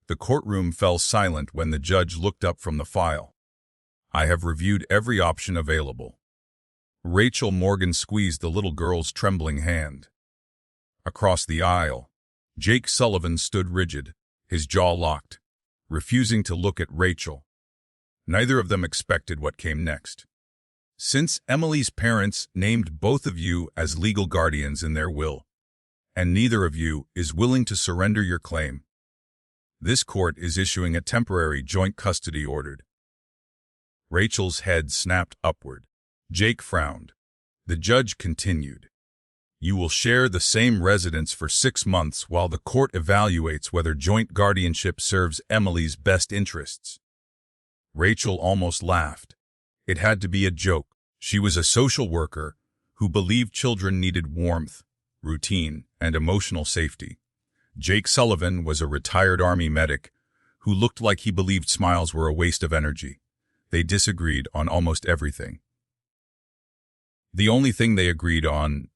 The courtroom fell silent when the judge looked up from the file. "I have reviewed every option available." Rachel Morgan squeezed the little girl's trembling hand. Across the aisle, Jake Sullivan stood rigid, his jaw locked, refusing to look at Rachel. Neither of them expected what came next. "Since Emily's parents named both of you as legal guardians in their will, and neither of you is willing to surrender your claim, this court is issuing a temporary joint custody order." Rachel's head snapped upward. Jake frowned. The judge continued. "You will share the same residence for 6 months while the court evaluates whether joint guardianship serves Emily's best interests." Rachel almost laughed. It had to be a joke. She was a social worker who believed children needed warmth, routine, and emotional safety. Jake Sullivan was a retired Army medic who looked like he believed smiles were a waste of energy. They disagreed on almost everything. The only thing they agreed on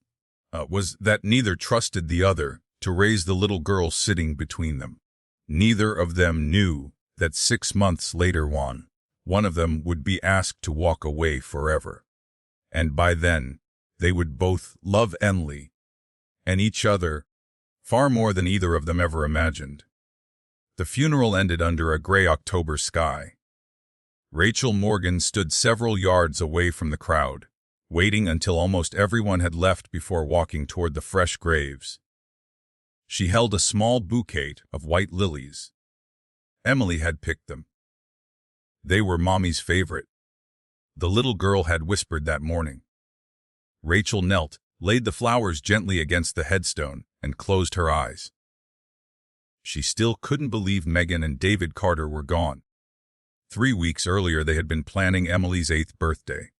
was that neither trusted the other to raise the little girl sitting between them. Neither of them knew that 6 months later one of them would be asked to walk away forever. And by then, they would both love Emily and each other far more than either of them ever imagined. The funeral ended under a gray October sky. Rachel Morgan stood several yards away from the crowd, waiting until almost everyone had left before walking toward the fresh graves. She held a small bouquet of white lilies. Emily had picked them. They were Mommy's favorite. The little girl had whispered that morning. Rachel knelt, laid the flowers gently against the headstone, and closed her eyes. She still couldn't believe Megan and David Carter were gone. 3 weeks earlier they had been planning Emily's 8th birthday.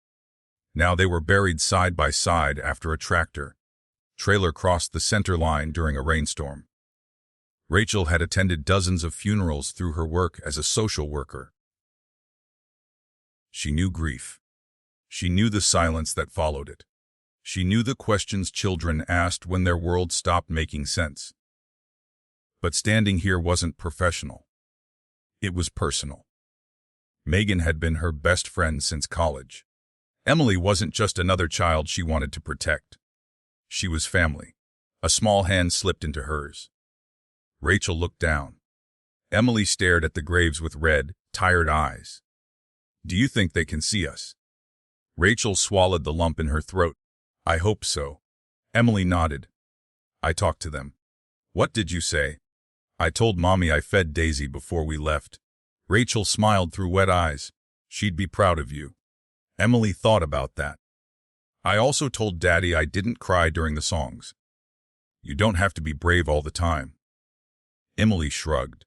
Now they were buried side by side after a trailer crossed the center line during a rainstorm. Rachel had attended dozens of funerals through her work as a social worker. She knew grief. She knew the silence that followed it. She knew the questions children asked when their world stopped making sense. But standing here wasn't professional. It was personal. Megan had been her best friend since college. Emily wasn't just another child she wanted to protect. She was family. A small hand slipped into hers. Rachel looked down. Emily stared at the graves with red, tired eyes. "Do you think they can see us?" Rachel swallowed the lump in her throat. "I hope so." Emily nodded. "I talked to them." "What did you say?" "I told Mommy I fed Daisy before we left." Rachel smiled through wet eyes. "She'd be proud of you." Emily thought about that. "I also told Daddy I didn't cry during the songs." "You don't have to be brave all the time." Emily shrugged.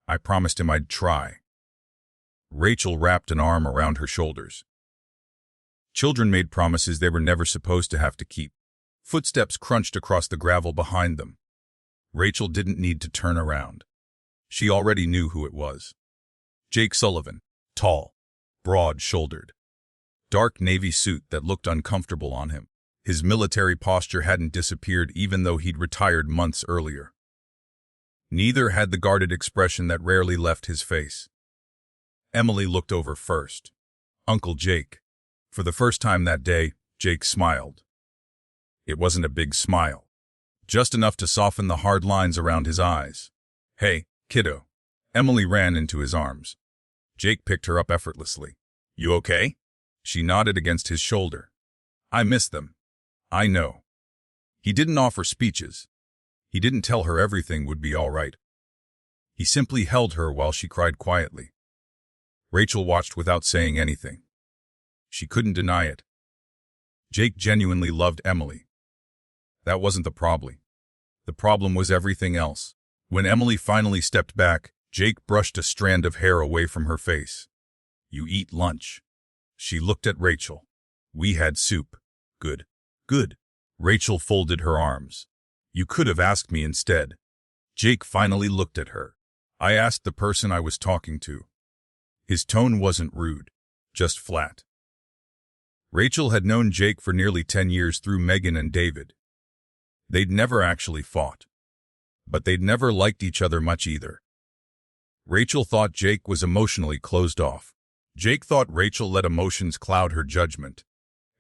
"I promised him I'd try." Rachel wrapped an arm around her shoulders. Children made promises they were never supposed to have to keep. Footsteps crunched across the gravel behind them. Rachel didn't need to turn around. She already knew who it was. Jake Sullivan, tall, broad-shouldered. Dark navy suit that looked uncomfortable on him. His military posture hadn't disappeared even though he'd retired months earlier. Neither had the guarded expression that rarely left his face. Emily looked over first. Uncle Jake. For the first time that day, Jake smiled. It wasn't a big smile. Just enough to soften the hard lines around his eyes. "Hey, kiddo." Emily ran into his arms. Jake picked her up effortlessly. "You okay?" She nodded against his shoulder. "I miss them." "I know." He didn't offer speeches. He didn't tell her everything would be all right. He simply held her while she cried quietly. Rachel watched without saying anything. She couldn't deny it. Jake genuinely loved Emily. That wasn't the problem. The problem was everything else. When Emily finally stepped back, Jake brushed a strand of hair away from her face. "You eat lunch." She looked at Rachel. "We had soup." "Good. Good." Rachel folded her arms. "You could have asked me instead." Jake finally looked at her. "I asked the person I was talking to." His tone wasn't rude, just flat. Rachel had known Jake for nearly 10 years through Megan and David. They'd never actually fought. But they'd never liked each other much either. Rachel thought Jake was emotionally closed off. Jake thought Rachel let emotions cloud her judgment.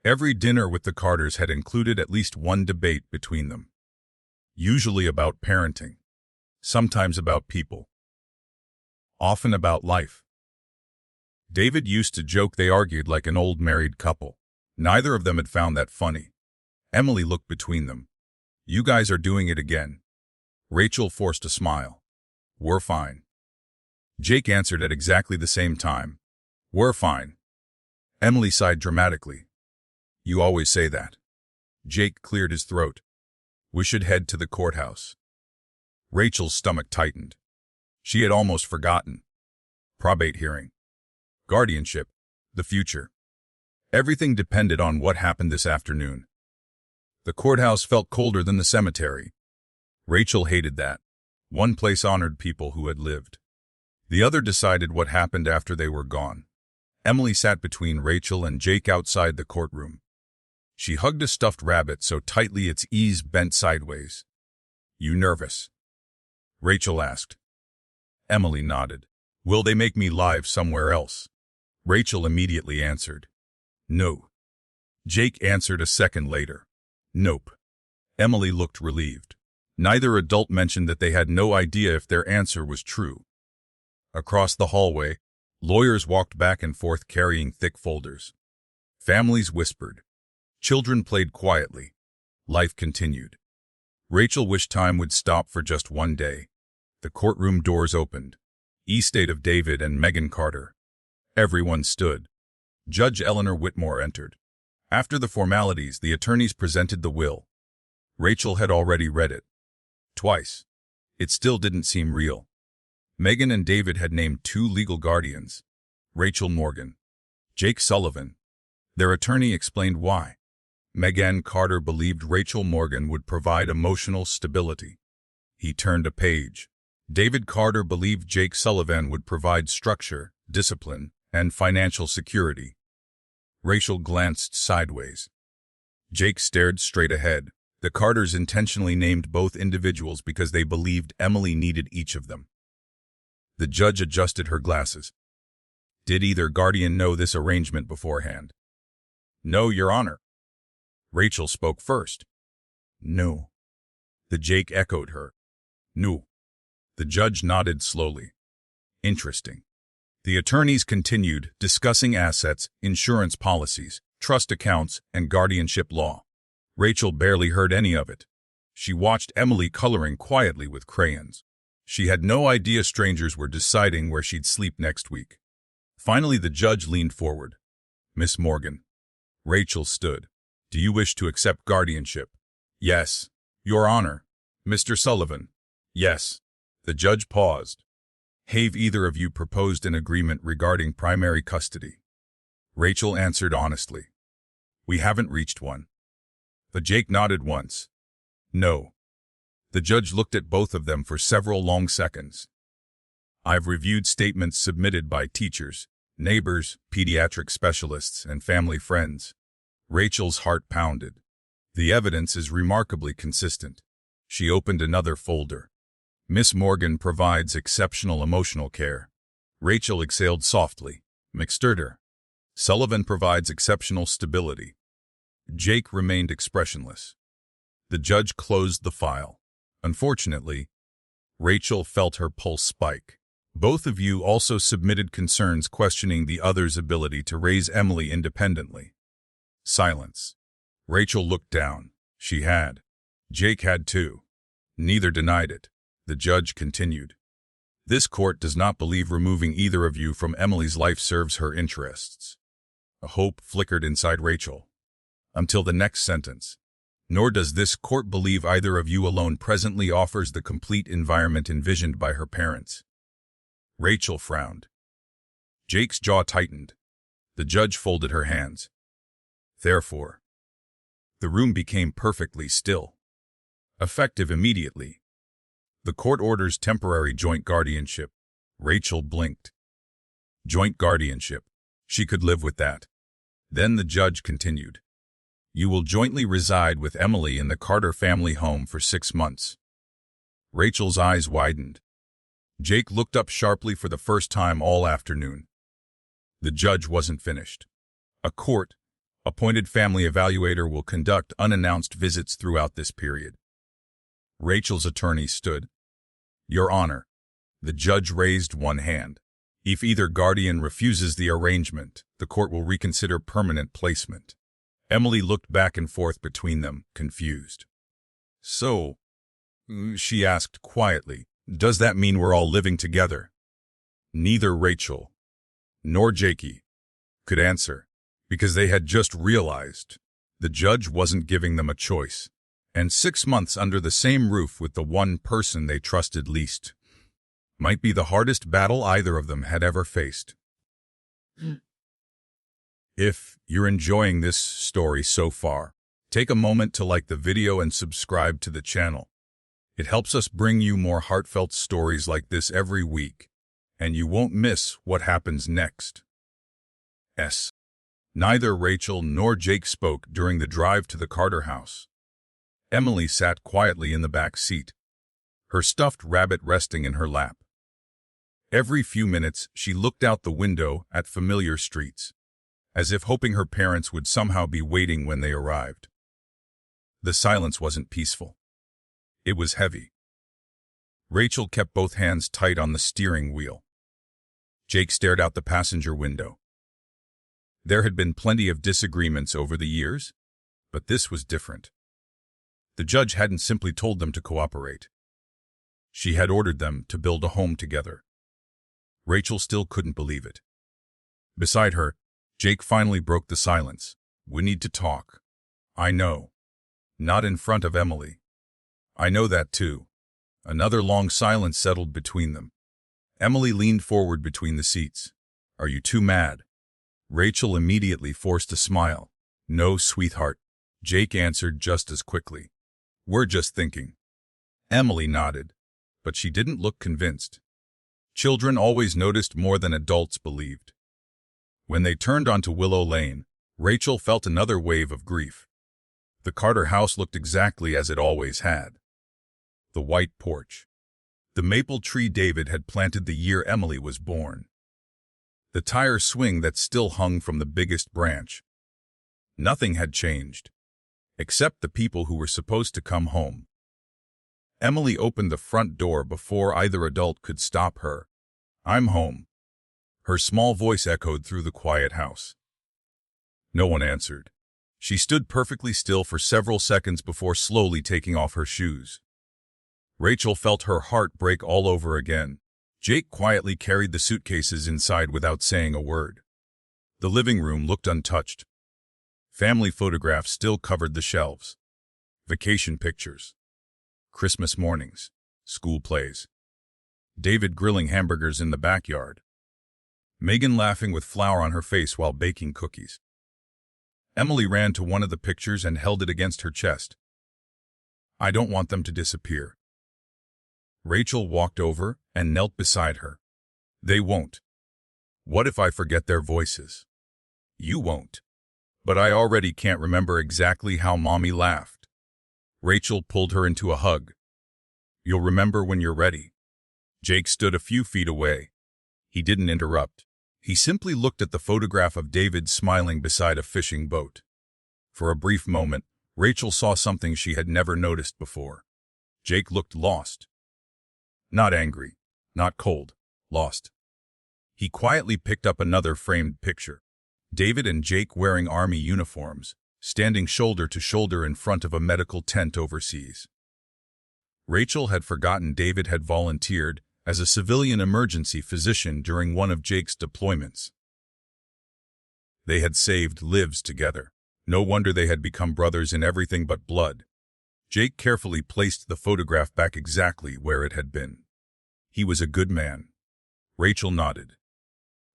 Every dinner with the Carters had included at least one debate between them. Usually about parenting. Sometimes about people. Often about life. David used to joke they argued like an old married couple. Neither of them had found that funny. Emily looked between them. "You guys are doing it again." Rachel forced a smile. "We're fine." Jake answered at exactly the same time. "We're fine." Emily sighed dramatically. "You always say that." Jake cleared his throat. "We should head to the courthouse." Rachel's stomach tightened. She had almost forgotten. Probate hearing. Guardianship. The future. Everything depended on what happened this afternoon. The courthouse felt colder than the cemetery. Rachel hated that. One place honored people who had lived. The other decided what happened after they were gone. Emily sat between Rachel and Jake outside the courtroom. She hugged a stuffed rabbit so tightly its ears bent sideways. "You nervous?" Rachel asked. Emily nodded. "Will they make me live somewhere else?" Rachel immediately answered. "No." Jake answered a second later. "Nope." Emily looked relieved. Neither adult mentioned that they had no idea if their answer was true. Across the hallway, lawyers walked back and forth carrying thick folders. Families whispered. Children played quietly. Life continued. Rachel wished time would stop for just one day. The courtroom doors opened. Estate of David and Megan Carter. Everyone stood. Judge Eleanor Whitmore entered. After the formalities, the attorneys presented the will. Rachel had already read it. Twice. It still didn't seem real. Megan and David had named 2 legal guardians. Rachel Morgan. Jake Sullivan. Their attorney explained why. Megan Carter believed Rachel Morgan would provide emotional stability. He turned a page. David Carter believed Jake Sullivan would provide structure, discipline, and financial security. Rachel glanced sideways. Jake stared straight ahead. The Carters intentionally named both individuals because they believed Emily needed each of them. The judge adjusted her glasses. "Did either guardian know this arrangement beforehand?" "No, Your Honor." Rachel spoke first. "No." The Jake echoed her. "No." The judge nodded slowly. "Interesting." The attorneys continued, discussing assets, insurance policies, trust accounts, and guardianship law. Rachel barely heard any of it. She watched Emily coloring quietly with crayons. She had no idea strangers were deciding where she'd sleep next week. Finally, the judge leaned forward. "Miss Morgan." Rachel stood. "Do you wish to accept guardianship?" "Yes, Your Honor." "Mr. Sullivan?" "Yes." The judge paused. "Have either of you proposed an agreement regarding primary custody?" Rachel answered honestly. "We haven't reached one." But Jake nodded once. "No." The judge looked at both of them for several long seconds. "I've reviewed statements submitted by teachers, neighbors, pediatric specialists, and family friends." Rachel's heart pounded. The evidence is remarkably consistent. She opened another folder. "Miss Morgan provides exceptional emotional care." Rachel exhaled softly. "McSturder." "Sullivan provides exceptional stability." Jake remained expressionless. The judge closed the file. Unfortunately, Rachel felt her pulse spike. "Both of you also submitted concerns questioning the other's ability to raise Emily independently." Silence. Rachel looked down. She had. Jake had too. Neither denied it. The judge continued. "This court does not believe removing either of you from Emily's life serves her interests." A hope flickered inside Rachel. Until the next sentence. "Nor does this court believe either of you alone presently offers the complete environment envisioned by her parents." Rachel frowned. Jake's jaw tightened. The judge folded her hands. "Therefore." The room became perfectly still. Effective immediately. "The court orders temporary joint guardianship." Rachel blinked. Joint guardianship. She could live with that. Then the judge continued. "You will jointly reside with Emily in the Carter family home for 6 months." Rachel's eyes widened. Jake looked up sharply for the first time all afternoon. The judge wasn't finished. A court-appointed family evaluator will conduct unannounced visits throughout this period. Rachel's attorney stood. Your Honor, the judge raised one hand. If either guardian refuses the arrangement, the court will reconsider permanent placement. Emily looked back and forth between them, confused. So, she asked quietly, does that mean we're all living together? Neither Rachel nor Jakey could answer, because they had just realized the judge wasn't giving them a choice, and 6 months under the same roof with the one person they trusted least might be the hardest battle either of them had ever faced. If you're enjoying this story so far, take a moment to like the video and subscribe to the channel. It helps us bring you more heartfelt stories like this every week, and you won't miss what happens next. Neither Rachel nor Jake spoke during the drive to the Carter house. Emily sat quietly in the back seat, her stuffed rabbit resting in her lap. Every few minutes, she looked out the window at familiar streets, as if hoping her parents would somehow be waiting when they arrived. The silence wasn't peaceful. It was heavy. Rachel kept both hands tight on the steering wheel. Jake stared out the passenger window. There had been plenty of disagreements over the years, but this was different. The judge hadn't simply told them to cooperate. She had ordered them to build a home together. Rachel still couldn't believe it. Beside her, Jake finally broke the silence. We need to talk. I know. Not in front of Emily. I know that too. Another long silence settled between them. Emily leaned forward between the seats. Are you too mad? Rachel immediately forced a smile. No, sweetheart. Jake answered just as quickly. We're just thinking. Emily nodded, but she didn't look convinced. Children always noticed more than adults believed. When they turned onto Willow Lane, Rachel felt another wave of grief. The Carter house looked exactly as it always had. The white porch. The maple tree David had planted the year Emily was born. The tire swing that still hung from the biggest branch. Nothing had changed, except the people who were supposed to come home. Emily opened the front door before either adult could stop her. I'm home. Her small voice echoed through the quiet house. No one answered. She stood perfectly still for several seconds before slowly taking off her shoes. Rachel felt her heart break all over again. Jake quietly carried the suitcases inside without saying a word. The living room looked untouched. Family photographs still covered the shelves. Vacation pictures. Christmas mornings. School plays. David grilling hamburgers in the backyard. Megan laughing with flour on her face while baking cookies. Emily ran to one of the pictures and held it against her chest. I don't want them to disappear. Rachel walked over and knelt beside her. They won't. What if I forget their voices? You won't. But I already can't remember exactly how Mommy laughed. Rachel pulled her into a hug. You'll remember when you're ready. Jake stood a few feet away. He didn't interrupt. He simply looked at the photograph of David smiling beside a fishing boat. For a brief moment, Rachel saw something she had never noticed before. Jake looked lost. Not angry, not cold, lost. He quietly picked up another framed picture. David and Jake wearing army uniforms, standing shoulder to shoulder in front of a medical tent overseas. Rachel had forgotten David had volunteered as a civilian emergency physician during one of Jake's deployments. They had saved lives together. No wonder they had become brothers in everything but blood. Jake carefully placed the photograph back exactly where it had been. He was a good man. Rachel nodded.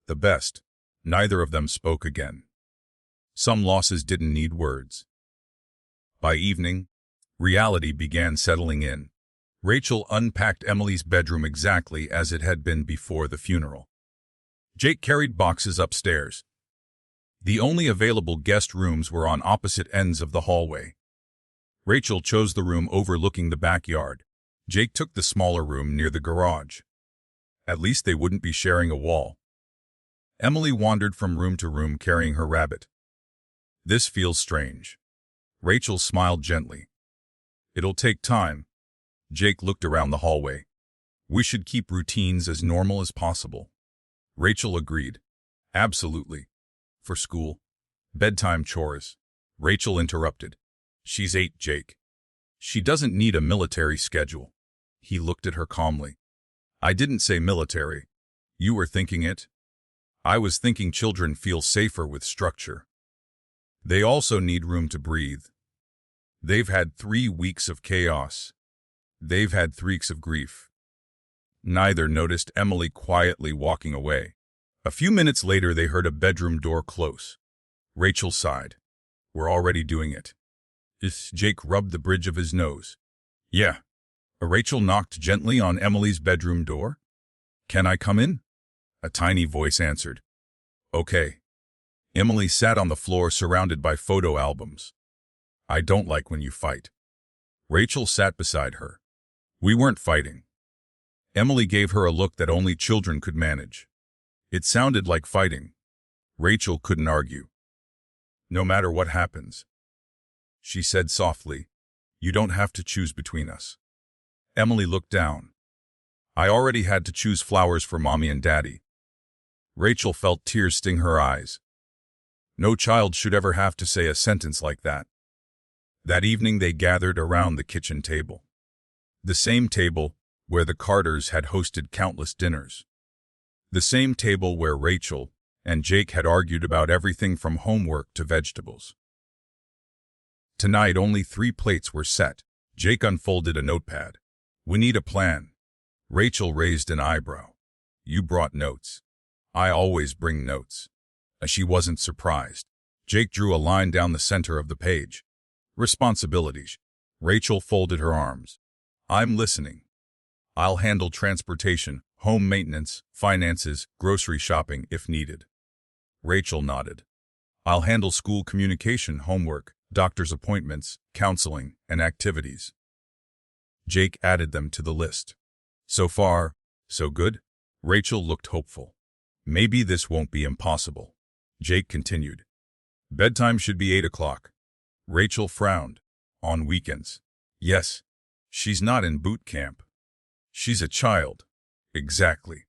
The best. Neither of them spoke again. Some losses didn't need words. By evening, reality began settling in. Rachel unpacked Emily's bedroom exactly as it had been before the funeral. Jake carried boxes upstairs. The only available guest rooms were on opposite ends of the hallway. Rachel chose the room overlooking the backyard. Jake took the smaller room near the garage. At least they wouldn't be sharing a wall. Emily wandered from room to room carrying her rabbit. This feels strange. Rachel smiled gently. It'll take time. Jake looked around the hallway. We should keep routines as normal as possible. Rachel agreed. Absolutely. For school. Bedtime chores. Rachel interrupted. She's 8, Jake. She doesn't need a military schedule. He looked at her calmly. I didn't say military. You were thinking it? I was thinking children feel safer with structure. They also need room to breathe. They've had 3 weeks of chaos. They've had 3 weeks of grief. Neither noticed Emily quietly walking away. A few minutes later, they heard a bedroom door close. Rachel sighed. We're already doing it. Jake rubbed the bridge of his nose. Yeah. Rachel knocked gently on Emily's bedroom door. Can I come in? A tiny voice answered. Okay. Emily sat on the floor surrounded by photo albums. I don't like when you fight. Rachel sat beside her. We weren't fighting. Emily gave her a look that only children could manage. It sounded like fighting. Rachel couldn't argue. No matter what happens. She said softly, you don't have to choose between us. Emily looked down. I already had to choose flowers for Mommy and Daddy. Rachel felt tears sting her eyes. No child should ever have to say a sentence like that. That evening they gathered around the kitchen table. The same table where the Carters had hosted countless dinners. The same table where Rachel and Jake had argued about everything from homework to vegetables. Tonight only 3 plates were set. Jake unfolded a notepad. We need a plan. Rachel raised an eyebrow. You brought notes. I always bring notes. She wasn't surprised. Jake drew a line down the center of the page. Responsibilities. Rachel folded her arms. I'm listening. I'll handle transportation, home maintenance, finances, grocery shopping if needed. Rachel nodded. I'll handle school communication, homework, doctor's appointments, counseling, and activities. Jake added them to the list. So far, so good? Rachel looked hopeful. Maybe this won't be impossible. Jake continued. Bedtime should be 8 o'clock. Rachel frowned. On weekends. Yes. She's not in boot camp. She's a child. Exactly.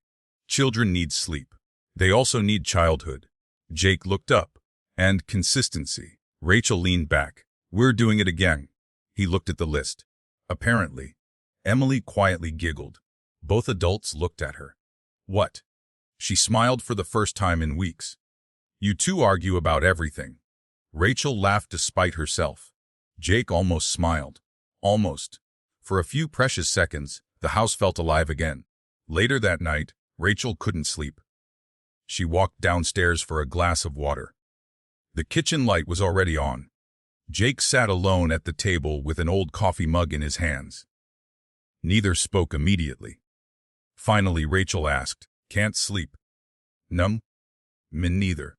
Children need sleep. They also need childhood. Jake looked up. And consistency. Rachel leaned back. We're doing it again. He looked at the list. Apparently. Emily quietly giggled. Both adults looked at her. What? She smiled for the first time in weeks. You two argue about everything. Rachel laughed despite herself. Jake almost smiled. Almost. For a few precious seconds, the house felt alive again. Later that night, Rachel couldn't sleep. She walked downstairs for a glass of water. The kitchen light was already on. Jake sat alone at the table with an old coffee mug in his hands. Neither spoke immediately. Finally, Rachel asked, Can't sleep? No? Me neither.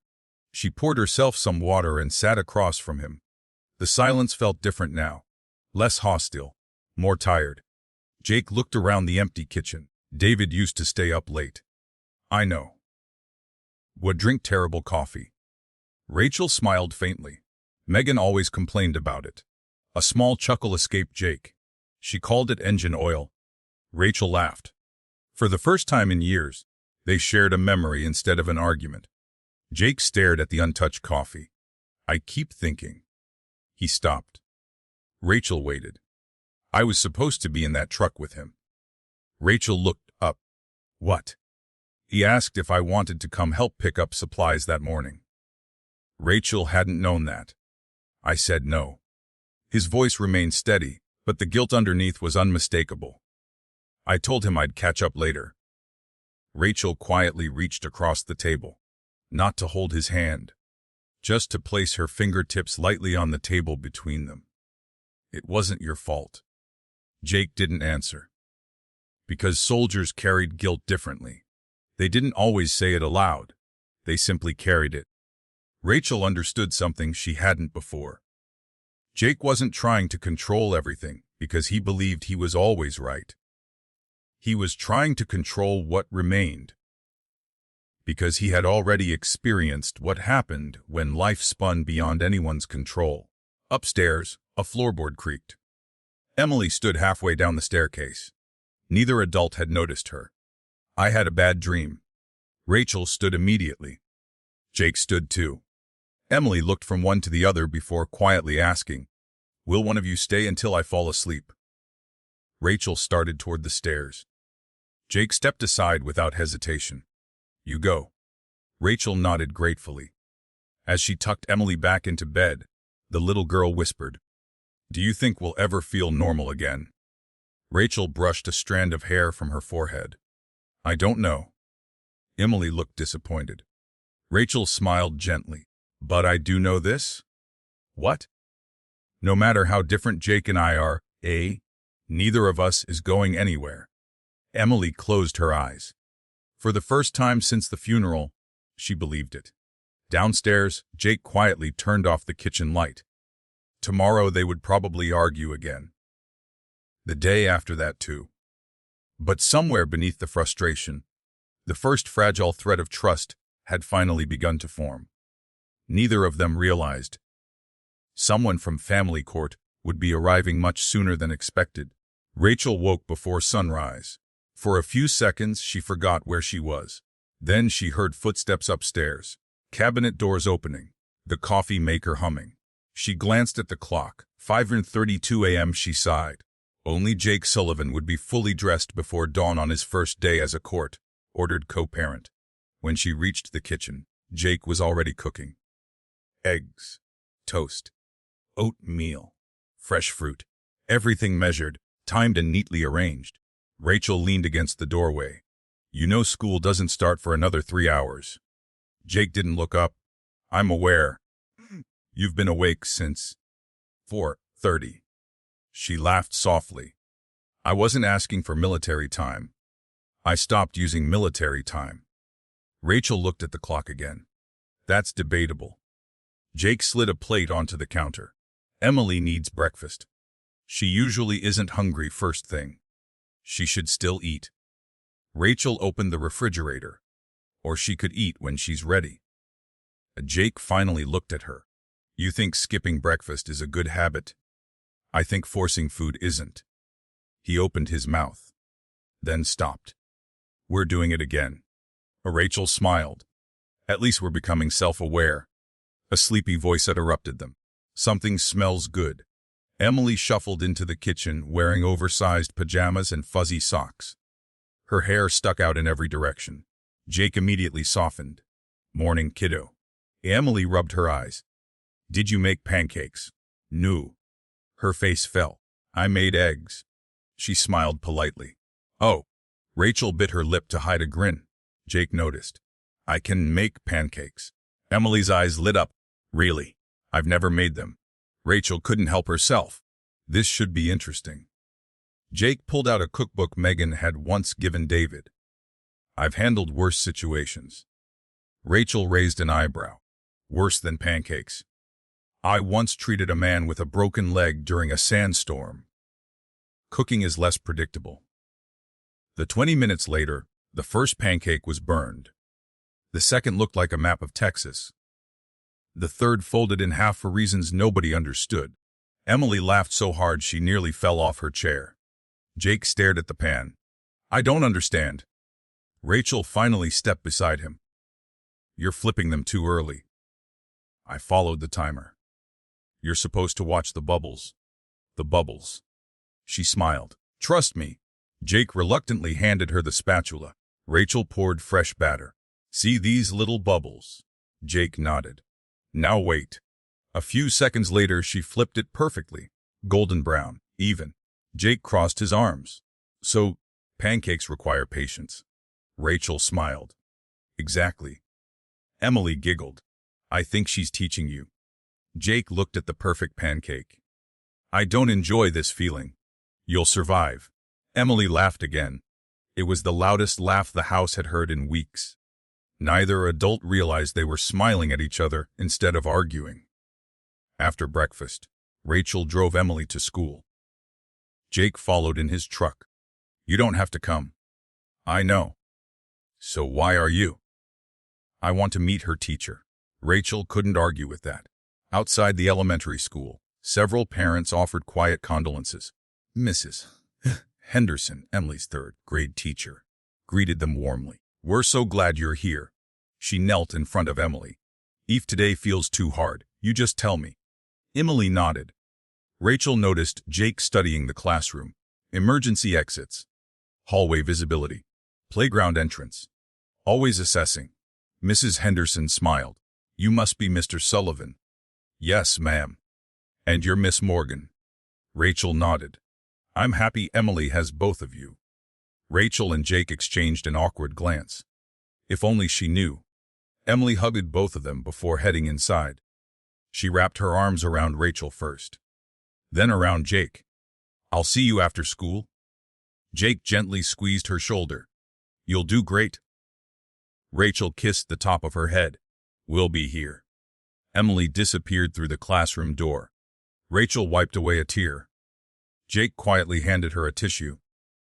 She poured herself some water and sat across from him. The silence felt different now. Less hostile. More tired. Jake looked around the empty kitchen. David used to stay up late. I know. Would drink terrible coffee. Rachel smiled faintly. Megan always complained about it. A small chuckle escaped Jake. She called it engine oil. Rachel laughed. For the first time in years, they shared a memory instead of an argument. Jake stared at the untouched coffee. I keep thinking. He stopped. Rachel waited. I was supposed to be in that truck with him. Rachel looked up. What? He asked if I wanted to come help pick up supplies that morning. Rachel hadn't known that. I said no. His voice remained steady, but the guilt underneath was unmistakable. I told him I'd catch up later. Rachel quietly reached across the table. Not to hold his hand. Just to place her fingertips lightly on the table between them. It wasn't your fault. Jake didn't answer. Because soldiers carried guilt differently. They didn't always say it aloud. They simply carried it. Rachel understood something she hadn't before. Jake wasn't trying to control everything because he believed he was always right. He was trying to control what remained, because he had already experienced what happened when life spun beyond anyone's control. Upstairs, a floorboard creaked. Emily stood halfway down the staircase. Neither adult had noticed her. "I had a bad dream." Rachel stood immediately. Jake stood too. Emily looked from one to the other before quietly asking, "Will one of you stay until I fall asleep?" Rachel started toward the stairs. Jake stepped aside without hesitation. "You go." Rachel nodded gratefully. As she tucked Emily back into bed, the little girl whispered, "Do you think we'll ever feel normal again?" Rachel brushed a strand of hair from her forehead. "I don't know." Emily looked disappointed. Rachel smiled gently. "But I do know this." "What?" "No matter how different Jake and I are, neither of us is going anywhere." Emily closed her eyes. For the first time since the funeral, she believed it. Downstairs, Jake quietly turned off the kitchen light. Tomorrow they would probably argue again. The day after that too. But somewhere beneath the frustration, the first fragile thread of trust had finally begun to form. Neither of them realized someone from family court would be arriving much sooner than expected. Rachel woke before sunrise. For a few seconds she forgot where she was. Then she heard footsteps upstairs, cabinet doors opening, the coffee maker humming. She glanced at the clock. 5:32 a.m. She sighed. Only Jake Sullivan would be fully dressed before dawn on his first day as a court-ordered co-parent. When she reached the kitchen, Jake was already cooking. Eggs, toast, oatmeal, fresh fruit, everything measured, timed and neatly arranged. Rachel leaned against the doorway. "You know school doesn't start for another 3 hours." Jake didn't look up. "I'm aware. You've been awake since 4:30. She laughed softly. "I wasn't asking for military time. I stopped using military time." Rachel looked at the clock again. "That's debatable." Jake slid a plate onto the counter. "Emily needs breakfast. She usually isn't hungry first thing. She should still eat." Rachel opened the refrigerator. "Or she could eat when she's ready." Jake finally looked at her. "You think skipping breakfast is a good habit? I think forcing food isn't." He opened his mouth, then stopped. "We're doing it again." Rachel smiled. "At least we're becoming self-aware." A sleepy voice interrupted them. "Something smells good." Emily shuffled into the kitchen wearing oversized pajamas and fuzzy socks. Her hair stuck out in every direction. Jake immediately softened. "Morning, kiddo." Emily rubbed her eyes. "Did you make pancakes?" "No." Her face fell. "I made eggs." She smiled politely. "Oh." Rachel bit her lip to hide a grin. Jake noticed. "I can make pancakes." Emily's eyes lit up. "Really? I've never made them." Rachel couldn't help herself. This should be interesting. Jake pulled out a cookbook Megan had once given David. "I've handled worse situations." Rachel raised an eyebrow. "Worse than pancakes?" "I once treated a man with a broken leg during a sandstorm." Cooking is less predictable. 20 minutes later, the first pancake was burned. The second looked like a map of Texas. The third folded in half for reasons nobody understood. Emily laughed so hard she nearly fell off her chair. Jake stared at the pan. "I don't understand." Rachel finally stepped beside him. "You're flipping them too early." I followed the timer. "You're supposed to watch the bubbles." "The bubbles." She smiled. "Trust me." Jake reluctantly handed her the spatula. Rachel poured fresh batter. "See these little bubbles?" Jake nodded. "Now wait." A few seconds later she flipped it perfectly. Golden brown, even. Jake crossed his arms. "So, pancakes require patience." Rachel smiled. "Exactly." Emily giggled. "I think she's teaching you." Jake looked at the perfect pancake. "I don't enjoy this feeling." "You'll survive." Emily laughed again. It was the loudest laugh the house had heard in weeks. Neither adult realized they were smiling at each other instead of arguing. After breakfast, Rachel drove Emily to school. Jake followed in his truck. You don't have to come. I know. So why are you? I want to meet her teacher. Rachel couldn't argue with that. Outside the elementary school, several parents offered quiet condolences. Mrs. Henderson, Emily's third-grade teacher, greeted them warmly. We're so glad you're here. She knelt in front of Emily. If today feels too hard, you just tell me. Emily nodded. Rachel noticed Jake studying the classroom. Emergency exits. Hallway visibility. Playground entrance. Always assessing. Mrs. Henderson smiled. You must be Mr. Sullivan. Yes, ma'am. And you're Miss Morgan. Rachel nodded. I'm happy Emily has both of you. Rachel and Jake exchanged an awkward glance. If only she knew. Emily hugged both of them before heading inside. She wrapped her arms around Rachel first, then around Jake. I'll see you after school. Jake gently squeezed her shoulder. You'll do great. Rachel kissed the top of her head. We'll be here. Emily disappeared through the classroom door. Rachel wiped away a tear. Jake quietly handed her a tissue.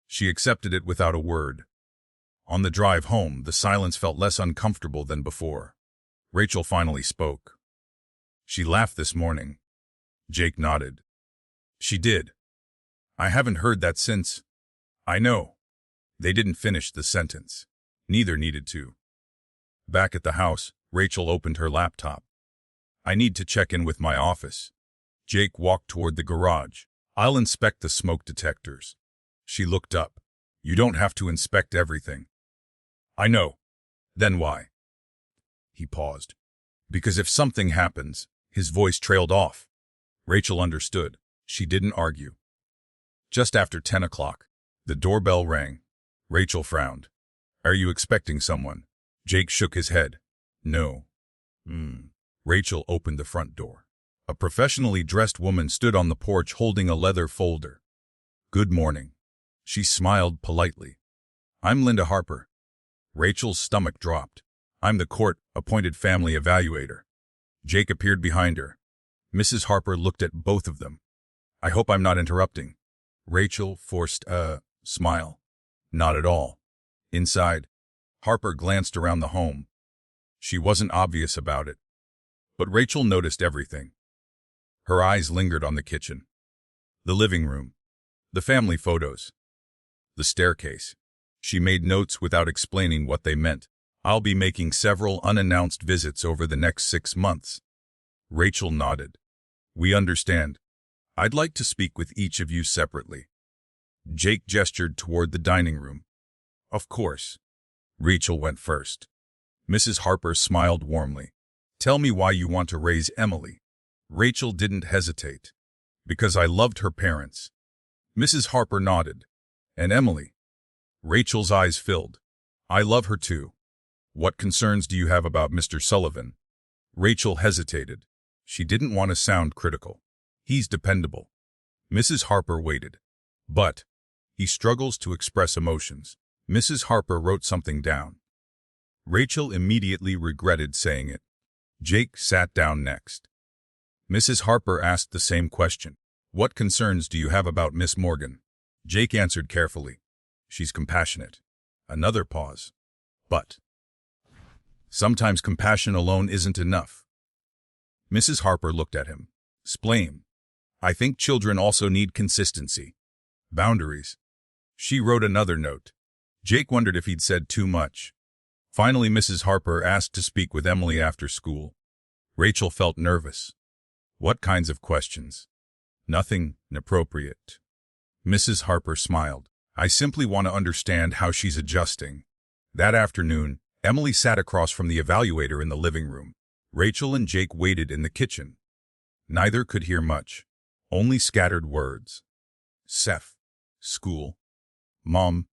She accepted it without a word. On the drive home, the silence felt less uncomfortable than before. Rachel finally spoke. She laughed this morning. Jake nodded. She did. I haven't heard that since. I know. They didn't finish the sentence. Neither needed to. Back at the house, Rachel opened her laptop. I need to check in with my office. Jake walked toward the garage. I'll inspect the smoke detectors. She looked up. You don't have to inspect everything. I know. Then why? He paused. Because if something happens, his voice trailed off. Rachel understood. She didn't argue. Just after 10 o'clock, the doorbell rang. Rachel frowned. Are you expecting someone? Jake shook his head. No. Rachel opened the front door. A professionally dressed woman stood on the porch holding a leather folder. Good morning. She smiled politely. I'm Linda Harper. Rachel's stomach dropped. I'm the court-appointed family evaluator. Jake appeared behind her. Mrs. Harper looked at both of them. I hope I'm not interrupting. Rachel forced a smile. Not at all. Inside, Harper glanced around the home. She wasn't obvious about it, but Rachel noticed everything. Her eyes lingered on the kitchen, the living room, the family photos, the staircase. She made notes without explaining what they meant. I'll be making several unannounced visits over the next 6 months. Rachel nodded. We understand. I'd like to speak with each of you separately. Jake gestured toward the dining room. Of course. Rachel went first. Mrs. Harper smiled warmly. Tell me why you want to raise Emily. Rachel didn't hesitate. Because I loved her parents. Mrs. Harper nodded. And Emily? Rachel's eyes filled. I love her too. What concerns do you have about Mr. Sullivan? Rachel hesitated. She didn't want to sound critical. He's dependable. Mrs. Harper waited. But he struggles to express emotions. Mrs. Harper wrote something down. Rachel immediately regretted saying it. Jake sat down next. Mrs. Harper asked the same question. What concerns do you have about Miss Morgan? Jake answered carefully. She's compassionate. Another pause. But sometimes compassion alone isn't enough. Mrs. Harper looked at him. Explain. I think children also need consistency. Boundaries. She wrote another note. Jake wondered if he'd said too much. Finally, Mrs. Harper asked to speak with Emily after school. Rachel felt nervous. What kinds of questions? Nothing inappropriate. Mrs. Harper smiled. I simply want to understand how she's adjusting. That afternoon, Emily sat across from the evaluator in the living room. Rachel and Jake waited in the kitchen. Neither could hear much, only scattered words. Seth, school, Mom,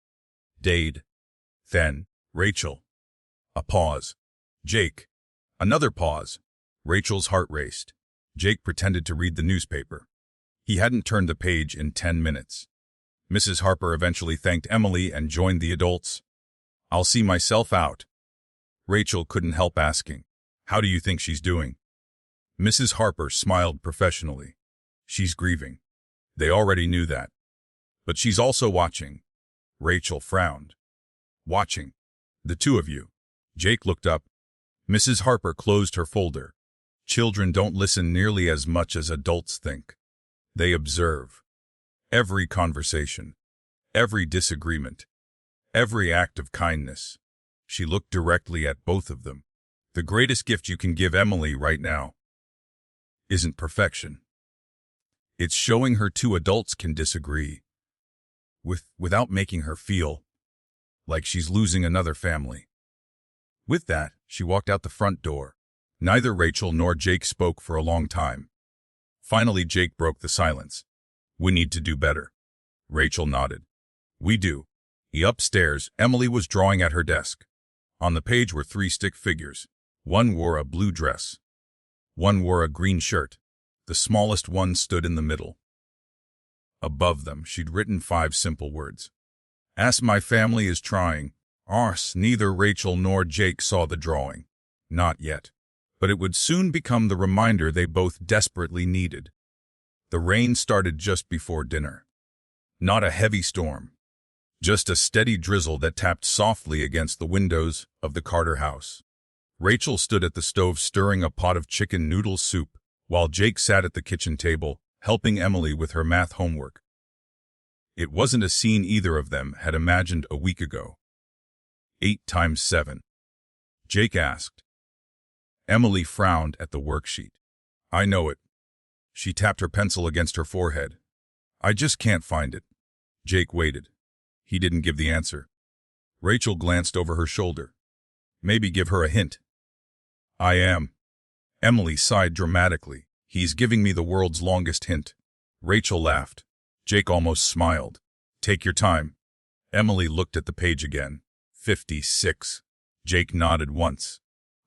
Dade, then, Rachel. A pause. Jake. Another pause. Rachel's heart raced. Jake pretended to read the newspaper. He hadn't turned the page in 10 minutes. Mrs. Harper eventually thanked Emily and joined the adults. I'll see myself out. Rachel couldn't help asking, how do you think she's doing? Mrs. Harper smiled professionally. She's grieving. They already knew that. But she's also watching. Rachel frowned. Watching. The two of you. Jake looked up. Mrs. Harper closed her folder. Children don't listen nearly as much as adults think. They observe. Every conversation. Every disagreement. Every act of kindness. She looked directly at both of them. The greatest gift you can give Emily right now isn't perfection. It's showing her two adults can disagree without making her feel like she's losing another family. With that, she walked out the front door. Neither Rachel nor Jake spoke for a long time. Finally, Jake broke the silence. We need to do better. Rachel nodded. We do. Upstairs, Emily was drawing at her desk. On the page were 3 stick figures. One wore a blue dress. One wore a green shirt. The smallest one stood in the middle. Above them, she'd written 5 simple words. As my family is trying. Ours. Neither Rachel nor Jake saw the drawing. Not yet. But it would soon become the reminder they both desperately needed. The rain started just before dinner. Not a heavy storm. Just a steady drizzle that tapped softly against the windows of the Carter house. Rachel stood at the stove stirring a pot of chicken noodle soup, while Jake sat at the kitchen table, helping Emily with her math homework. It wasn't a scene either of them had imagined a week ago. 8 times 7. Jake asked. Emily frowned at the worksheet. I know it. She tapped her pencil against her forehead. I just can't find it. Jake waited. He didn't give the answer. Rachel glanced over her shoulder. Maybe give her a hint. I am. Emily sighed dramatically. He's giving me the world's longest hint. Rachel laughed. Jake almost smiled. Take your time. Emily looked at the page again. 56. Jake nodded once.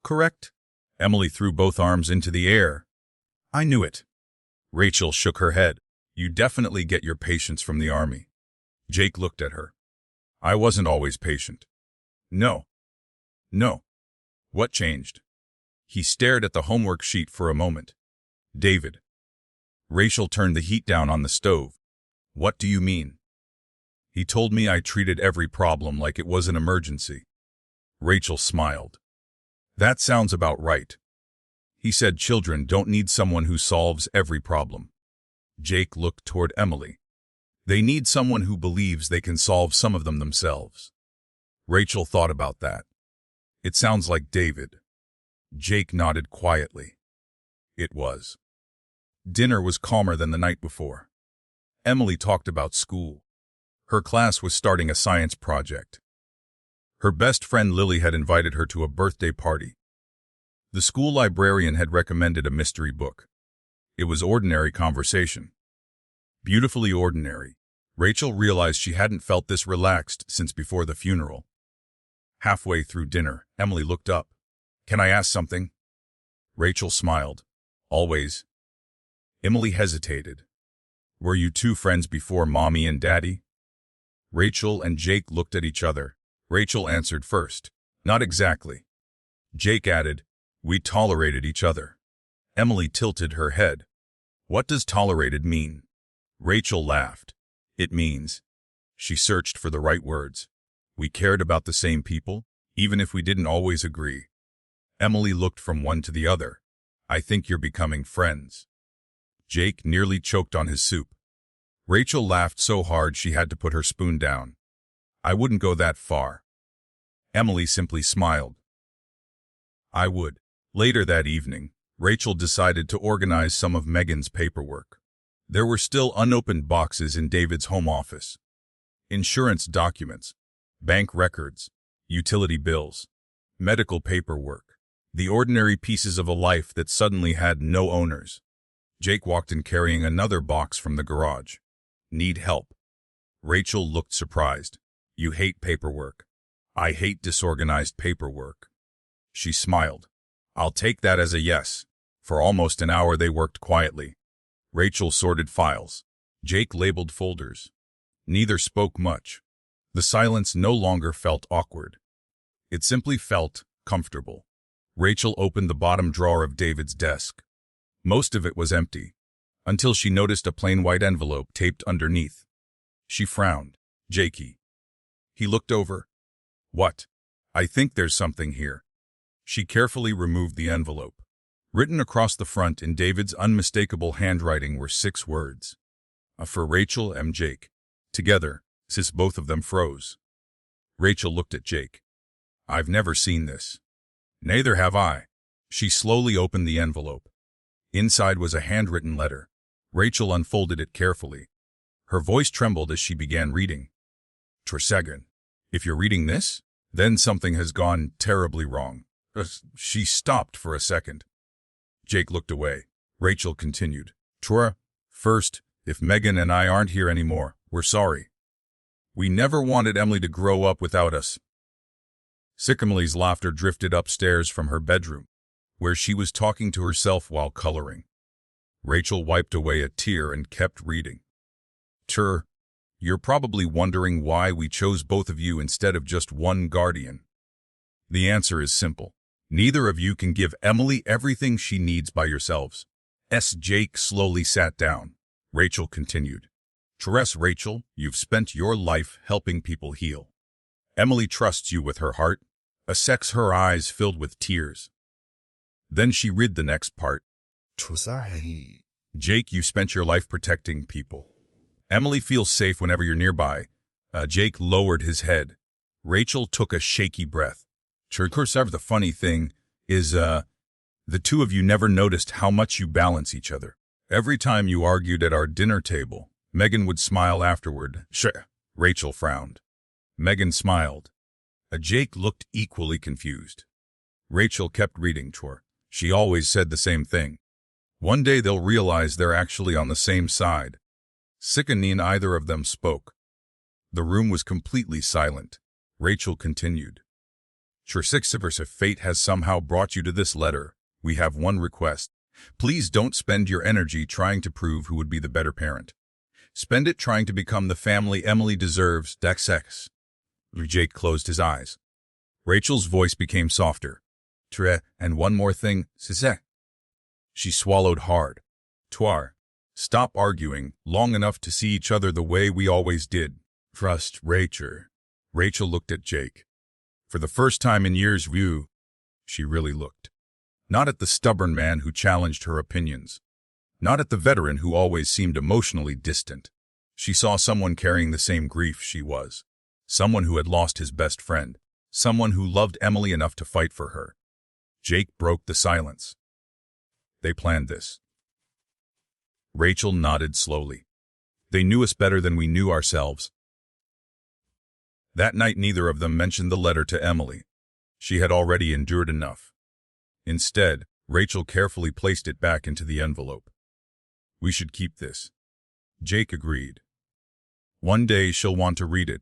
Correct. Emily threw both arms into the air. I knew it. Rachel shook her head. You definitely get your patience from the army. Jake looked at her. I wasn't always patient. No. No. What changed? He stared at the homework sheet for a moment. David. Rachel turned the heat down on the stove. What do you mean? He told me I treated every problem like it was an emergency. Rachel smiled. That sounds about right. He said children don't need someone who solves every problem. Jake looked toward Emily. They need someone who believes they can solve some of them themselves. Rachel thought about that. It sounds like David. Jake nodded quietly. It was. Dinner was calmer than the night before. Emily talked about school. Her class was starting a science project. Her best friend Lily had invited her to a birthday party. The school librarian had recommended a mystery book. It was ordinary conversation. Beautifully ordinary. Rachel realized she hadn't felt this relaxed since before the funeral. Halfway through dinner, Emily looked up. Can I ask something? Rachel smiled. Always. Emily hesitated. Were you two friends before Mommy and Daddy? Rachel and Jake looked at each other. Rachel answered first. Not exactly. Jake added, we tolerated each other. Emily tilted her head. What does tolerated mean? Rachel laughed. It means. She searched for the right words. We cared about the same people, even if we didn't always agree. Emily looked from one to the other. I think you're becoming friends. Jake nearly choked on his soup. Rachel laughed so hard she had to put her spoon down. I wouldn't go that far. Emily simply smiled. I would. Later that evening, Rachel decided to organize some of Megan's paperwork. There were still unopened boxes in David's home office. Insurance documents, bank records, utility bills, medical paperwork, the ordinary pieces of a life that suddenly had no owners. Jake walked in carrying another box from the garage. Need help? Rachel looked surprised. You hate paperwork. I hate disorganized paperwork. She smiled. I'll take that as a yes. For almost an hour they worked quietly. Rachel sorted files. Jake labeled folders. Neither spoke much. The silence no longer felt awkward. It simply felt comfortable. Rachel opened the bottom drawer of David's desk. Most of it was empty, until she noticed a plain white envelope taped underneath. She frowned. Jakey. He looked over. What? I think there's something here. She carefully removed the envelope. Written across the front in David's unmistakable handwriting were 6 words. For Rachel and Jake. Together, since both of them froze. Rachel looked at Jake. I've never seen this. Neither have I. She slowly opened the envelope. Inside was a handwritten letter. Rachel unfolded it carefully. Her voice trembled as she began reading. Tresegan, if you're reading this, then something has gone terribly wrong. She stopped for a second. Jake looked away. Rachel continued. Tora, first, if Megan and I aren't here anymore, we're sorry. We never wanted Emily to grow up without us. Emily's laughter drifted upstairs from her bedroom, where she was talking to herself while coloring. Rachel wiped away a tear and kept reading. You're probably wondering why we chose both of you instead of just one guardian. The answer is simple. Neither of you can give Emily everything she needs by yourselves. Jake slowly sat down. Rachel continued. Rachel, you've spent your life helping people heal. Emily trusts you with her heart. Her eyes filled with tears. Then she read the next part. Jake, you spent your life protecting people. Emily feels safe whenever you're nearby. Jake lowered his head. Rachel took a shaky breath. The funny thing is, the two of you never noticed how much you balance each other. Every time you argued at our dinner table, Megan would smile afterward. Rachel frowned. Megan smiled. Jake looked equally confused. Rachel kept reading. She always said the same thing. One day they'll realize they're actually on the same side. Neither of them spoke. The room was completely silent. Rachel continued. If fate has somehow brought you to this letter, we have one request. Please don't spend your energy trying to prove who would be the better parent. Spend it trying to become the family Emily deserves. Jake closed his eyes. Rachel's voice became softer. And one more thing, She swallowed hard. Stop arguing long enough to see each other the way we always did. Trust Rachel. Rachel looked at Jake. For the first time in years, she really looked. Not at the stubborn man who challenged her opinions. Not at the veteran who always seemed emotionally distant. She saw someone carrying the same grief she was. Someone who had lost his best friend. Someone who loved Emily enough to fight for her. Jake broke the silence. They planned this. Rachel nodded slowly. They knew us better than we knew ourselves. That night neither of them mentioned the letter to Emily. She had already endured enough. Instead, Rachel carefully placed it back into the envelope. We should keep this. Jake agreed. One day she'll want to read it.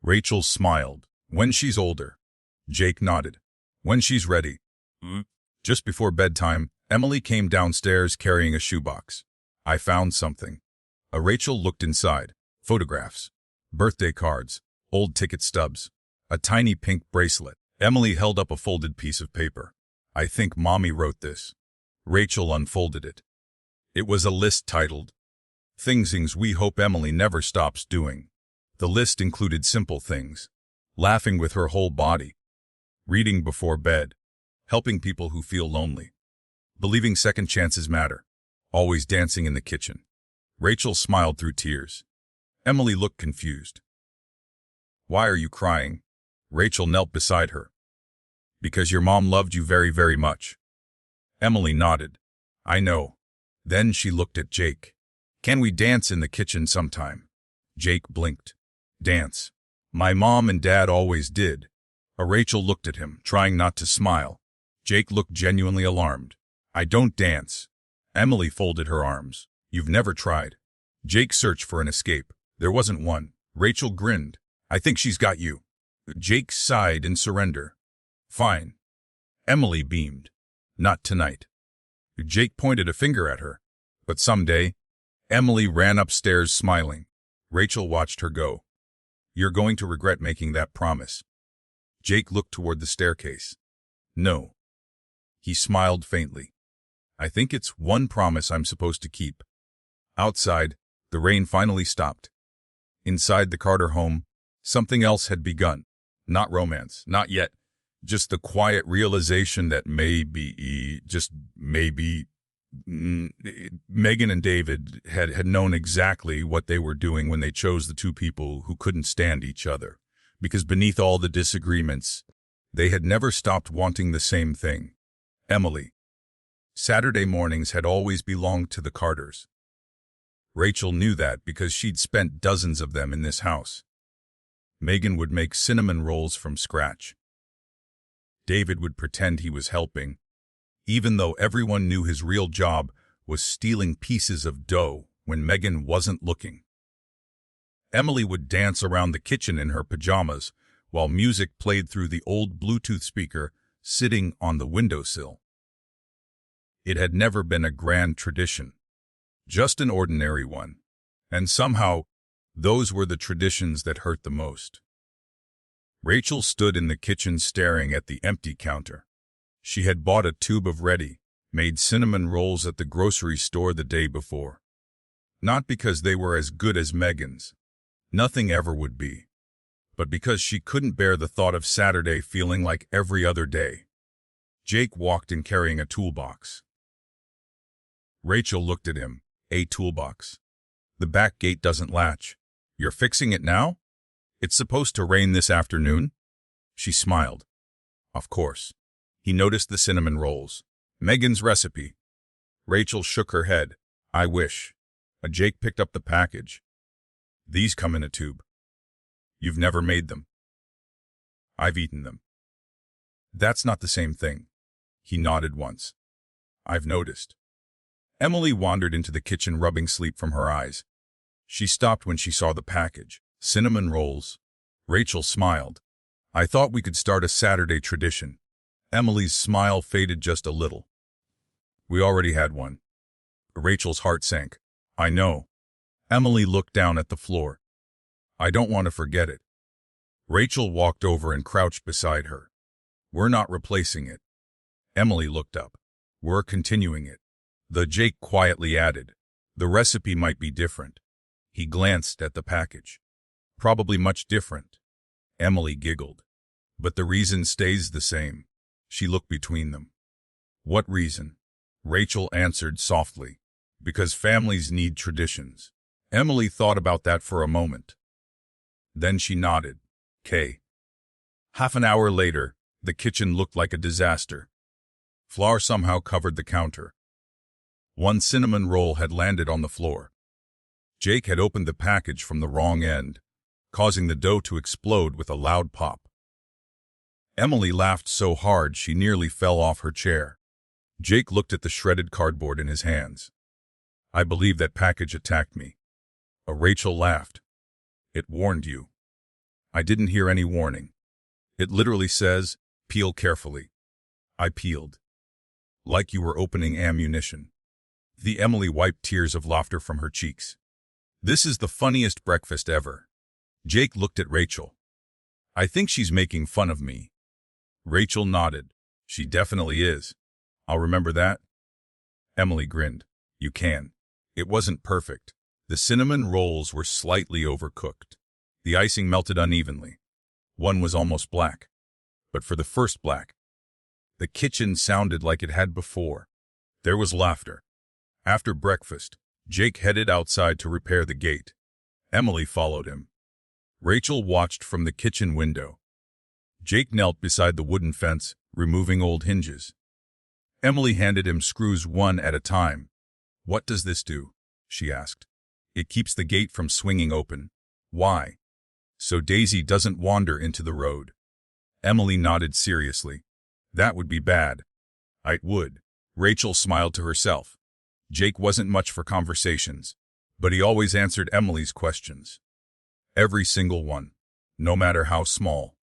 Rachel smiled. When she's older. Jake nodded. When she's ready. Just before bedtime, Emily came downstairs carrying a shoebox. I found something. Rachel looked inside. Photographs. Birthday cards. Old ticket stubs. A tiny pink bracelet. Emily held up a folded piece of paper. I think Mommy wrote this. Rachel unfolded it. It was a list titled, Things we hope Emily never stops doing. The list included simple things. Laughing with her whole body. Reading before bed. Helping people who feel lonely. Believing second chances matter. Always dancing in the kitchen. Rachel smiled through tears. Emily looked confused. Why are you crying? Rachel knelt beside her. Because your mom loved you very, very much. Emily nodded. I know. Then she looked at Jake. Can we dance in the kitchen sometime? Jake blinked. Dance. My mom and dad always did. Rachel looked at him, trying not to smile. Jake looked genuinely alarmed. I don't dance. Emily folded her arms. You've never tried. Jake searched for an escape. There wasn't one. Rachel grinned. I think she's got you. Jake sighed in surrender. Fine. Emily beamed. Not tonight. Jake pointed a finger at her. But someday. Emily ran upstairs smiling. Rachel watched her go. You're going to regret making that promise. Jake looked toward the staircase. No. He smiled faintly. I think it's one promise I'm supposed to keep. Outside, the rain finally stopped. Inside the Carter home, Something else had begun. Not romance, not yet. Just the quiet realization that maybe, just maybe, Megan and David had known exactly what they were doing when they chose the two people who couldn't stand each other. Because beneath all the disagreements, they had never stopped wanting the same thing. Emily. Saturday mornings had always belonged to the Carters. Rachel knew that because she'd spent dozens of them in this house. Megan would make cinnamon rolls from scratch. David would pretend he was helping, even though everyone knew his real job was stealing pieces of dough when Megan wasn't looking. Emily would dance around the kitchen in her pajamas while music played through the old Bluetooth speaker sitting on the windowsill. It had never been a grand tradition, just an ordinary one, and somehow those were the traditions that hurt the most. Rachel stood in the kitchen staring at the empty counter. She had bought a tube of ready-made cinnamon rolls at the grocery store the day before. Not because they were as good as Megan's. Nothing ever would be. But because she couldn't bear the thought of Saturday feeling like every other day. Jake walked in carrying a toolbox. Rachel looked at him. A toolbox. The back gate doesn't latch. You're fixing it now? It's supposed to rain this afternoon? She smiled. Of course. He noticed the cinnamon rolls. Megan's recipe. Rachel shook her head. I wish. Jake picked up the package. These come in a tube. You've never made them. I've eaten them. That's not the same thing. He nodded once. I've noticed. Emily wandered into the kitchen, rubbing sleep from her eyes. She stopped when she saw the package. Cinnamon rolls. Rachel smiled. I thought we could start a Saturday tradition. Emily's smile faded just a little. We already had one. Rachel's heart sank. I know. Emily looked down at the floor. I don't want to forget it. Rachel walked over and crouched beside her. We're not replacing it. Emily looked up. We're continuing it. Jake quietly added. The recipe might be different. He glanced at the package. Probably much different. Emily giggled. But the reason stays the same. She looked between them. What reason? Rachel answered softly. Because families need traditions. Emily thought about that for a moment. Then she nodded. K. Half an hour later, the kitchen looked like a disaster. Flour somehow covered the counter. One cinnamon roll had landed on the floor. Jake had opened the package from the wrong end, causing the dough to explode with a loud pop. Emily laughed so hard she nearly fell off her chair. Jake looked at the shredded cardboard in his hands. I believe that package attacked me. Rachel laughed. It warned you. I didn't hear any warning. It literally says, peel carefully. I peeled. Like you were opening ammunition. Emily wiped tears of laughter from her cheeks. This is the funniest breakfast ever. Jake looked at Rachel. I think she's making fun of me. Rachel nodded. She definitely is. I'll remember that. Emily grinned. You can. It wasn't perfect. The cinnamon rolls were slightly overcooked. The icing melted unevenly. One was almost black. But for the first black, the kitchen sounded like it had before. There was laughter. After breakfast, Jake headed outside to repair the gate. Emily followed him. Rachel watched from the kitchen window. Jake knelt beside the wooden fence, removing old hinges. Emily handed him screws one at a time. What does this do? She asked. It keeps the gate from swinging open. Why? So Daisy doesn't wander into the road. Emily nodded seriously. That would be bad. It would. Rachel smiled to herself. Jake wasn't much for conversations, but he always answered Emily's questions. Every single one, no matter how small.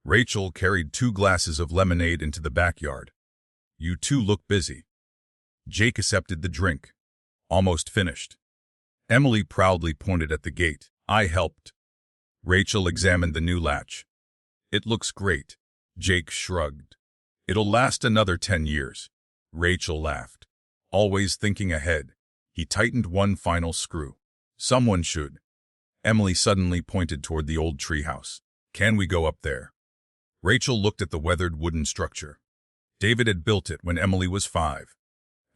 Rachel carried 2 glasses of lemonade into the backyard. You two look busy. Jake accepted the drink. Almost finished. Emily proudly pointed at the gate. I helped. Rachel examined the new latch. It looks great. Jake shrugged. It'll last another 10 years. Rachel laughed. Always thinking ahead. He tightened one final screw. Someone should. Emily suddenly pointed toward the old treehouse. Can we go up there? Rachel looked at the weathered wooden structure. David had built it when Emily was 5.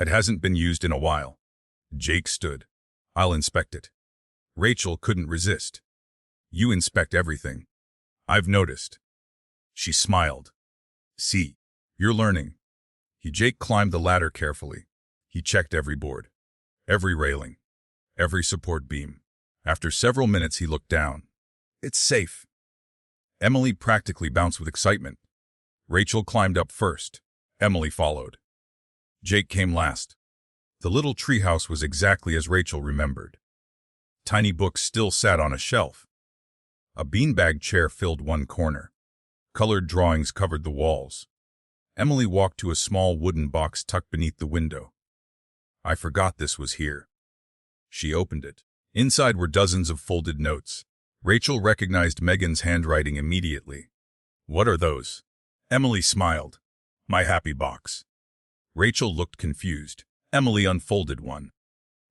It hasn't been used in a while. Jake stood. I'll inspect it. Rachel couldn't resist. You inspect everything. I've noticed. She smiled. See, you're learning. Jake climbed the ladder carefully. He checked every board, every railing, every support beam. After several minutes, he looked down. It's safe. Emily practically bounced with excitement. Rachel climbed up first. Emily followed. Jake came last. The little treehouse was exactly as Rachel remembered. Tiny books still sat on a shelf. A beanbag chair filled one corner. Colored drawings covered the walls. Emily walked to a small wooden box tucked beneath the window. I forgot this was here. She opened it. Inside were dozens of folded notes. Rachel recognized Megan's handwriting immediately. What are those? Emily smiled. My happy box. Rachel looked confused. Emily unfolded one.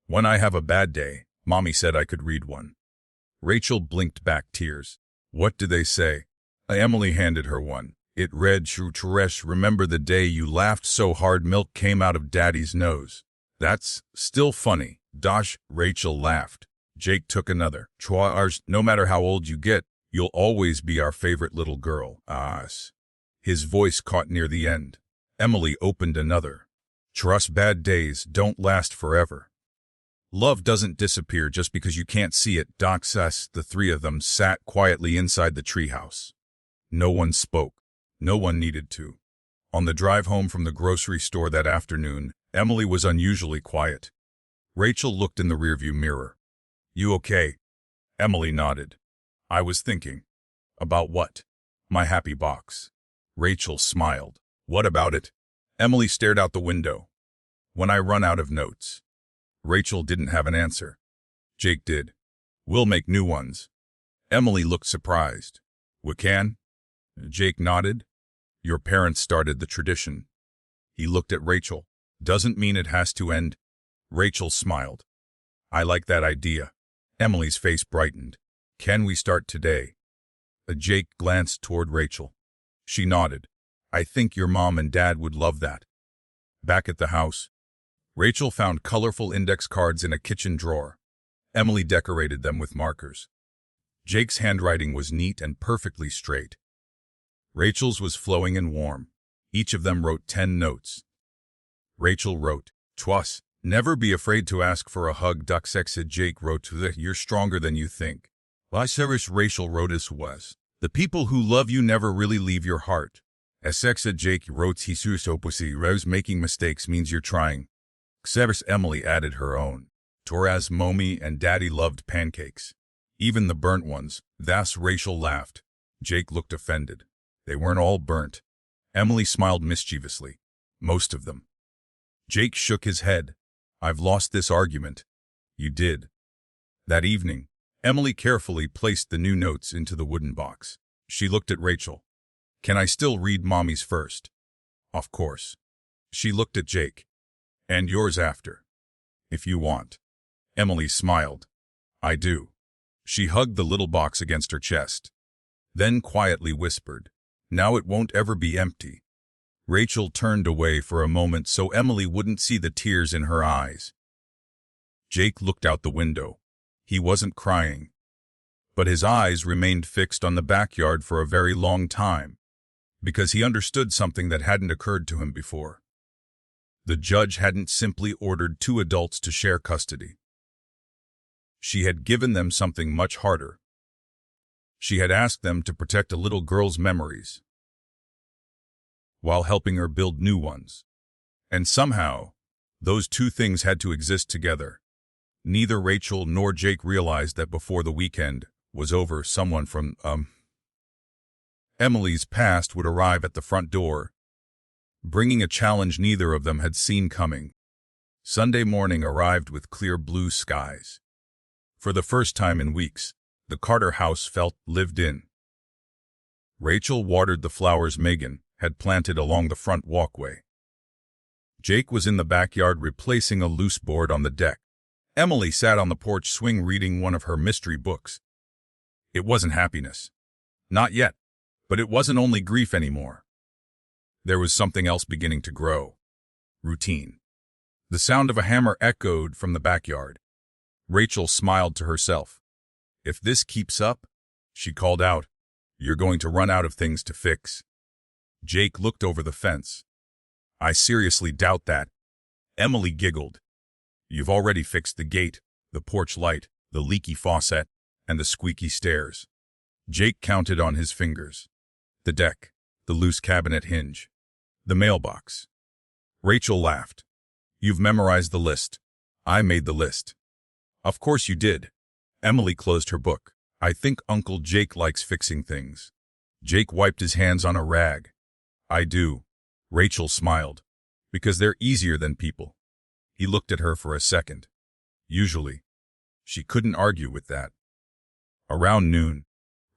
When I have a bad day, Mommy said I could read one. Rachel blinked back tears. What do they say? Emily handed her one. It read, Shruteresh, remember the day you laughed so hard milk came out of Daddy's nose. That's still funny. Dosh, Rachel laughed. Jake took another. No matter how old you get, you'll always be our favorite little girl. His voice caught near the end. Emily opened another. Trust bad days don't last forever. Love doesn't disappear just because you can't see it. Doc says. The three of them sat quietly inside the treehouse. No one spoke. No one needed to. On the drive home from the grocery store that afternoon, Emily was unusually quiet. Rachel looked in the rearview mirror. You okay? Emily nodded. I was thinking. About what? My happy box. Rachel smiled. What about it? Emily stared out the window. When I run out of notes. Rachel didn't have an answer. Jake did. We'll make new ones. Emily looked surprised. We can? Jake nodded. Your parents started the tradition. He looked at Rachel. Doesn't mean it has to end. Rachel smiled. I like that idea. Emily's face brightened. Can we start today? Jake glanced toward Rachel. She nodded. I think your mom and dad would love that. Back at the house, Rachel found colorful index cards in a kitchen drawer. Emily decorated them with markers. Jake's handwriting was neat and perfectly straight. Rachel's was flowing and warm. Each of them wrote 10 notes. Rachel wrote, Twas, never be afraid to ask for a hug. Ducksex. Jake wrote, You're stronger than you think. Lyseris. Rachel wrote as was. The people who love you never really leave your heart. Essexa. Jake wrote, Jesus opusy. Rose. Making mistakes means you're trying. Xeris. Emily added her own. Toraz. Mommy and Daddy loved pancakes. Even the burnt ones. Thus Rachel laughed. Jake looked offended. They weren't all burnt. Emily smiled mischievously. Most of them. Jake shook his head. I've lost this argument. You did. That evening, Emily carefully placed the new notes into the wooden box. She looked at Rachel. Can I still read Mommy's first? Of course. She looked at Jake. And yours after. If you want. Emily smiled. I do. She hugged the little box against her chest. Then quietly whispered, Now it won't ever be empty. Rachel turned away for a moment so Emily wouldn't see the tears in her eyes. Jake looked out the window. He wasn't crying. But his eyes remained fixed on the backyard for a very long time, because he understood something that hadn't occurred to him before. The judge hadn't simply ordered 2 adults to share custody. She had given them something much harder. She had asked them to protect a little girl's memories, while helping her build new ones. And somehow, those 2 things had to exist together. Neither Rachel nor Jake realized that before the weekend was over, someone from, Emily's past would arrive at the front door, bringing a challenge neither of them had seen coming. Sunday morning arrived with clear blue skies. For the first time in weeks, the Carter house felt lived in. Rachel watered the flowers Megan had planted along the front walkway. Jake was in the backyard replacing a loose board on the deck. Emily sat on the porch swing reading one of her mystery books. It wasn't happiness. Not yet. But it wasn't only grief anymore. There was something else beginning to grow. Routine. The sound of a hammer echoed from the backyard. Rachel smiled to herself. If this keeps up, she called out, you're going to run out of things to fix. Jake looked over the fence. I seriously doubt that. Emily giggled. You've already fixed the gate, the porch light, the leaky faucet, and the squeaky stairs. Jake counted on his fingers. The deck, the loose cabinet hinge, the mailbox. Rachel laughed. You've memorized the list. I made the list. Of course you did. Emily closed her book. I think Uncle Jake likes fixing things. Jake wiped his hands on a rag. I do. Rachel smiled. Because they're easier than people. He looked at her for a second. Usually. She couldn't argue with that. Around noon,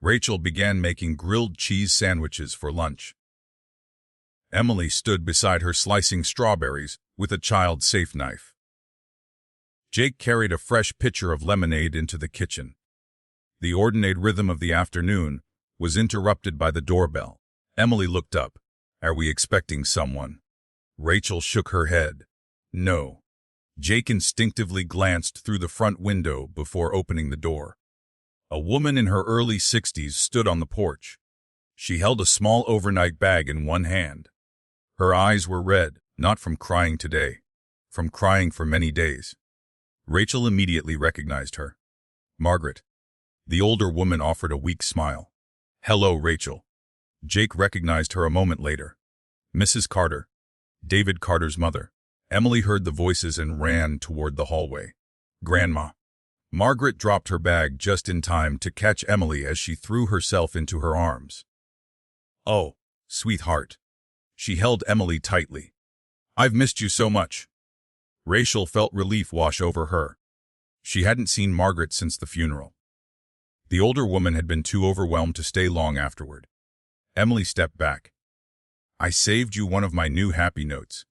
Rachel began making grilled cheese sandwiches for lunch. Emily stood beside her slicing strawberries with a child-safe knife. Jake carried a fresh pitcher of lemonade into the kitchen. The ordinate rhythm of the afternoon was interrupted by the doorbell. Emily looked up. Are we expecting someone? Rachel shook her head. No. Jake instinctively glanced through the front window before opening the door. A woman in her early 60s stood on the porch. She held a small overnight bag in one hand. Her eyes were red, not from crying today, from crying for many days. Rachel immediately recognized her. Margaret. The older woman offered a weak smile. Hello, Rachel. Jake recognized her a moment later. Mrs. Carter. David Carter's mother. Emily heard the voices and ran toward the hallway. Grandma. Margaret dropped her bag just in time to catch Emily as she threw herself into her arms. Oh, sweetheart. She held Emily tightly. I've missed you so much. Rachel felt relief wash over her. She hadn't seen Margaret since the funeral. The older woman had been too overwhelmed to stay long afterward. Emily stepped back. I saved you one of my new happy notes.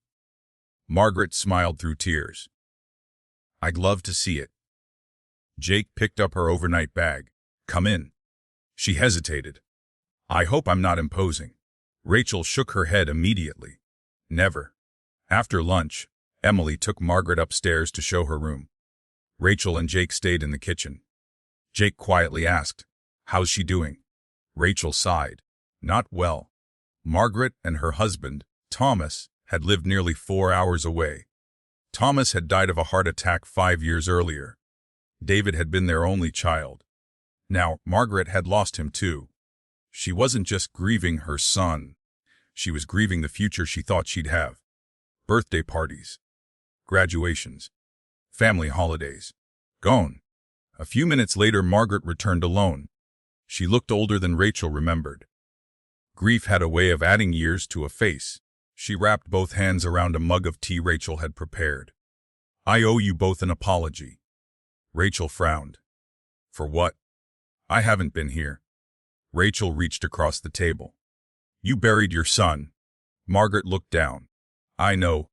Margaret smiled through tears. I'd love to see it. Jake picked up her overnight bag. Come in. She hesitated. I hope I'm not imposing. Rachel shook her head immediately. Never. After lunch, Emily took Margaret upstairs to show her room. Rachel and Jake stayed in the kitchen. Jake quietly asked, How's she doing? Rachel sighed. Not well. Margaret and her husband, Thomas, had lived nearly 4 hours away. Thomas had died of a heart attack 5 years earlier. David had been their only child. Now, Margaret had lost him too. She wasn't just grieving her son. She was grieving the future she thought she'd have. Birthday parties, graduations, family holidays. Gone. A few minutes later, Margaret returned alone. She looked older than Rachel remembered. Grief had a way of adding years to a face. She wrapped both hands around a mug of tea Rachel had prepared. I owe you both an apology. Rachel frowned. For what? I haven't been here. Rachel reached across the table. You buried your son. Margaret looked down. I know.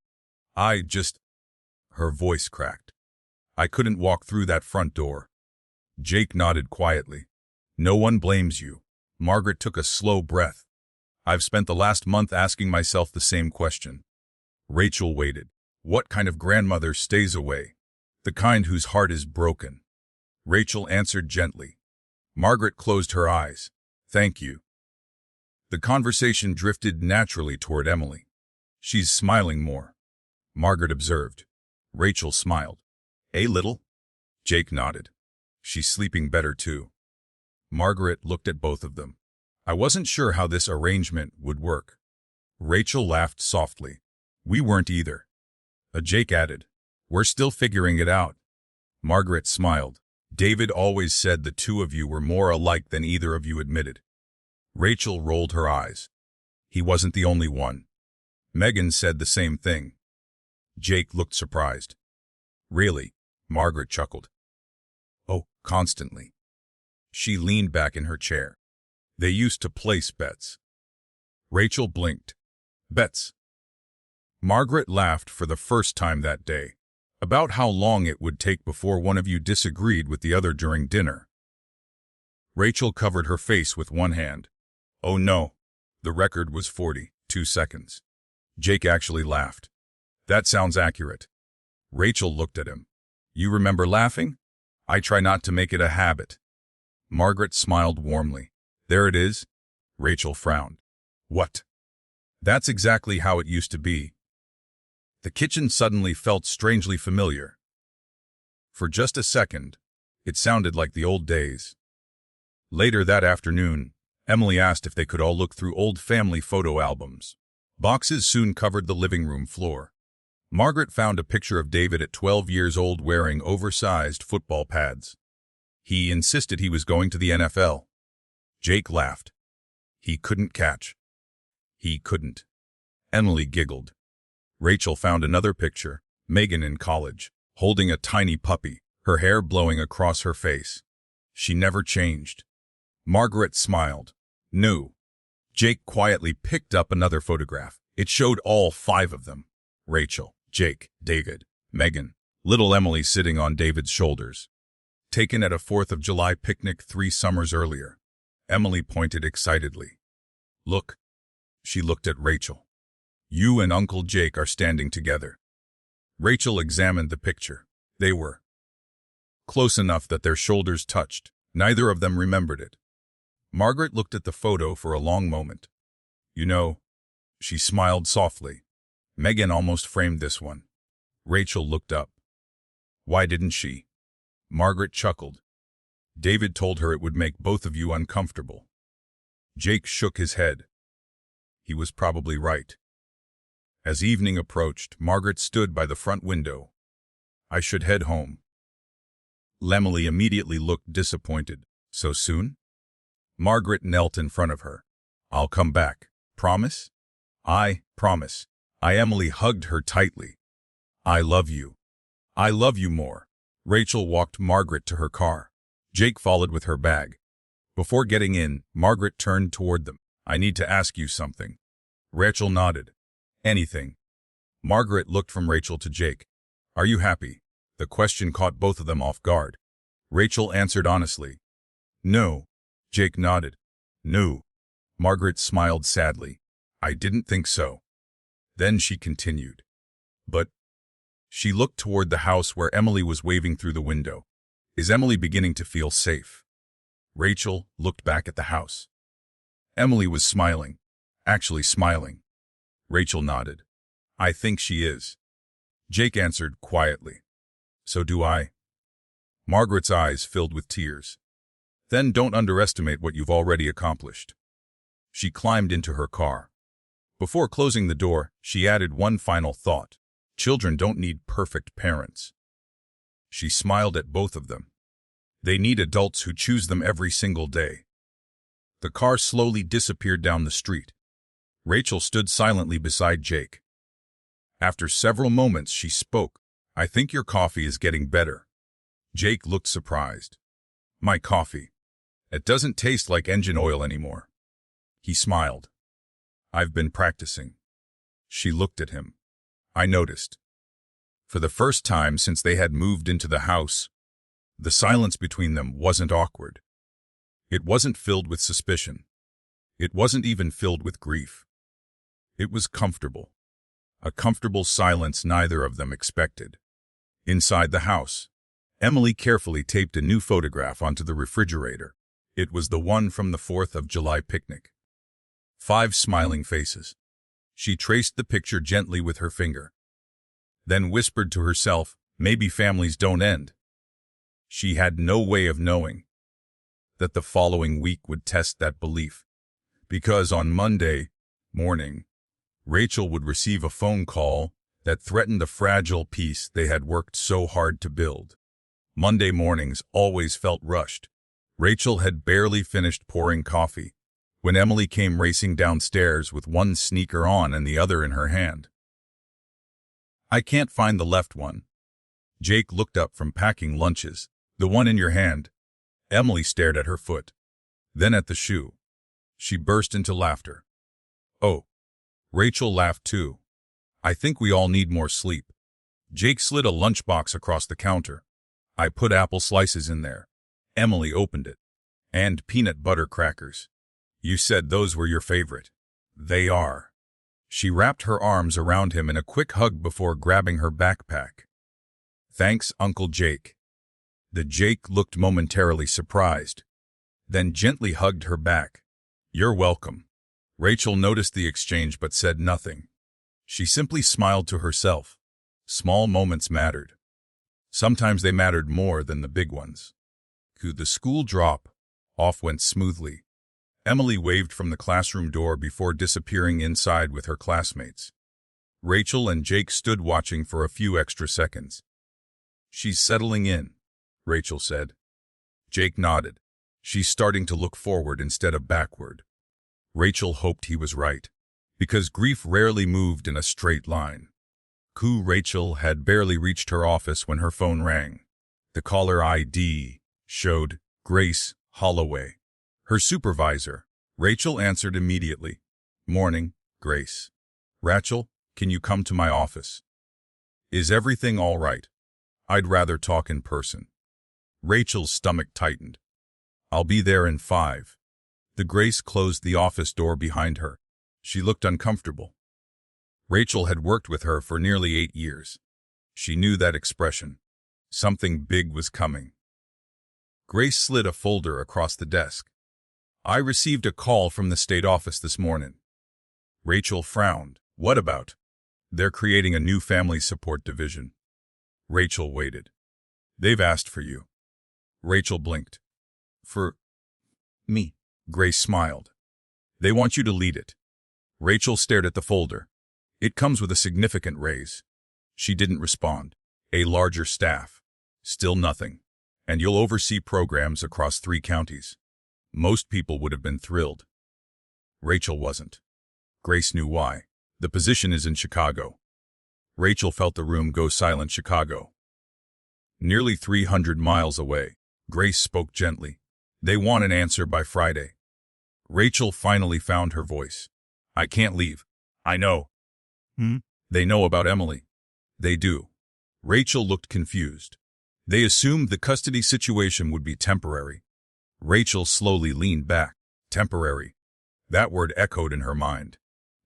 Her voice cracked. I couldn't walk through that front door. Jake nodded quietly. No one blames you. Margaret took a slow breath. I've spent the last month asking myself the same question. Rachel waited. What kind of grandmother stays away? The kind whose heart is broken. Rachel answered gently. Margaret closed her eyes. Thank you. The conversation drifted naturally toward Emily. She's smiling more. Margaret observed. Rachel smiled. A little? Jake nodded. She's sleeping better too. Margaret looked at both of them. I wasn't sure how this arrangement would work. Rachel laughed softly. We weren't either. Jake added. We're still figuring it out. Margaret smiled. David always said the two of you were more alike than either of you admitted. Rachel rolled her eyes. He wasn't the only one. Megan said the same thing. Jake looked surprised. Really? Margaret chuckled. Oh, constantly. She leaned back in her chair. They used to place bets. Rachel blinked. Bets. Margaret laughed for the first time that day. About how long it would take before one of you disagreed with the other during dinner. Rachel covered her face with one hand. Oh no. The record was 42 seconds. Jake actually laughed. That sounds accurate. Rachel looked at him. You remember laughing? I try not to make it a habit. Margaret smiled warmly. There it is. Rachel frowned. What? That's exactly how it used to be. The kitchen suddenly felt strangely familiar. For just a second, it sounded like the old days. Later that afternoon, Emily asked if they could all look through old family photo albums. Boxes soon covered the living room floor. Margaret found a picture of David at 12 years old wearing oversized football pads. He insisted he was going to the NFL. Jake laughed. He couldn't catch. He couldn't. Emily giggled. Rachel found another picture, Megan in college, holding a tiny puppy, her hair blowing across her face. She never changed. Margaret smiled. No. Jake quietly picked up another photograph. It showed all 5 of them. Rachel, Jake, David, Megan, little Emily sitting on David's shoulders. Taken at a 4th of July picnic 3 summers earlier. Emily pointed excitedly. Look. She looked at Rachel. You and Uncle Jake are standing together. Rachel examined the picture. They were close enough that their shoulders touched. Neither of them remembered it. Margaret looked at the photo for a long moment. You know, she smiled softly. Megan almost framed this one. Rachel looked up. Why didn't she? Margaret chuckled. David told her it would make both of you uncomfortable. Jake shook his head. He was probably right. As evening approached, Margaret stood by the front window. I should head home. Emily immediately looked disappointed. So soon? Margaret knelt in front of her. I'll come back. Promise? I promise. Emily hugged her tightly. I love you. I love you more. Rachel walked Margaret to her car. Jake followed with her bag. Before getting in, Margaret turned toward them. I need to ask you something. Rachel nodded. Anything. Margaret looked from Rachel to Jake. Are you happy? The question caught both of them off guard. Rachel answered honestly. No. Jake nodded. No. Margaret smiled sadly. I didn't think so. Then she continued. But she looked toward the house where Emily was waving through the window. Is Emily beginning to feel safe? Rachel looked back at the house. Emily was smiling. Actually smiling. Rachel nodded. I think she is. Jake answered quietly. So do I. Margaret's eyes filled with tears. Then don't underestimate what you've already accomplished. She climbed into her car. Before closing the door, she added one final thought. Children don't need perfect parents. She smiled at both of them. They need adults who choose them every single day. The car slowly disappeared down the street. Rachel stood silently beside Jake. After several moments, she spoke. I think your coffee is getting better. Jake looked surprised. My coffee. It doesn't taste like engine oil anymore. He smiled. I've been practicing. She looked at him. I noticed. For the first time since they had moved into the house, the silence between them wasn't awkward. It wasn't filled with suspicion. It wasn't even filled with grief. It was comfortable. A comfortable silence neither of them expected. Inside the house, Emily carefully taped a new photograph onto the refrigerator. It was the one from the 4th of July picnic. 5 smiling faces. She traced the picture gently with her finger. Then whispered to herself, maybe families don't end. She had no way of knowing that the following week would test that belief. Because on Monday morning, Rachel would receive a phone call that threatened the fragile peace they had worked so hard to build. Monday mornings always felt rushed. Rachel had barely finished pouring coffee when Emily came racing downstairs with one sneaker on and the other in her hand. I can't find the left one. Jake looked up from packing lunches. The one in your hand. Emily stared at her foot, then at the shoe. She burst into laughter. Oh. Rachel laughed too. I think we all need more sleep. Jake slid a lunchbox across the counter. I put apple slices in there. Emily opened it. And peanut butter crackers. You said those were your favorite. They are. She wrapped her arms around him in a quick hug before grabbing her backpack. Thanks, Uncle Jake. The Jake looked momentarily surprised, then gently hugged her back. You're welcome. Rachel noticed the exchange but said nothing. She simply smiled to herself. Small moments mattered. Sometimes they mattered more than the big ones. The school drop off went smoothly. Emily waved from the classroom door before disappearing inside with her classmates. Rachel and Jake stood watching for a few extra seconds. She's settling in, Rachel said. Jake nodded. She's starting to look forward instead of backward. Rachel hoped he was right, because grief rarely moved in a straight line. Rachel had barely reached her office when her phone rang. The caller ID showed Grace Holloway, her supervisor. Rachel answered immediately. Morning, Grace. Rachel, can you come to my office? Is everything all right? I'd rather talk in person. Rachel's stomach tightened. I'll be there in 5. The Grace closed the office door behind her. She looked uncomfortable. Rachel had worked with her for nearly 8 years. She knew that expression. Something big was coming. Grace slid a folder across the desk. I received a call from the state office this morning. Rachel frowned. What about? They're creating a new family support division. Rachel waited. They've asked for you. Rachel blinked. For me? Grace smiled. They want you to lead it. Rachel stared at the folder. It comes with a significant raise. She didn't respond. A larger staff. Still nothing. And you'll oversee programs across 3 counties. Most people would have been thrilled. Rachel wasn't. Grace knew why. The position is in Chicago. Rachel felt the room go silent. Chicago. Nearly 300 miles away. Grace spoke gently. They want an answer by Friday. Rachel finally found her voice. I can't leave. I know. They know about Emily. They do. Rachel looked confused. They assumed the custody situation would be temporary. Rachel slowly leaned back. Temporary. That word echoed in her mind.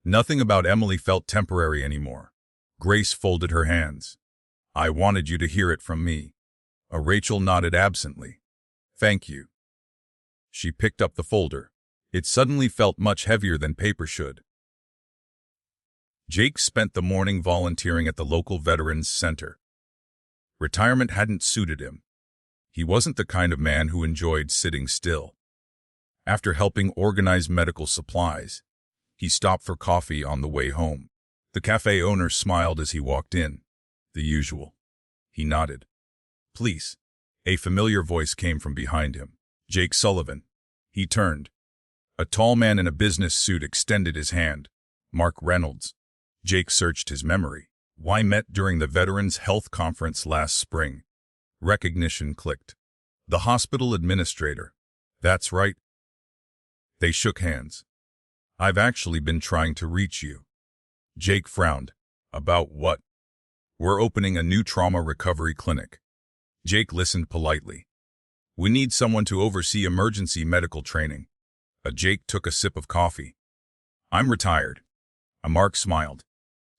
Nothing about Emily felt temporary anymore. Grace folded her hands. I wanted you to hear it from me. Rachel nodded absently. Thank you. She picked up the folder. It suddenly felt much heavier than paper should. Jake spent the morning volunteering at the local Veterans Center. Retirement hadn't suited him. He wasn't the kind of man who enjoyed sitting still. After helping organize medical supplies, he stopped for coffee on the way home. The cafe owner smiled as he walked in. The usual. He nodded. Please. A familiar voice came from behind him. Jake Sullivan. He turned. A tall man in a business suit extended his hand. Mark Reynolds. Jake searched his memory. Why met during the Veterans Health Conference last spring? Recognition clicked. The hospital administrator. That's right. They shook hands. I've actually been trying to reach you. Jake frowned. About what? We're opening a new trauma recovery clinic. Jake listened politely. We need someone to oversee emergency medical training. Jake took a sip of coffee. I'm retired. Mark smiled.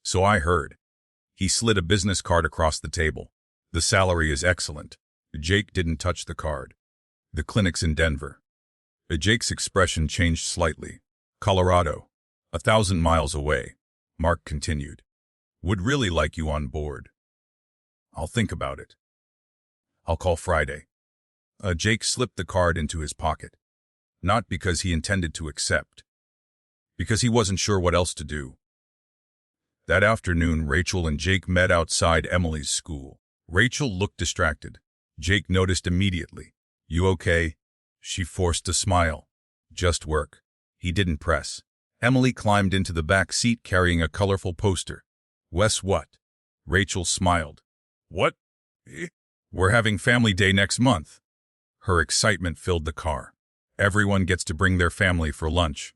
So I heard. He slid a business card across the table. The salary is excellent. Jake didn't touch the card. The clinic's in Denver. Jake's expression changed slightly. Colorado. 1,000 miles away. Mark continued. Would really like you on board. I'll think about it. I'll call Friday. Jake slipped the card into his pocket. Not because he intended to accept. Because he wasn't sure what else to do. That afternoon, Rachel and Jake met outside Emily's school. Rachel looked distracted. Jake noticed immediately. You okay? She forced a smile. Just work. He didn't press. Emily climbed into the back seat carrying a colorful poster. Wes what? Rachel smiled. What? We're having family day next month. Her excitement filled the car. Everyone gets to bring their family for lunch.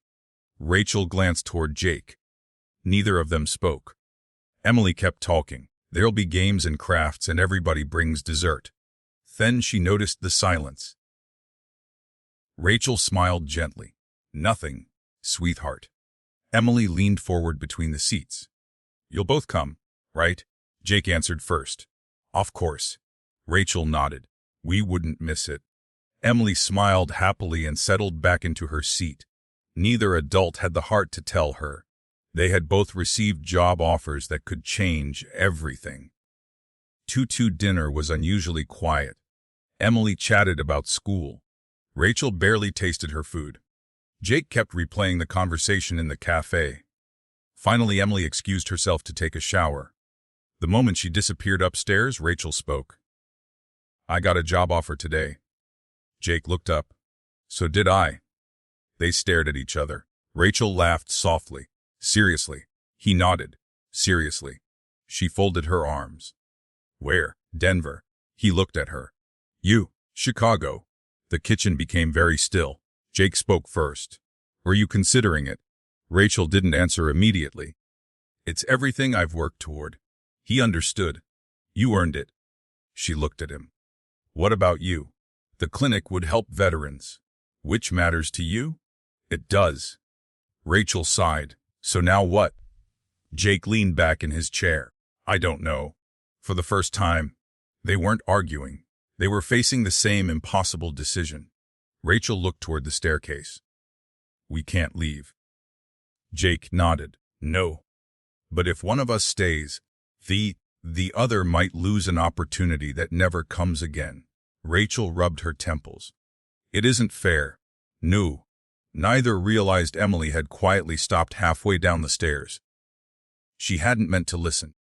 Rachel glanced toward Jake. Neither of them spoke. Emily kept talking. There'll be games and crafts and everybody brings dessert. Then she noticed the silence. Rachel smiled gently. Nothing, sweetheart. Emily leaned forward between the seats. You'll both come, right? Jake answered first. Of course. Rachel nodded. We wouldn't miss it. Emily smiled happily and settled back into her seat. Neither adult had the heart to tell her. They had both received job offers that could change everything. 2-2 dinner was unusually quiet. Emily chatted about school. Rachel barely tasted her food. Jake kept replaying the conversation in the cafe. Finally, Emily excused herself to take a shower. The moment she disappeared upstairs, Rachel spoke. I got a job offer today. Jake looked up. So did I. They stared at each other. Rachel laughed softly. Seriously. He nodded. Seriously. She folded her arms. Where? Denver. He looked at her. You. Chicago. The kitchen became very still. Jake spoke first. Were you considering it? Rachel didn't answer immediately. It's everything I've worked toward. He understood. You earned it. She looked at him. What about you? The clinic would help veterans. Which matters to you? It does. Rachel sighed. So now what? Jake leaned back in his chair. I don't know. For the first time, they weren't arguing. They were facing the same impossible decision. Rachel looked toward the staircase. We can't leave. Jake nodded. No. But if one of us stays, the other might lose an opportunity that never comes again. Rachel rubbed her temples. It isn't fair. No. Neither realized Emily had quietly stopped halfway down the stairs. She hadn't meant to listen.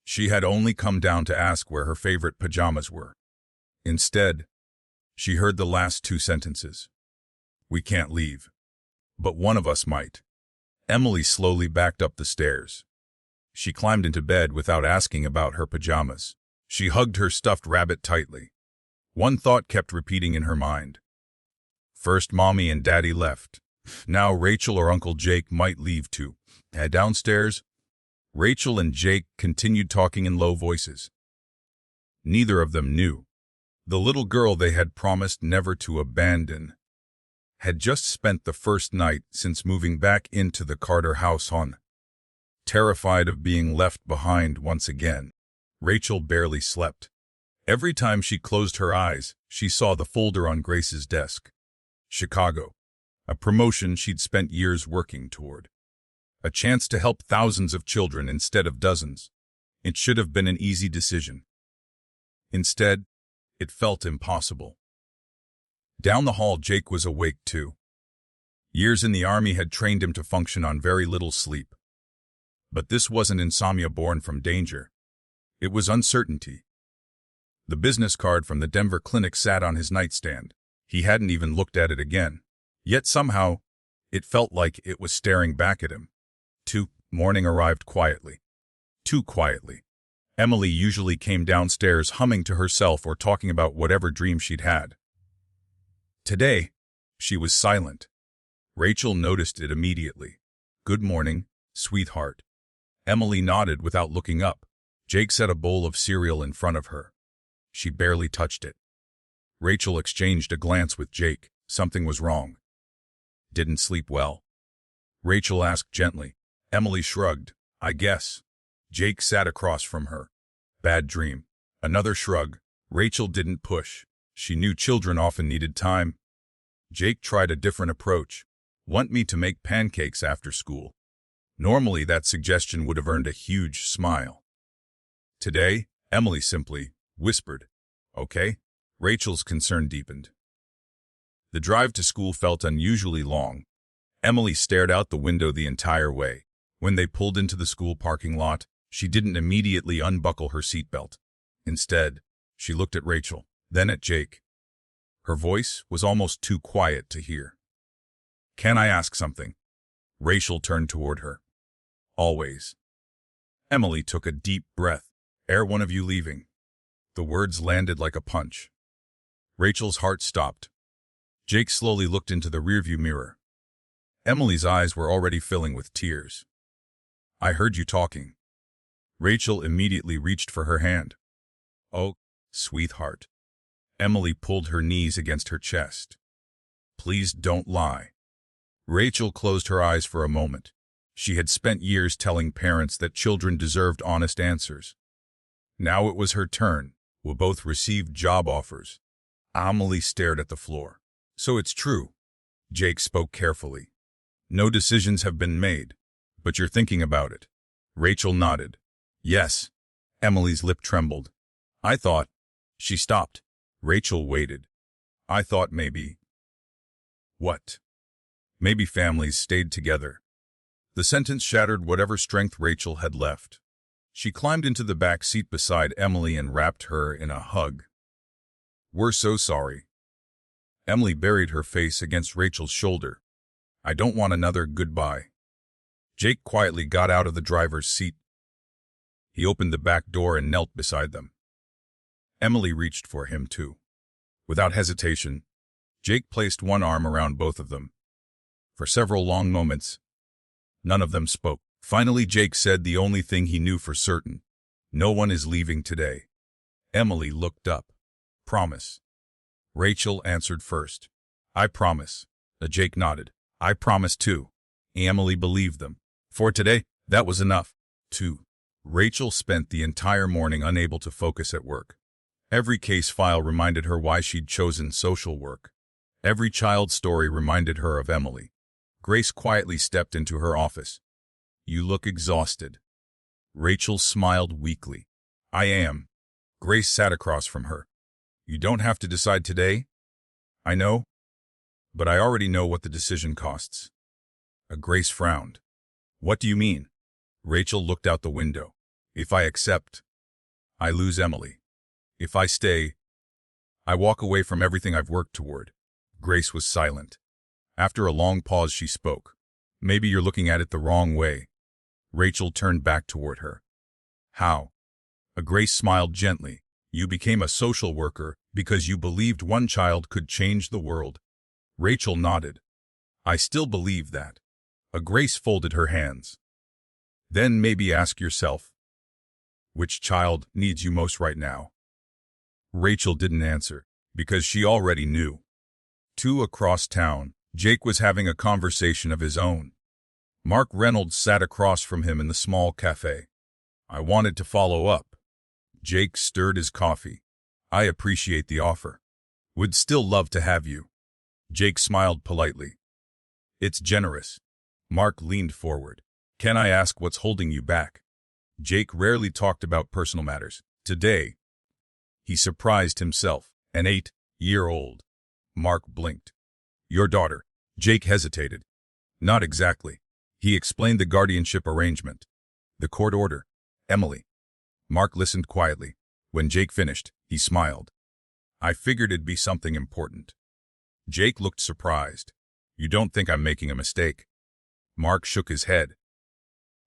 She had only come down to ask where her favorite pajamas were. Instead, she heard the last two sentences. We can't leave. But one of us might. Emily slowly backed up the stairs. She climbed into bed without asking about her pajamas. She hugged her stuffed rabbit tightly. One thought kept repeating in her mind. First Mommy and Daddy left. Now Rachel or Uncle Jake might leave too. Downstairs, Rachel and Jake continued talking in low voices. Neither of them knew. The little girl they had promised never to abandon had just spent the first night since moving back into the Carter house terrified of being left behind once again. Rachel barely slept. Every time she closed her eyes, she saw the folder on Grace's desk. Chicago. A promotion she'd spent years working toward. A chance to help thousands of children instead of dozens. It should have been an easy decision. Instead, it felt impossible. Down the hall, Jake was awake too. Years in the army had trained him to function on very little sleep. But this wasn't insomnia born from danger. It was uncertainty. The business card from the Denver clinic sat on his nightstand. He hadn't even looked at it again. Yet somehow, it felt like it was staring back at him. Morning arrived quietly. Too quietly. Emily usually came downstairs humming to herself or talking about whatever dream she'd had. Today, she was silent. Rachel noticed it immediately. Good morning, sweetheart. Emily nodded without looking up. Jake set a bowl of cereal in front of her. She barely touched it. Rachel exchanged a glance with Jake. Something was wrong. Didn't sleep well? Rachel asked gently. Emily shrugged. I guess. Jake sat across from her. Bad dream. Another shrug. Rachel didn't push. She knew children often needed time. Jake tried a different approach. Want me to make pancakes after school? Normally, that suggestion would have earned a huge smile. Today, Emily simply whispered, Okay? Rachel's concern deepened. The drive to school felt unusually long. Emily stared out the window the entire way. When they pulled into the school parking lot, she didn't immediately unbuckle her seatbelt. Instead, she looked at Rachel, then at Jake. Her voice was almost too quiet to hear. Can I ask something? Rachel turned toward her. Always. Emily took a deep breath. Are one of you leaving? The words landed like a punch. Rachel's heart stopped. Jake slowly looked into the rearview mirror. Emily's eyes were already filling with tears. I heard you talking. Rachel immediately reached for her hand. Oh, sweetheart. Emily pulled her knees against her chest. Please don't lie. Rachel closed her eyes for a moment. She had spent years telling parents that children deserved honest answers. Now it was her turn. We'll both receive job offers. Amelie stared at the floor. So it's true. Jake spoke carefully. No decisions have been made, but you're thinking about it. Rachel nodded. Yes. Emily's lip trembled. I thought. She stopped. Rachel waited. I thought maybe. What? Maybe families stayed together. The sentence shattered whatever strength Rachel had left. She climbed into the back seat beside Emily and wrapped her in a hug. We're so sorry. Emily buried her face against Rachel's shoulder. I don't want another goodbye. Jake quietly got out of the driver's seat. He opened the back door and knelt beside them. Emily reached for him too. Without hesitation, Jake placed one arm around both of them. For several long moments, none of them spoke. Finally, Jake said the only thing he knew for certain. No one is leaving today. Emily looked up. Promise. Rachel answered first. I promise. Jake nodded. I promise too. Emily believed them. For today, that was enough. 2. Rachel spent the entire morning unable to focus at work. Every case file reminded her why she'd chosen social work. Every child's story reminded her of Emily. Grace quietly stepped into her office. You look exhausted. Rachel smiled weakly. I am. Grace sat across from her. You don't have to decide today? I know. But I already know what the decision costs. Grace frowned. What do you mean? Rachel looked out the window. If I accept, I lose Emily. If I stay, I walk away from everything I've worked toward. Grace was silent. After a long pause, she spoke. Maybe you're looking at it the wrong way. Rachel turned back toward her. How? Grace smiled gently. You became a social worker because you believed one child could change the world. Rachel nodded. I still believe that. Grace folded her hands. Then maybe ask yourself, which child needs you most right now? Rachel didn't answer, because she already knew. 2 across town, Jake was having a conversation of his own. Mark Reynolds sat across from him in the small cafe. I wanted to follow up. Jake stirred his coffee. I appreciate the offer. Would still love to have you. Jake smiled politely. It's generous. Mark leaned forward. Can I ask what's holding you back? Jake rarely talked about personal matters. Today, he surprised himself. An 8-year-old. Mark blinked. Your daughter. Jake hesitated. Not exactly. He explained the guardianship arrangement. The court order. Emily. Mark listened quietly. When Jake finished, he smiled. I figured it'd be something important. Jake looked surprised. You don't think I'm making a mistake? Mark shook his head.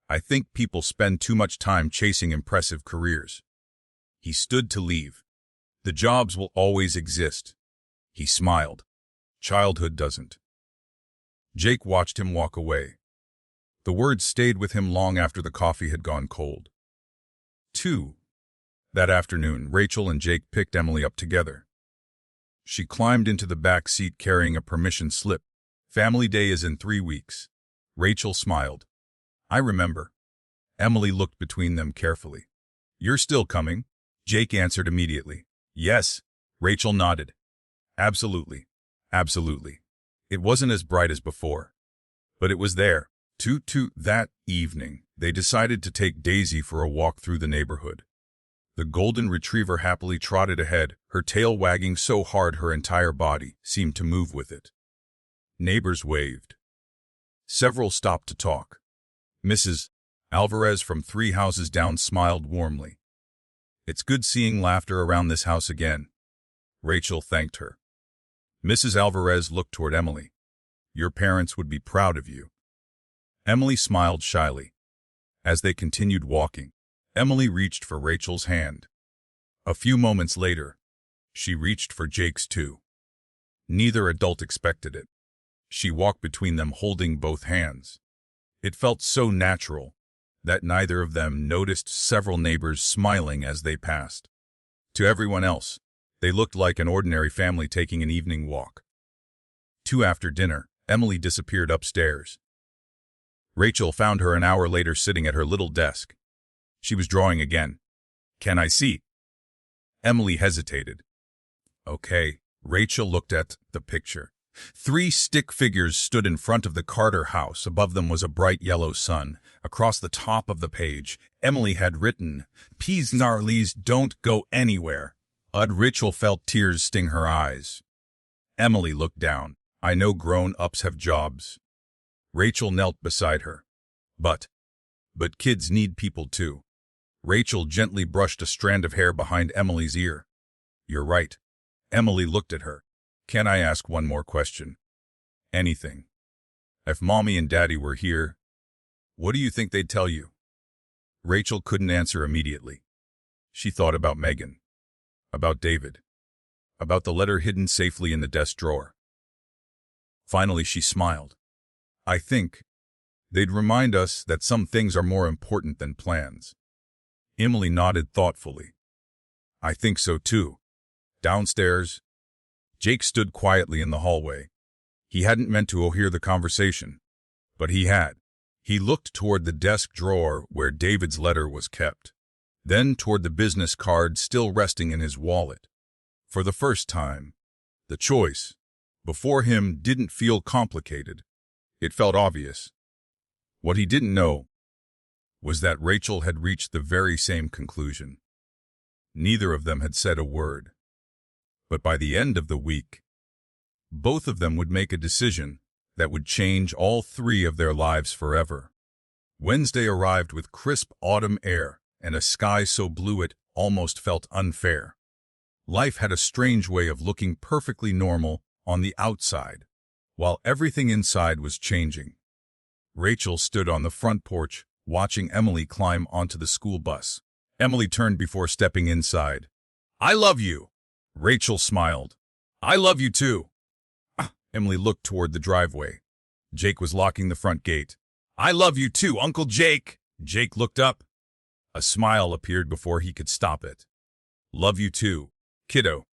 I think people spend too much time chasing impressive careers. He stood to leave. The jobs will always exist. He smiled. Childhood doesn't. Jake watched him walk away. The words stayed with him long after the coffee had gone cold. 2. That afternoon, Rachel and Jake picked Emily up together. She climbed into the back seat carrying a permission slip. Family Day is in 3 weeks. Rachel smiled. I remember. Emily looked between them carefully. You're still coming? Jake answered immediately. Yes. Rachel nodded. Absolutely. Absolutely. It wasn't as bright as before, but it was there. That evening, they decided to take Daisy for a walk through the neighborhood. The golden retriever happily trotted ahead, her tail wagging so hard her entire body seemed to move with it. Neighbors waved. Several stopped to talk. Mrs. Alvarez from 3 houses down smiled warmly. It's good seeing laughter around this house again. Rachel thanked her. Mrs. Alvarez looked toward Emily. Your parents would be proud of you. Emily smiled shyly. As they continued walking, Emily reached for Rachel's hand. A few moments later, she reached for Jake's too. Neither adult expected it. She walked between them holding both hands. It felt so natural that neither of them noticed several neighbors smiling as they passed. To everyone else, they looked like an ordinary family taking an evening walk. 2 after dinner, Emily disappeared upstairs. Rachel found her an hour later sitting at her little desk. She was drawing again. "Can I see?" Emily hesitated. "Okay." Rachel looked at the picture. 3 stick figures stood in front of the Carter house. Above them was a bright yellow sun. Across the top of the page, Emily had written, "Peas gnarlies don't go anywhere." Rachel felt tears sting her eyes. Emily looked down. "I know grown-ups have jobs." Rachel knelt beside her. But kids need people too." Rachel gently brushed a strand of hair behind Emily's ear. "You're right." Emily looked at her. "Can I ask one more question?" "Anything. If Mommy and Daddy were here, what do you think they'd tell you?" Rachel couldn't answer immediately. She thought about Megan, about David, about the letter hidden safely in the desk drawer. Finally, she smiled. "I think they'd remind us that some things are more important than plans." Emily nodded thoughtfully. "I think so too." Downstairs, Jake stood quietly in the hallway. He hadn't meant to overhear the conversation, but he had. He looked toward the desk drawer where David's letter was kept, then toward the business card still resting in his wallet. For the first time, the choice before him didn't feel complicated. It felt obvious. What he didn't know was that Rachel had reached the very same conclusion. Neither of them had said a word. But by the end of the week, both of them would make a decision that would change all 3 of their lives forever. Wednesday arrived with crisp autumn air and a sky so blue it almost felt unfair. Life had a strange way of looking perfectly normal on the outside, while everything inside was changing. Rachel stood on the front porch, watching Emily climb onto the school bus. Emily turned before stepping inside. "I love you." Rachel smiled. "I love you too." Emily looked toward the driveway. Jake was locking the front gate. "I love you too, Uncle Jake." Jake looked up. A smile appeared before he could stop it. "Love you too, kiddo."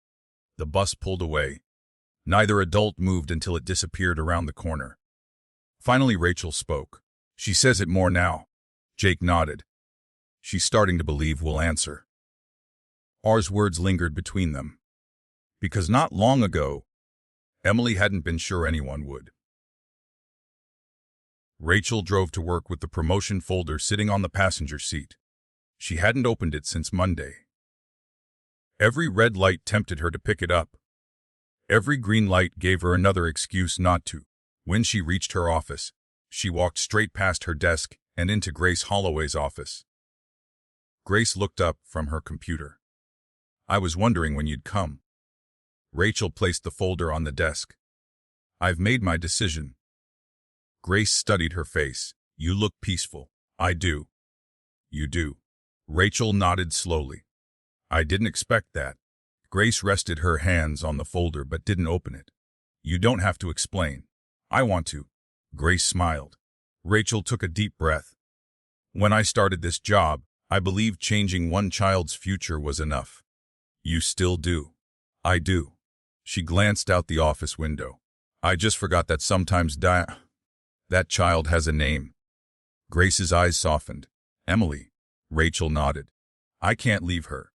The bus pulled away. Neither adult moved until it disappeared around the corner. Finally, Rachel spoke. "She says it more now." Jake nodded. "She's starting to believe we'll answer." R's words lingered between them. Because not long ago, Emily hadn't been sure anyone would. Rachel drove to work with the promotion folder sitting on the passenger seat. She hadn't opened it since Monday. Every red light tempted her to pick it up. Every green light gave her another excuse not to. When she reached her office, she walked straight past her desk and into Grace Holloway's office. Grace looked up from her computer. "I was wondering when you'd come." Rachel placed the folder on the desk. "I've made my decision." Grace studied her face. "You look peaceful." "I do." "You do." Rachel nodded slowly. "I didn't expect that." Grace rested her hands on the folder but didn't open it. "You don't have to explain." "I want to." Grace smiled. Rachel took a deep breath. "When I started this job, I believed changing one child's future was enough." "You still do." "I do." She glanced out the office window. "I just forgot that sometimes that child has a name." Grace's eyes softened. "Emily." Rachel nodded. "I can't leave her."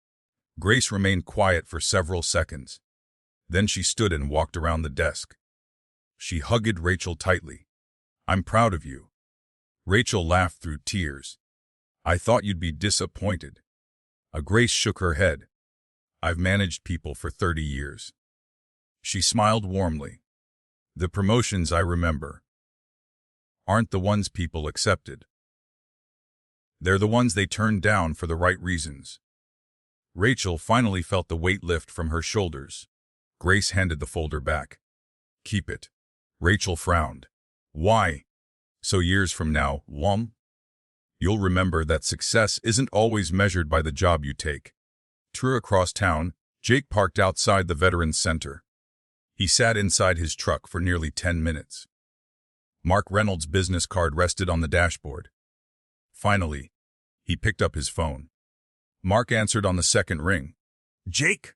Grace remained quiet for several seconds. Then she stood and walked around the desk. She hugged Rachel tightly. "I'm proud of you." Rachel laughed through tears. "I thought you'd be disappointed." Grace shook her head. "I've managed people for 30 years. She smiled warmly. "The promotions I remember aren't the ones people accepted. They're the ones they turned down for the right reasons." Rachel finally felt the weight lift from her shoulders. Grace handed the folder back. "Keep it." Rachel frowned. "Why?" "So years from now, you'll remember that success isn't always measured by the job you take." True. Across town, Jake parked outside the Veterans Center. He sat inside his truck for nearly 10 minutes. Mark Reynolds' business card rested on the dashboard. Finally, he picked up his phone. Mark answered on the second ring. "Jake?"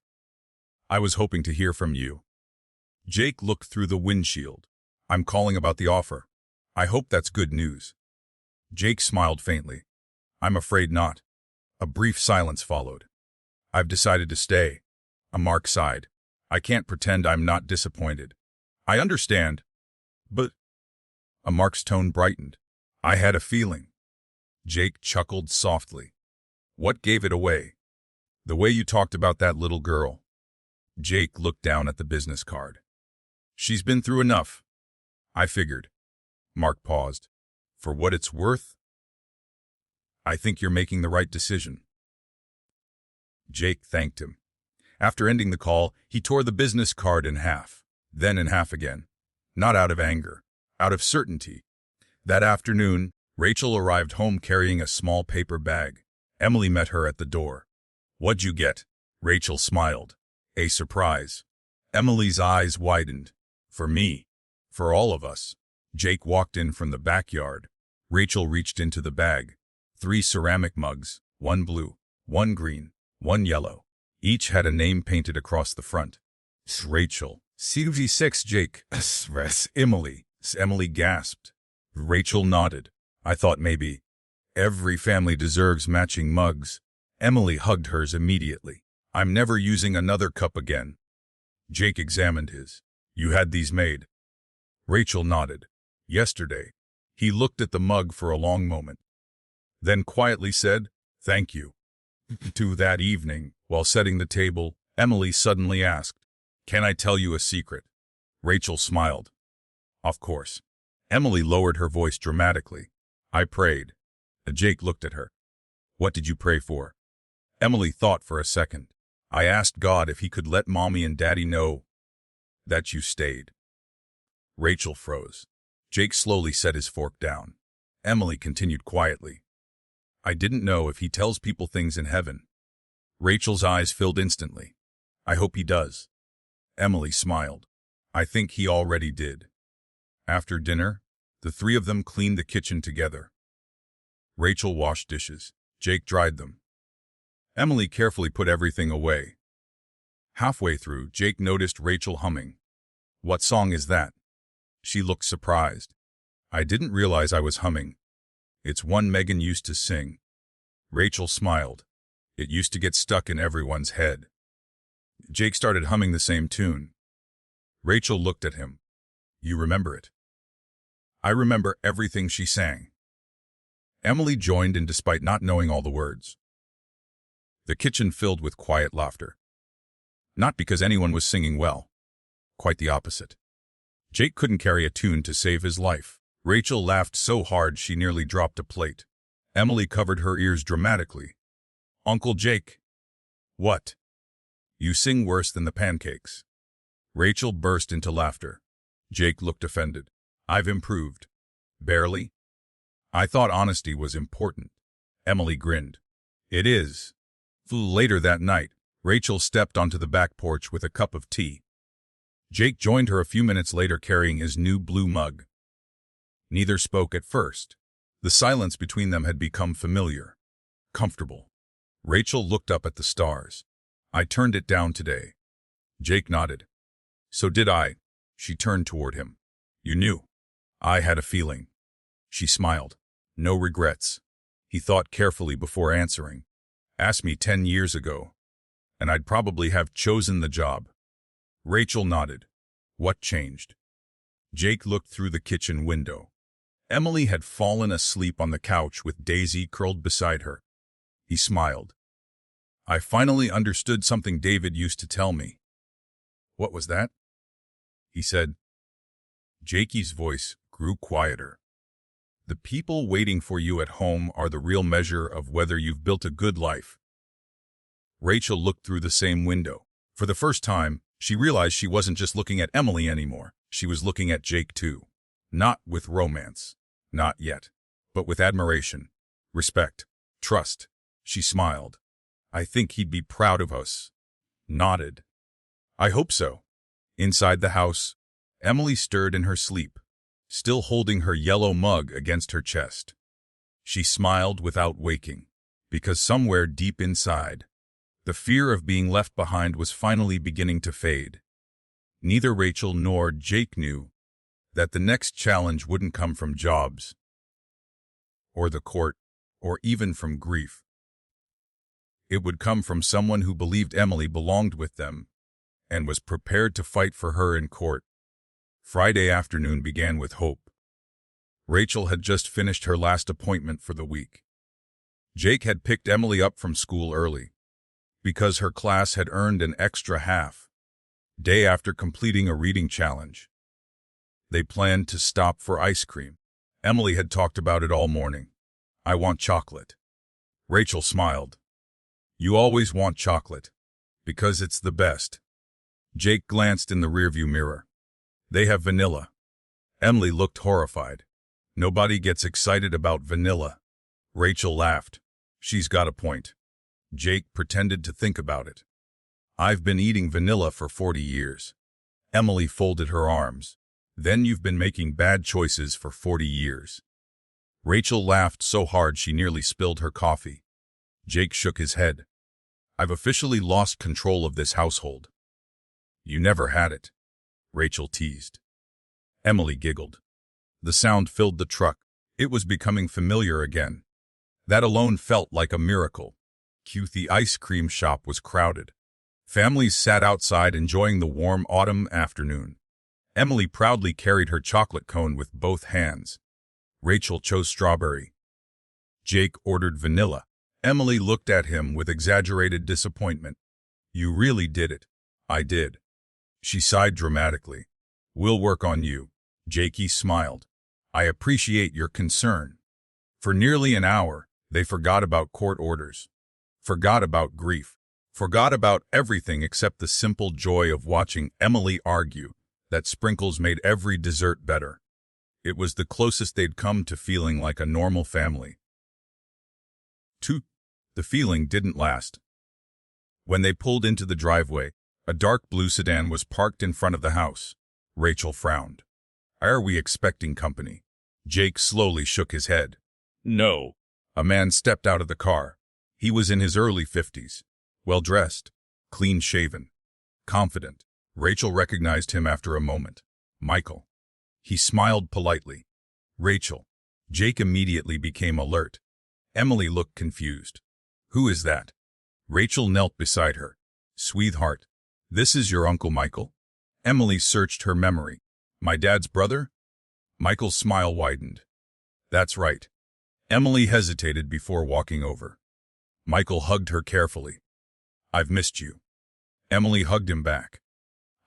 "I was hoping to hear from you." Jake looked through the windshield. I'm calling about the offer. I hope that's good news. Jake smiled faintly. I'm afraid not. A brief silence followed. I've decided to stay. Mark sighed. I can't pretend I'm not disappointed. I understand. But... Mark's tone brightened. I had a feeling. Jake chuckled softly. What gave it away? The way you talked about that little girl. Jake looked down at the business card. She's been through enough. I figured. Mark paused. For what it's worth, I think you're making the right decision. Jake thanked him. After ending the call, he tore the business card in half, then in half again. Not out of anger, out of certainty. That afternoon, Rachel arrived home carrying a small paper bag. Emily met her at the door. What'd you get? Rachel smiled. A surprise. Emily's eyes widened. For me. For all of us. Jake walked in from the backyard. Rachel reached into the bag. 3 ceramic mugs, 1 blue, 1 green, 1 yellow. Each had a name painted across the front. Rachel. CV6 Jake. Emily. Emily gasped. Rachel nodded. I thought maybe. Every family deserves matching mugs. Emily hugged hers immediately. I'm never using another cup again. Jake examined his. You had these made? Rachel nodded. Yesterday. He looked at the mug for a long moment. Then quietly said, thank you. That evening, while setting the table, Emily suddenly asked, can I tell you a secret? Rachel smiled. Of course. Emily lowered her voice dramatically. I prayed. Jake looked at her. What did you pray for? Emily thought for a second. I asked God if he could let Mommy and Daddy know that you stayed. Rachel froze. Jake slowly set his fork down. Emily continued quietly. I didn't know if he tells people things in heaven. Rachel's eyes filled instantly. I hope he does. Emily smiled. I think he already did. After dinner, the 3 of them cleaned the kitchen together. Rachel washed dishes. Jake dried them. Emily carefully put everything away. Halfway through, Jake noticed Rachel humming. What song is that? She looked surprised. I didn't realize I was humming. It's one Megan used to sing. Rachel smiled. It used to get stuck in everyone's head. Jake started humming the same tune. Rachel looked at him. You remember it? I remember everything she sang. Emily joined in despite not knowing all the words. The kitchen filled with quiet laughter. Not because anyone was singing well. Quite the opposite. Jake couldn't carry a tune to save his life. Rachel laughed so hard she nearly dropped a plate. Emily covered her ears dramatically. Uncle Jake. What? You sing worse than the pancakes. Rachel burst into laughter. Jake looked offended. I've improved. Barely. I thought honesty was important. Emily grinned. It is. Later that night, Rachel stepped onto the back porch with a cup of tea. Jake joined her a few minutes later carrying his new blue mug. Neither spoke at first. The silence between them had become familiar, comfortable. Rachel looked up at the stars. I turned it down today. Jake nodded. So did I. She turned toward him. You knew. I had a feeling. She smiled. No regrets. He thought carefully before answering. Asked me 10 years ago, and I'd probably have chosen the job. Rachel nodded. What changed? Jake looked through the kitchen window. Emily had fallen asleep on the couch with Daisy curled beside her. He smiled. I finally understood something David used to tell me. What was that? He said. Jakey's voice grew quieter. The people waiting for you at home are the real measure of whether you've built a good life. Rachel looked through the same window. For the first time, she realized she wasn't just looking at Emily anymore. She was looking at Jake too. Not with romance. Not yet. But with admiration, respect, trust. She smiled. I think he'd be proud of us. Nodded. I hope so. Inside the house, Emily stirred in her sleep, still holding her yellow mug against her chest. She smiled without waking, because somewhere deep inside, the fear of being left behind was finally beginning to fade. Neither Rachel nor Jake knew that the next challenge wouldn't come from jobs, or the court, or even from grief. It would come from someone who believed Emily belonged with them and was prepared to fight for her in court. Friday afternoon began with hope. Rachel had just finished her last appointment for the week. Jake had picked Emily up from school early because her class had earned an extra half day after completing a reading challenge. They planned to stop for ice cream. Emily had talked about it all morning. "I want chocolate." Rachel smiled. "You always want chocolate, because it's the best." Jake glanced in the rearview mirror. "They have vanilla." Emily looked horrified. "Nobody gets excited about vanilla." Rachel laughed. "She's got a point." Jake pretended to think about it. "I've been eating vanilla for 40 years. Emily folded her arms. "Then you've been making bad choices for 40 years. Rachel laughed so hard she nearly spilled her coffee. Jake shook his head. "I've officially lost control of this household." "You never had it," Rachel teased. Emily giggled. The sound filled the truck. It was becoming familiar again. That alone felt like a miracle. The ice cream shop was crowded. Families sat outside enjoying the warm autumn afternoon. Emily proudly carried her chocolate cone with both hands. Rachel chose strawberry. Jake ordered vanilla. Emily looked at him with exaggerated disappointment. "You really did it." "I did." She sighed dramatically. "We'll work on you." Jakey smiled. "I appreciate your concern." For nearly an hour, they forgot about court orders, forgot about grief, forgot about everything except the simple joy of watching Emily argue that sprinkles made every dessert better. It was the closest they'd come to feeling like a normal family. The feeling didn't last. When they pulled into the driveway, a dark blue sedan was parked in front of the house. Rachel frowned. "Are we expecting company?" Jake slowly shook his head. "No." A man stepped out of the car. He was in his early 50s, well-dressed, clean-shaven, confident. Rachel recognized him after a moment. "Michael." He smiled politely. "Rachel." Jake immediately became alert. Emily looked confused. "Who is that?" Rachel knelt beside her. "Sweetheart, this is your Uncle Michael." Emily searched her memory. "My dad's brother?" Michael's smile widened. "That's right." Emily hesitated before walking over. Michael hugged her carefully. "I've missed you." Emily hugged him back.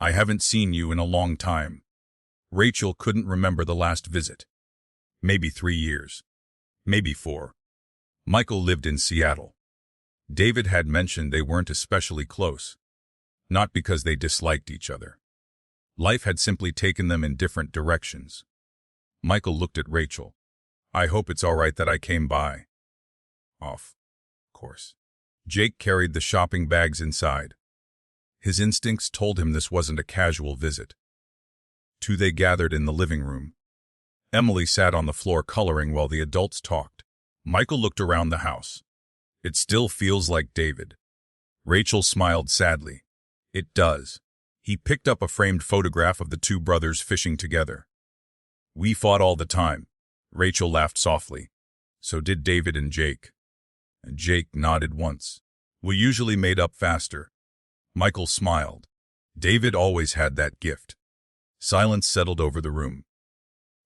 "I haven't seen you in a long time." Rachel couldn't remember the last visit. Maybe 3 years. Maybe 4. Michael lived in Seattle. David had mentioned they weren't especially close. Not because they disliked each other. Life had simply taken them in different directions. Michael looked at Rachel. "I hope it's all right that I came by." Of course. Jake carried the shopping bags inside. His instincts told him this wasn't a casual visit. They gathered in the living room. Emily sat on the floor coloring while the adults talked. Michael looked around the house. "It still feels like David." Rachel smiled sadly. "It does." He picked up a framed photograph of the two brothers fishing together. "We fought all the time." Rachel laughed softly. "So did David and Jake." And Jake nodded once. "We usually made up faster." Michael smiled. David always had that gift. Silence settled over the room.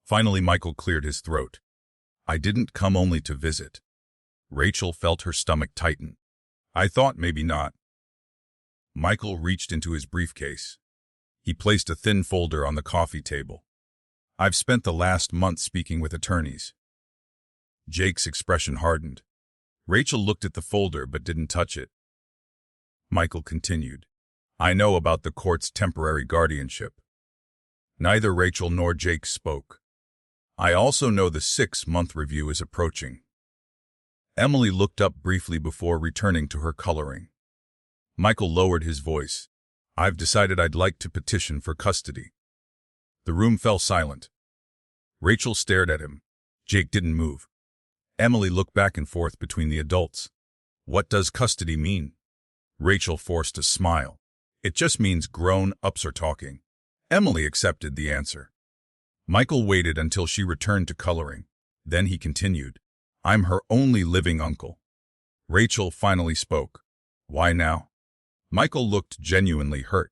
Finally, Michael cleared his throat. "I didn't come only to visit." Rachel felt her stomach tighten. "I thought maybe not." Michael reached into his briefcase. He placed a thin folder on the coffee table. "I've spent the last month speaking with attorneys." Jake's expression hardened. Rachel looked at the folder but didn't touch it. Michael continued. "I know about the court's temporary guardianship." Neither Rachel nor Jake spoke. "I also know the 6-month review is approaching." Emily looked up briefly before returning to her coloring. Michael lowered his voice. "I've decided I'd like to petition for custody." The room fell silent. Rachel stared at him. Jake didn't move. Emily looked back and forth between the adults. "What does custody mean?" Rachel forced a smile. "It just means grown-ups are talking." Emily accepted the answer. Michael waited until she returned to coloring. Then he continued, I'm her only living uncle. Rachel finally spoke. Why now? Michael looked genuinely hurt.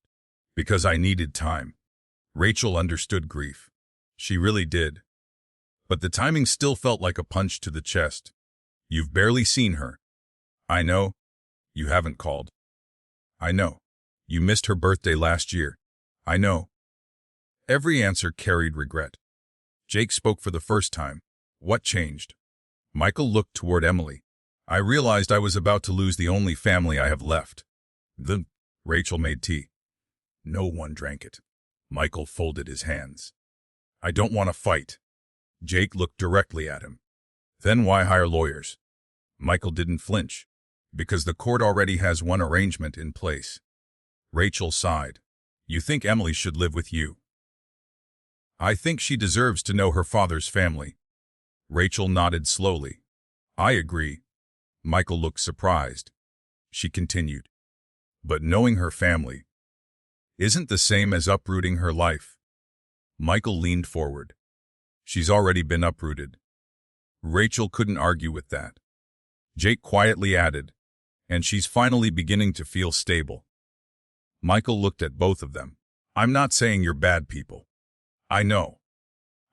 Because I needed time. Rachel understood grief. She really did. But the timing still felt like a punch to the chest. You've barely seen her. I know. You haven't called. I know. You missed her birthday last year. I know. Every answer carried regret. Jake spoke for the first time. What changed? Michael looked toward Emily. I realized I was about to lose the only family I have left. Rachel made tea. No one drank it. Michael folded his hands. I don't want to fight. Jake looked directly at him. Then why hire lawyers? Michael didn't flinch. Because the court already has one arrangement in place. Rachel sighed. You think Emily should live with you? I think she deserves to know her father's family. Rachel nodded slowly. I agree. Michael looked surprised. She continued. But knowing her family isn't the same as uprooting her life. Michael leaned forward. She's already been uprooted. Rachel couldn't argue with that. Jake quietly added, and she's finally beginning to feel stable. Michael looked at both of them. I'm not saying you're bad people. I know.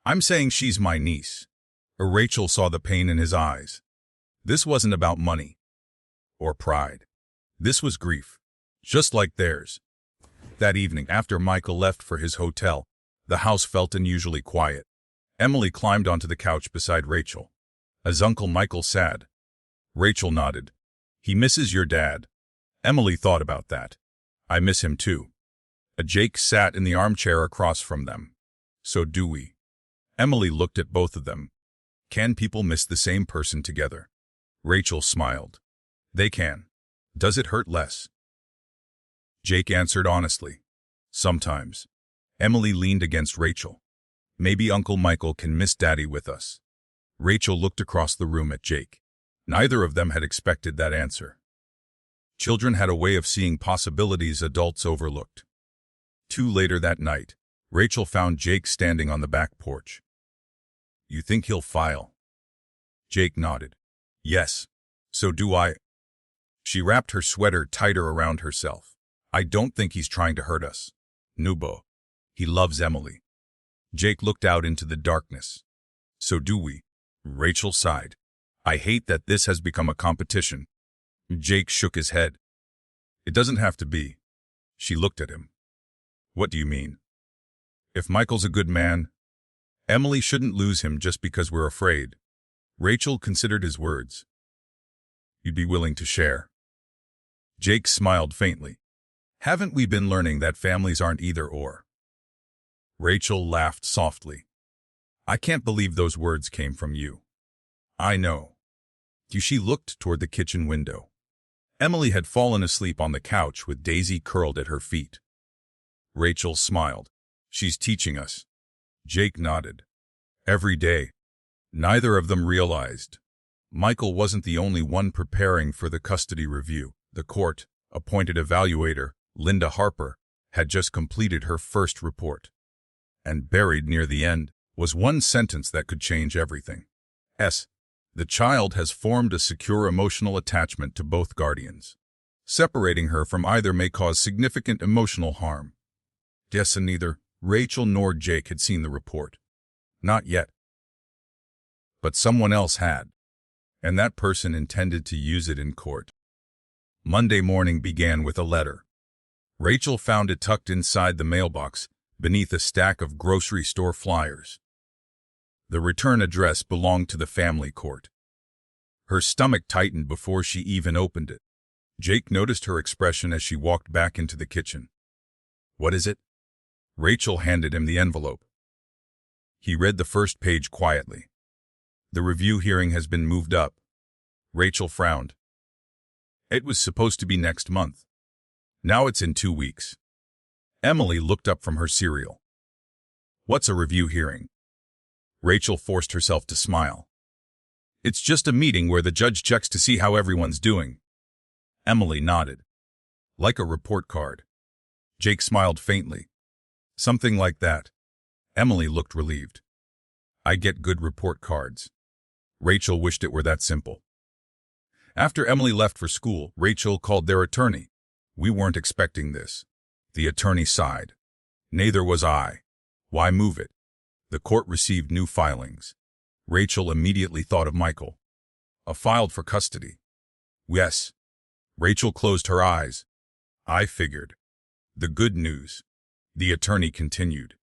I'm saying she's my niece. Rachel saw the pain in his eyes. This wasn't about money or pride. This was grief, just like theirs. That evening, after Michael left for his hotel, the house felt unusually quiet. Emily climbed onto the couch beside Rachel. Is Uncle Michael sad? Rachel nodded. He misses your dad. Emily thought about that. I miss him too. Jake sat in the armchair across from them. So do we. Emily looked at both of them. Can people miss the same person together? Rachel smiled. They can. Does it hurt less? Jake answered honestly. Sometimes. Emily leaned against Rachel. Maybe Uncle Michael can miss Daddy with us. Rachel looked across the room at Jake. Neither of them had expected that answer. Children had a way of seeing possibilities adults overlooked. Later that night, Rachel found Jake standing on the back porch. You think he'll file? Jake nodded. Yes. So do I. She wrapped her sweater tighter around herself. I don't think he's trying to hurt us. Nubo. He loves Emily. Jake looked out into the darkness. So do we. Rachel sighed. I hate that this has become a competition. Jake shook his head. It doesn't have to be. She looked at him. What do you mean? If Michael's a good man, Emily shouldn't lose him just because we're afraid. Rachel considered his words. You'd be willing to share. Jake smiled faintly. Haven't we been learning that families aren't either or? Rachel laughed softly. I can't believe those words came from you. I know. She looked toward the kitchen window. Emily had fallen asleep on the couch with Daisy curled at her feet. Rachel smiled. She's teaching us. Jake nodded. Every day. Neither of them realized. Michael wasn't the only one preparing for the custody review. The court-appointed evaluator, Linda Harper, had just completed her first report. And buried near the end was one sentence that could change everything. The child has formed a secure emotional attachment to both guardians. Separating her from either may cause significant emotional harm. And neither Rachel nor Jake had seen the report. Not yet. But someone else had. And that person intended to use it in court. Monday morning began with a letter. Rachel found it tucked inside the mailbox, beneath a stack of grocery store flyers. The return address belonged to the family court. Her stomach tightened before she even opened it. Jake noticed her expression as she walked back into the kitchen. What is it? Rachel handed him the envelope. He read the first page quietly. The review hearing has been moved up. Rachel frowned. It was supposed to be next month. Now it's in 2 weeks. Emily looked up from her cereal. What's a review hearing? Rachel forced herself to smile. It's just a meeting where the judge checks to see how everyone's doing. Emily nodded. Like a report card. Jake smiled faintly. Something like that. Emily looked relieved. I get good report cards. Rachel wished it were that simple. After Emily left for school, Rachel called their attorney. We weren't expecting this. The attorney sighed. Neither was I. Why move it? The court received new filings. Rachel immediately thought of Michael. Filed for custody. Yes. Rachel closed her eyes. I figured. The good news, the attorney continued,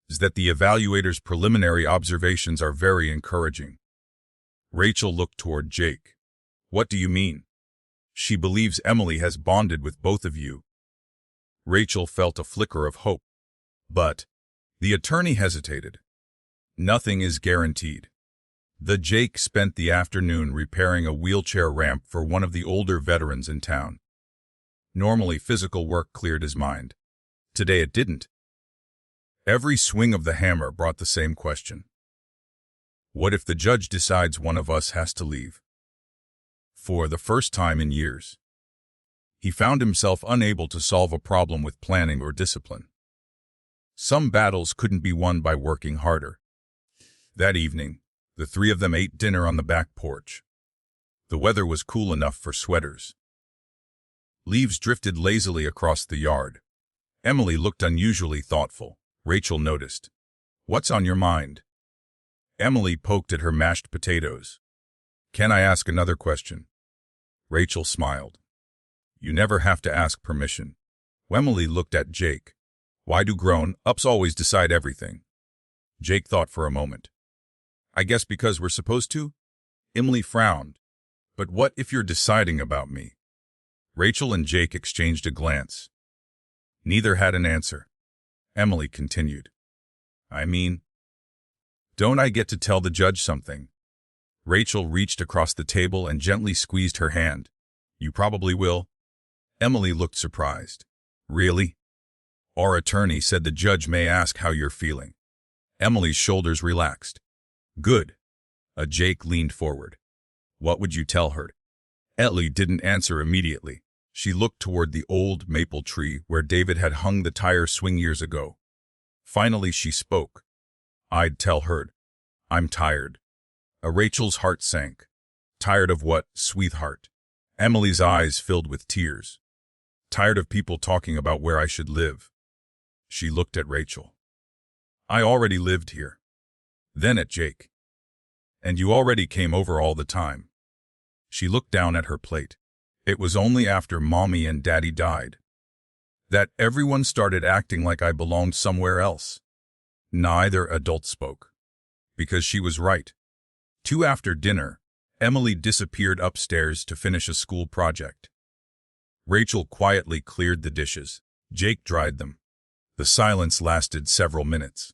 is that the evaluator's preliminary observations are very encouraging. Rachel looked toward Jake. What do you mean? She believes Emily has bonded with both of you. Rachel felt a flicker of hope. But the attorney hesitated. Nothing is guaranteed. Jake spent the afternoon repairing a wheelchair ramp for one of the older veterans in town. Normally, physical work cleared his mind. Today it didn't. Every swing of the hammer brought the same question. What if the judge decides one of us has to leave? For the first time in years, he found himself unable to solve a problem with planning or discipline. Some battles couldn't be won by working harder. That evening, the three of them ate dinner on the back porch. The weather was cool enough for sweaters. Leaves drifted lazily across the yard. Emily looked unusually thoughtful. Rachel noticed. What's on your mind? Emily poked at her mashed potatoes. Can I ask another question? Rachel smiled. You never have to ask permission. Emily looked at Jake. Why do grown-ups always decide everything? Jake thought for a moment. I guess because we're supposed to? Emily frowned. But what if you're deciding about me? Rachel and Jake exchanged a glance. Neither had an answer. Emily continued. I mean, don't I get to tell the judge something? Rachel reached across the table and gently squeezed her hand. You probably will. Emily looked surprised. Really? Our attorney said the judge may ask how you're feeling. Emily's shoulders relaxed. Good. Jake leaned forward. What would you tell her? Emily didn't answer immediately. She looked toward the old maple tree where David had hung the tire swing years ago. Finally she spoke. I'd tell her. I'm tired. Rachel's heart sank. Tired of what, sweetheart? Emily's eyes filled with tears. Tired of people talking about where I should live. She looked at Rachel. I already lived here. Then at Jake. And you already came over all the time. She looked down at her plate. It was only after Mommy and Daddy died that everyone started acting like I belonged somewhere else. Neither adult spoke. Because she was right. After dinner, Emily disappeared upstairs to finish a school project. Rachel quietly cleared the dishes. Jake dried them. The silence lasted several minutes.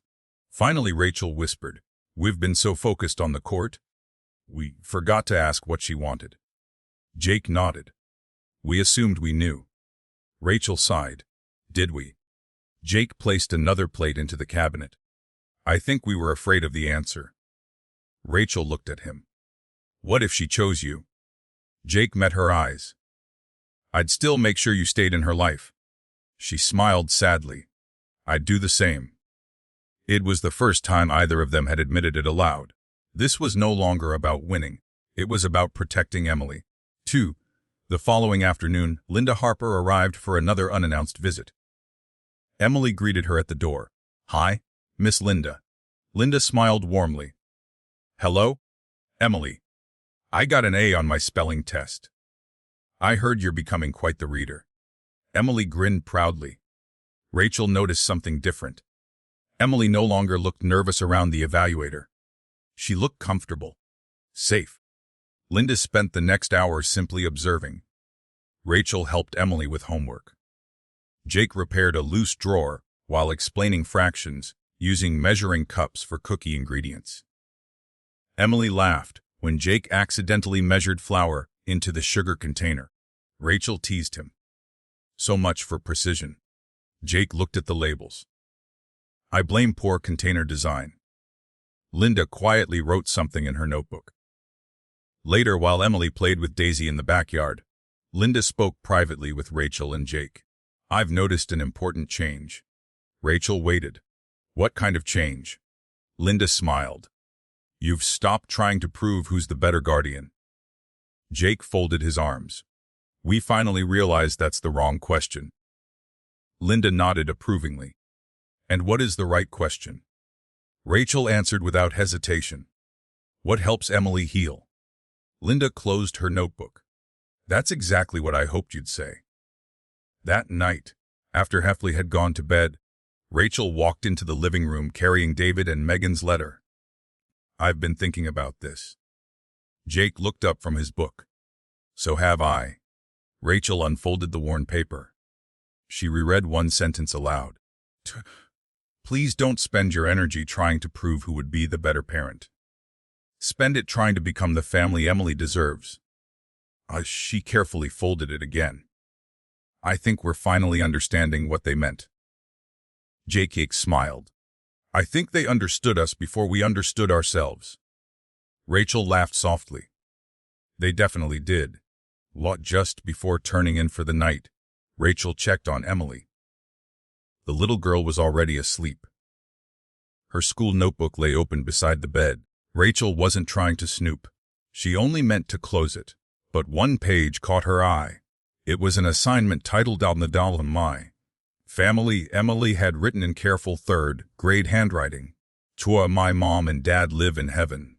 Finally Rachel whispered, We've been so focused on the court, we forgot to ask what she wanted. Jake nodded. We assumed we knew. Rachel sighed. Did we? Jake placed another plate into the cabinet. I think we were afraid of the answer. Rachel looked at him. What if she chose you? Jake met her eyes. I'd still make sure you stayed in her life. She smiled sadly. I'd do the same. It was the first time either of them had admitted it aloud. This was no longer about winning. It was about protecting Emily. 2. The following afternoon, Linda Harper arrived for another unannounced visit. Emily greeted her at the door. Hi, Miss Linda. Linda smiled warmly. Hello? Emily. I got an A on my spelling test. I heard you're becoming quite the reader. Emily grinned proudly. Rachel noticed something different. Emily no longer looked nervous around the evaluator. She looked comfortable. Safe. Linda spent the next hour simply observing. Rachel helped Emily with homework. Jake repaired a loose drawer while explaining fractions, using measuring cups for cookie ingredients. Emily laughed when Jake accidentally measured flour into the sugar container. Rachel teased him. So much for precision. Jake looked at the labels. I blame poor container design. Linda quietly wrote something in her notebook. Later, while Emily played with Daisy in the backyard, Linda spoke privately with Rachel and Jake. I've noticed an important change. Rachel waited. What kind of change? Linda smiled. You've stopped trying to prove who's the better guardian. Jake folded his arms. We finally realized that's the wrong question. Linda nodded approvingly. And what is the right question? Rachel answered without hesitation. What helps Emily heal? Linda closed her notebook. That's exactly what I hoped you'd say. That night, after Heffley had gone to bed, Rachel walked into the living room carrying David and Megan's letter. I've been thinking about this. Jake looked up from his book. So have I. Rachel unfolded the worn paper. She reread one sentence aloud. Please don't spend your energy trying to prove who would be the better parent. Spend it trying to become the family Emily deserves. She carefully folded it again. I think we're finally understanding what they meant. Jake smiled. I think they understood us before we understood ourselves. Rachel laughed softly. They definitely did. Just before turning in for the night, Rachel checked on Emily. The little girl was already asleep. Her school notebook lay open beside the bed. Rachel wasn't trying to snoop. She only meant to close it. But one page caught her eye. It was an assignment titled On the Dalam My Family. Emily had written in careful third-grade handwriting. Chua, my mom and dad live in heaven.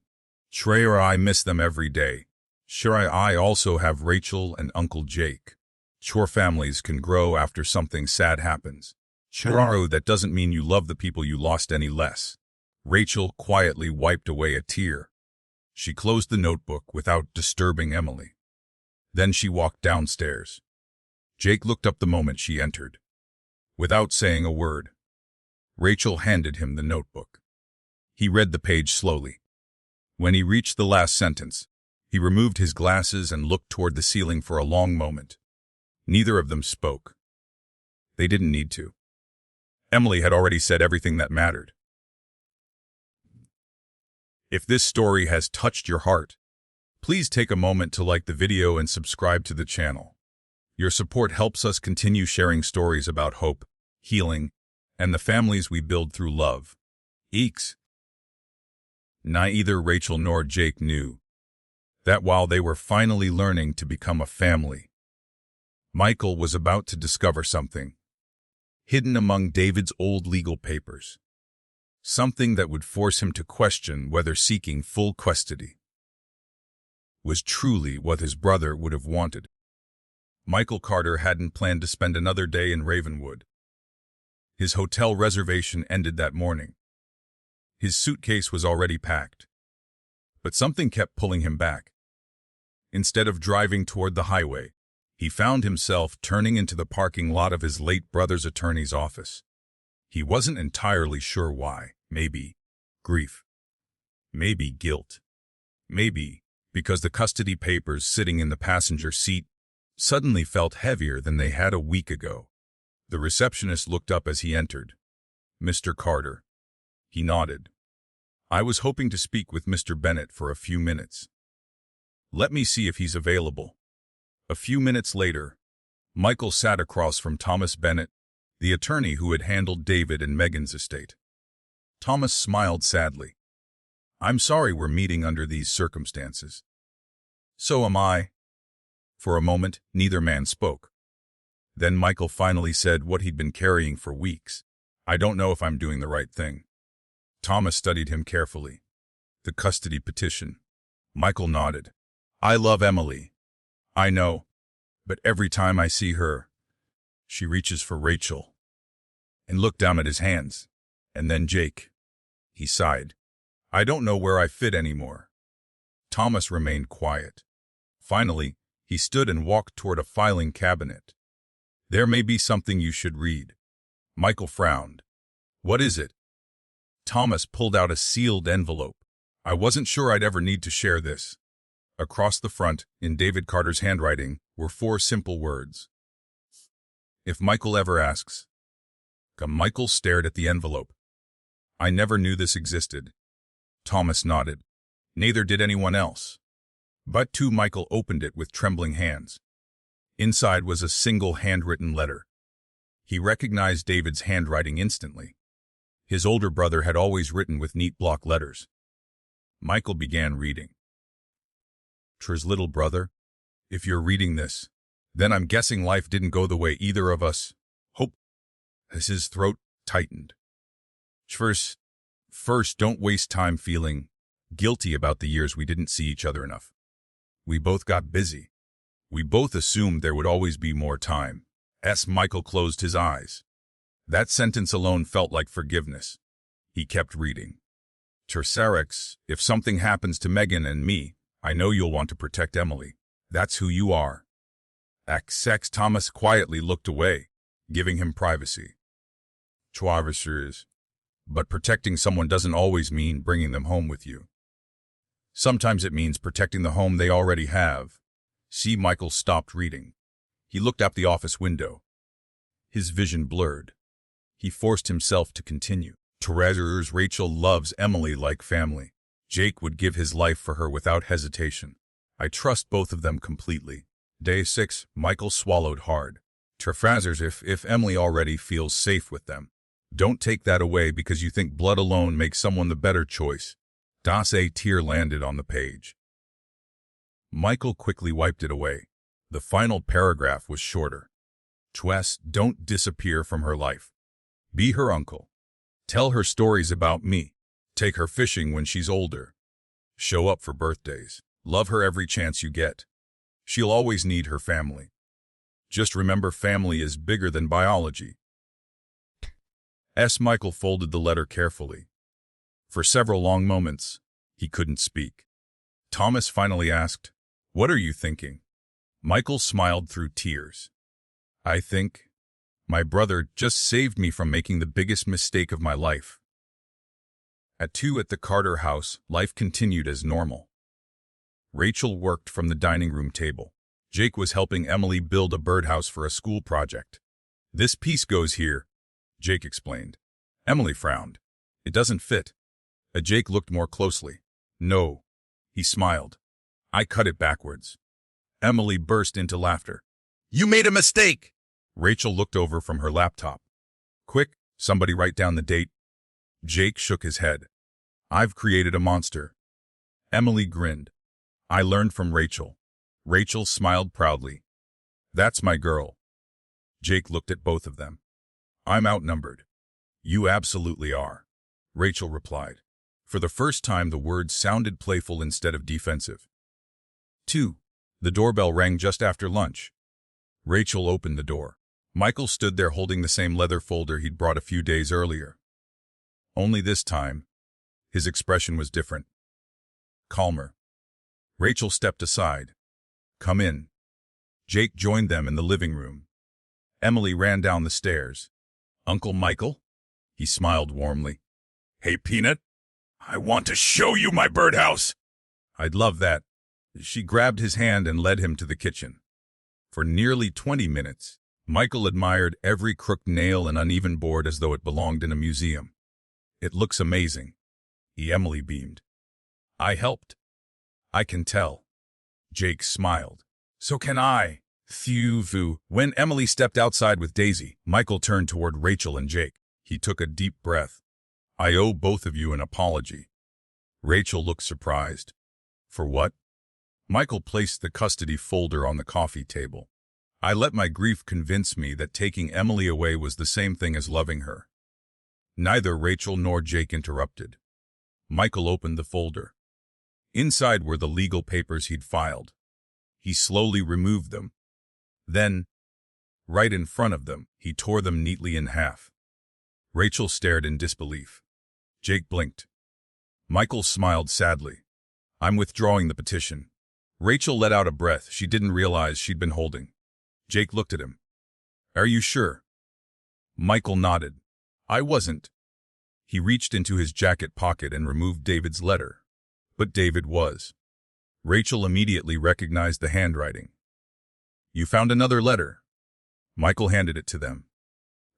Sure, I miss them every day. Sure, I also have Rachel and Uncle Jake. Sure, families can grow after something sad happens. Sure, that doesn't mean you love the people you lost any less. Rachel quietly wiped away a tear. She closed the notebook without disturbing Emily. Then she walked downstairs. Jake looked up the moment she entered. Without saying a word, Rachel handed him the notebook. He read the page slowly. When he reached the last sentence, he removed his glasses and looked toward the ceiling for a long moment. Neither of them spoke. They didn't need to. Emily had already said everything that mattered. If this story has touched your heart, please take a moment to like the video and subscribe to the channel. Your support helps us continue sharing stories about hope, healing, and the families we build through love. Eeks. Neither Rachel nor Jake knew that while they were finally learning to become a family, Michael was about to discover something hidden among David's old legal papers. Something that would force him to question whether seeking full custody was truly what his brother would have wanted. Michael Carter hadn't planned to spend another day in Ravenwood. His hotel reservation ended that morning. His suitcase was already packed. But something kept pulling him back. Instead of driving toward the highway, he found himself turning into the parking lot of his late brother's attorney's office. He wasn't entirely sure why. Maybe grief. Maybe guilt. Maybe because the custody papers sitting in the passenger seat suddenly felt heavier than they had a week ago. The receptionist looked up as he entered. Mr. Carter. He nodded. I was hoping to speak with Mr. Bennett for a few minutes. Let me see if he's available. A few minutes later, Michael sat across from Thomas Bennett, the attorney who had handled David and Megan's estate. Thomas smiled sadly. I'm sorry we're meeting under these circumstances. So am I. For a moment, neither man spoke. Then Michael finally said what he'd been carrying for weeks. I don't know if I'm doing the right thing. Thomas studied him carefully. The custody petition. Michael nodded. I love Emily. I know. But every time I see her, she reaches for Rachel. And looked down at his hands. And then Jake. He sighed. I don't know where I fit anymore. Thomas remained quiet. Finally, he stood and walked toward a filing cabinet. There may be something you should read. Michael frowned. What is it? Thomas pulled out a sealed envelope. I wasn't sure I'd ever need to share this. Across the front, in David Carter's handwriting, were 4 simple words. If Michael ever asks. Michael stared at the envelope. I never knew this existed. Thomas nodded. Neither did anyone else. But Michael opened it with trembling hands. Inside was a single handwritten letter. He recognized David's handwriting instantly. His older brother had always written with neat block letters. Michael began reading. "Tr's little brother, if you're reading this, then I'm guessing life didn't go the way either of us hope." As his throat tightened. First, don't waste time feeling guilty about the years we didn't see each other enough. We both got busy. We both assumed there would always be more time. Michael closed his eyes. That sentence alone felt like forgiveness. He kept reading. "Tersarex, if something happens to Megan and me, I know you'll want to protect Emily. That's who you are." XX Thomas quietly looked away, giving him privacy. But protecting someone doesn't always mean bringing them home with you. Sometimes it means protecting the home they already have. Michael stopped reading. He looked out the office window. His vision blurred. He forced himself to continue. Rachel loves Emily like family. Jake would give his life for her without hesitation. I trust both of them completely. Day 6, Michael swallowed hard. If Emily already feels safe with them. Don't take that away because you think blood alone makes someone the better choice. A tear landed on the page. Michael quickly wiped it away. The final paragraph was shorter. Don't disappear from her life. Be her uncle. Tell her stories about me. Take her fishing when she's older. Show up for birthdays. Love her every chance you get. She'll always need her family. Just remember, family is bigger than biology." Michael folded the letter carefully. For several long moments, he couldn't speak. Thomas finally asked, "What are you thinking?" Michael smiled through tears. "I think my brother just saved me from making the biggest mistake of my life." At 2 at the Carter house, life continued as normal. Rachel worked from the dining room table. Jake was helping Emily build a birdhouse for a school project. "This piece goes here," Jake explained. Emily frowned. "It doesn't fit." Jake looked more closely. "No." He smiled. "I cut it backwards." Emily burst into laughter. "You made a mistake!" Rachel looked over from her laptop. "Quick, somebody write down the date." Jake shook his head. "I've created a monster." Emily grinned. "I learned from Rachel." Rachel smiled proudly. "That's my girl." Jake looked at both of them. "I'm outnumbered." "You absolutely are," Rachel replied. For the first time, the words sounded playful instead of defensive. 2. The doorbell rang just after lunch. Rachel opened the door. Michael stood there holding the same leather folder he'd brought a few days earlier. Only this time, his expression was different. Calmer. Rachel stepped aside. "Come in." Jake joined them in the living room. Emily ran down the stairs. "Uncle Michael?" He smiled warmly. "Hey, Peanut. I want to show you my birdhouse." "I'd love that." She grabbed his hand and led him to the kitchen. For nearly 20 minutes, Michael admired every crooked nail and uneven board as though it belonged in a museum. "It looks amazing." Emily beamed. "I helped." "I can tell." Jake smiled. "So can I." When Emily stepped outside with Daisy, Michael turned toward Rachel and Jake. He took a deep breath. "I owe both of you an apology." Rachel looked surprised. "For what?" Michael placed the custody folder on the coffee table. "I let my grief convince me that taking Emily away was the same thing as loving her." Neither Rachel nor Jake interrupted. Michael opened the folder. Inside were the legal papers he'd filed. He slowly removed them. Then, right in front of them, he tore them neatly in half. Rachel stared in disbelief. Jake blinked. Michael smiled sadly. "I'm withdrawing the petition." Rachel let out a breath she didn't realize she'd been holding. Jake looked at him. "Are you sure?" Michael nodded. "I wasn't." He reached into his jacket pocket and removed David's letter. But David was. Rachel immediately recognized the handwriting. "You found another letter." Michael handed it to them.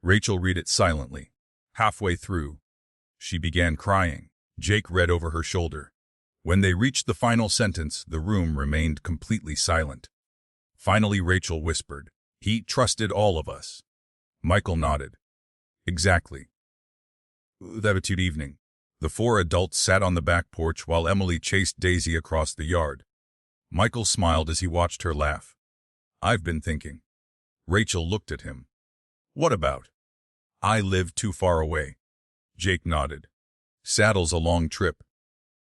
Rachel read it silently. Halfway through, she began crying. Jake read over her shoulder. When they reached the final sentence, the room remained completely silent. Finally, Rachel whispered, "He trusted all of us." Michael nodded. Exactly. That evening, the four adults sat on the back porch while Emily chased Daisy across the yard. Michael smiled as he watched her laugh. I've been thinking. Rachel looked at him. What about? I live too far away. Jake nodded. Saddle's a long trip.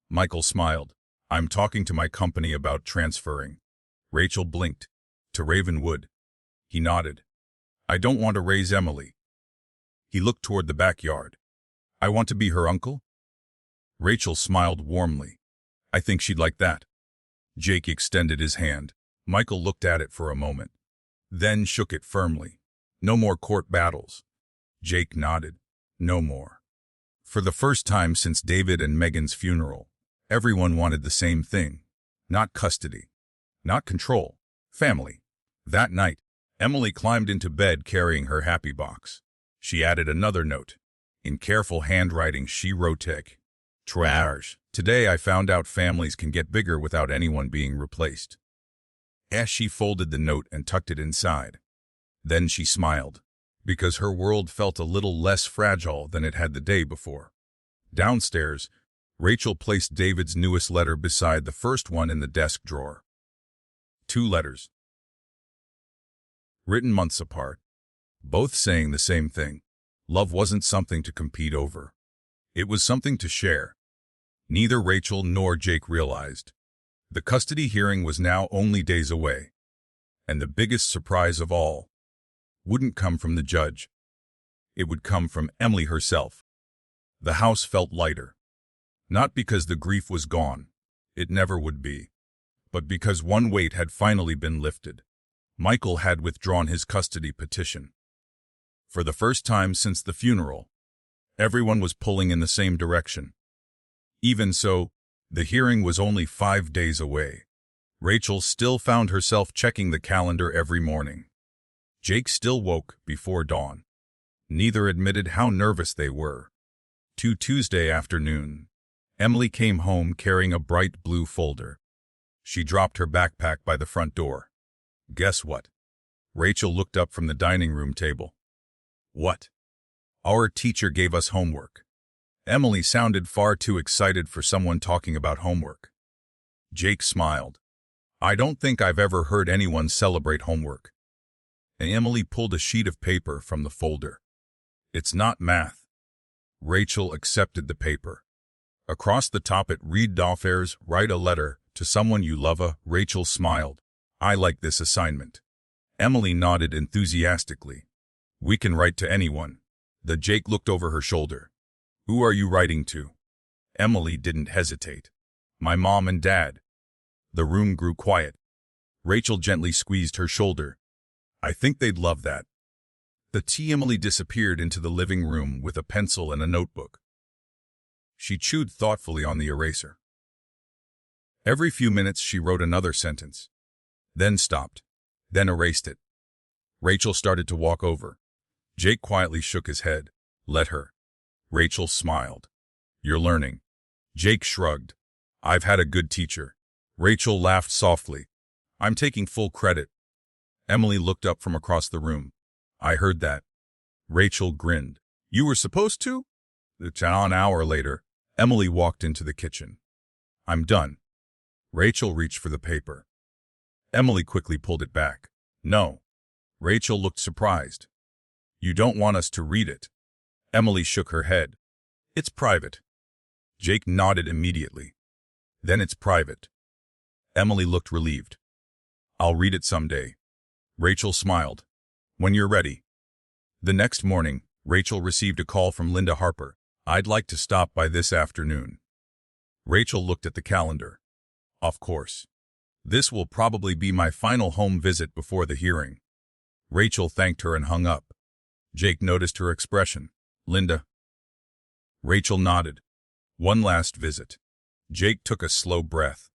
Michael smiled. I'm talking to my company about transferring. Rachel blinked. To Ravenwood. He nodded. I don't want to raise Emily. He looked toward the backyard. I want to be her uncle? Rachel smiled warmly. I think she'd like that. Jake extended his hand. Michael looked at it for a moment, then shook it firmly. No more court battles. Jake nodded. No more. For the first time since David and Megan's funeral, everyone wanted the same thing. Not custody. Not control. Family. That night, Emily climbed into bed carrying her happy box. She added another note. In careful handwriting, she wrote Trash. Today I found out families can get bigger without anyone being replaced. As she folded the note and tucked it inside. Then she smiled, because her world felt a little less fragile than it had the day before. Downstairs, Rachel placed David's newest letter beside the first one in the desk drawer. 2 letters. Written months apart. Both saying the same thing. Love wasn't something to compete over. It was something to share. Neither Rachel nor Jake realized. The custody hearing was now only days away. And the biggest surprise of all wouldn't come from the judge. It would come from Emily herself. The house felt lighter. Not because the grief was gone. It never would be. But because one weight had finally been lifted. Michael had withdrawn his custody petition. For the first time since the funeral, everyone was pulling in the same direction. Even so, the hearing was only 5 days away. Rachel still found herself checking the calendar every morning. Jake still woke before dawn. Neither admitted how nervous they were. Tuesday afternoon, Emily came home carrying a bright blue folder. She dropped her backpack by the front door. Guess what? Rachel looked up from the dining room table. What? Our teacher gave us homework. Emily sounded far too excited for someone talking about homework. Jake smiled. I don't think I've ever heard anyone celebrate homework. And Emily pulled a sheet of paper from the folder. It's not math. Rachel accepted the paper. Across the top it read Daughters, write a letter to someone you love. Rachel smiled. I like this assignment. Emily nodded enthusiastically. We can write to anyone. The Jake looked over her shoulder. Who are you writing to? Emily didn't hesitate. My mom and dad. The room grew quiet. Rachel gently squeezed her shoulder. I think they'd love that. Emily disappeared into the living room with a pencil and a notebook. She chewed thoughtfully on the eraser. Every few minutes she wrote another sentence. Then stopped. Then erased it. Rachel started to walk over. Jake quietly shook his head. Let her. Rachel smiled. You're learning. Jake shrugged. I've had a good teacher. Rachel laughed softly. I'm taking full credit. Emily looked up from across the room. I heard that. Rachel grinned. You were supposed to? An hour later, Emily walked into the kitchen. I'm done. Rachel reached for the paper. Emily quickly pulled it back. No. Rachel looked surprised. You don't want us to read it? Emily shook her head. It's private. Jake nodded immediately. Then it's private. Emily looked relieved. I'll read it someday. Rachel smiled. When you're ready. The next morning, Rachel received a call from Linda Harper. I'd like to stop by this afternoon. Rachel looked at the calendar. Of course. This will probably be my final home visit before the hearing. Rachel thanked her and hung up. Jake noticed her expression. Linda. Rachel nodded. One last visit. Jake took a slow breath.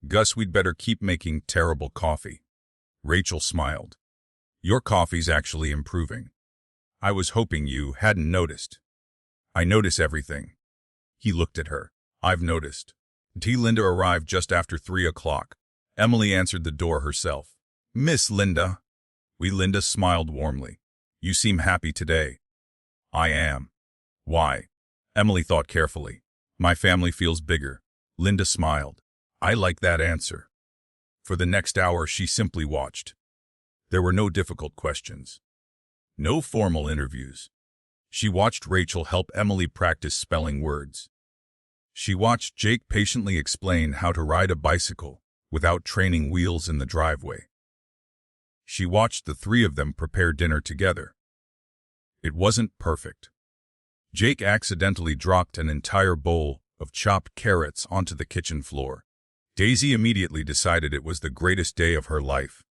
Gus, we'd better keep making terrible coffee. Rachel smiled. Your coffee's actually improving. I was hoping you hadn't noticed. I notice everything. He looked at her. I've noticed. Linda arrived just after 3 o'clock. Emily answered the door herself. Miss Linda. Linda smiled warmly. You seem happy today. I am. Why? Emily thought carefully. My family feels bigger. Linda smiled. I like that answer. For the next hour, she simply watched. There were no difficult questions. No formal interviews. She watched Rachel help Emily practice spelling words. She watched Jake patiently explain how to ride a bicycle without training wheels in the driveway. She watched the three of them prepare dinner together. It wasn't perfect. Jake accidentally dropped an entire bowl of chopped carrots onto the kitchen floor. Daisy immediately decided it was the greatest day of her life.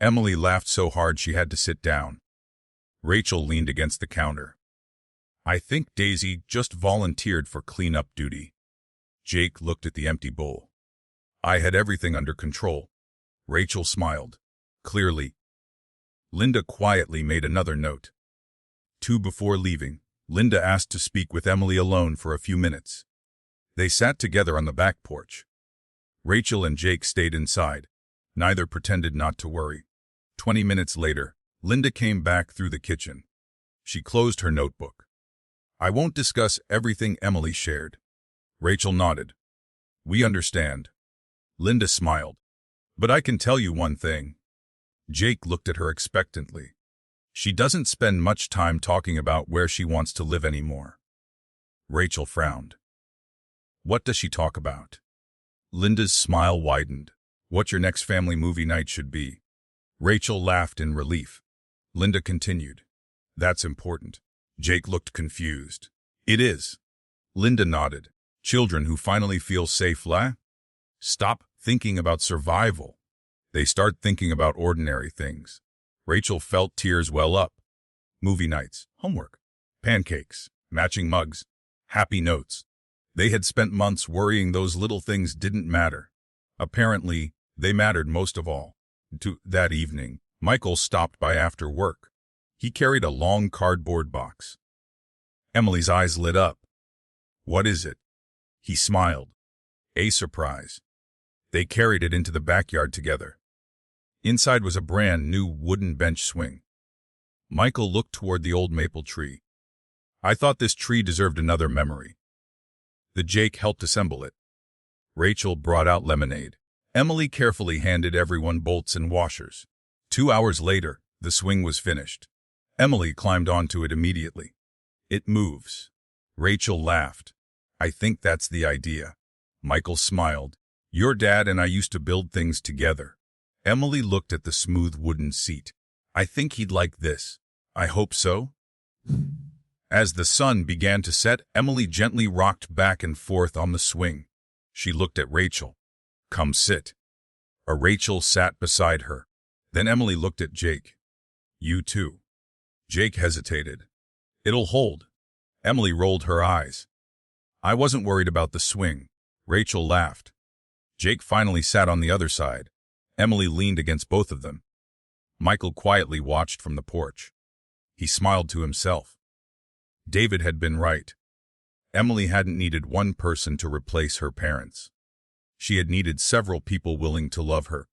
Emily laughed so hard she had to sit down. Rachel leaned against the counter. I think Daisy just volunteered for cleanup duty. Jake looked at the empty bowl. I had everything under control. Rachel smiled. Clearly. Linda quietly made another note. Before leaving, Linda asked to speak with Emily alone for a few minutes. They sat together on the back porch. Rachel and Jake stayed inside. Neither pretended not to worry. 20 minutes later, Linda came back through the kitchen. She closed her notebook. I won't discuss everything Emily shared. Rachel nodded. We understand. Linda smiled. But I can tell you one thing. Jake looked at her expectantly. She doesn't spend much time talking about where she wants to live anymore. Rachel frowned. What does she talk about? Linda's smile widened. What your next family movie night should be. Rachel laughed in relief. Linda continued. That's important. Jake looked confused. It is. Linda nodded. Children who finally feel safe stop thinking about survival. They start thinking about ordinary things. Rachel felt tears well up. Movie nights, homework, pancakes, matching mugs, happy notes. They had spent months worrying those little things didn't matter. Apparently, they mattered most of all. That evening, Michael stopped by after work. He carried a long cardboard box. Emily's eyes lit up. What is it? He smiled. A surprise. They carried it into the backyard together. Inside was a brand new wooden bench swing. Michael looked toward the old maple tree. I thought this tree deserved another memory. Jake helped assemble it. Rachel brought out lemonade. Emily carefully handed everyone bolts and washers. 2 hours later, the swing was finished. Emily climbed onto it immediately. It moves. Rachel laughed. I think that's the idea. Michael smiled. Your dad and I used to build things together. Emily looked at the smooth wooden seat. I think he'd like this. I hope so. As the sun began to set, Emily gently rocked back and forth on the swing. She looked at Rachel. Come sit. Rachel sat beside her. Then Emily looked at Jake. You too. Jake hesitated. It'll hold. Emily rolled her eyes. I wasn't worried about the swing. Rachel laughed. Jake finally sat on the other side. Emily leaned against both of them. Michael quietly watched from the porch. He smiled to himself. David had been right. Emily hadn't needed one person to replace her parents. She had needed several people willing to love her.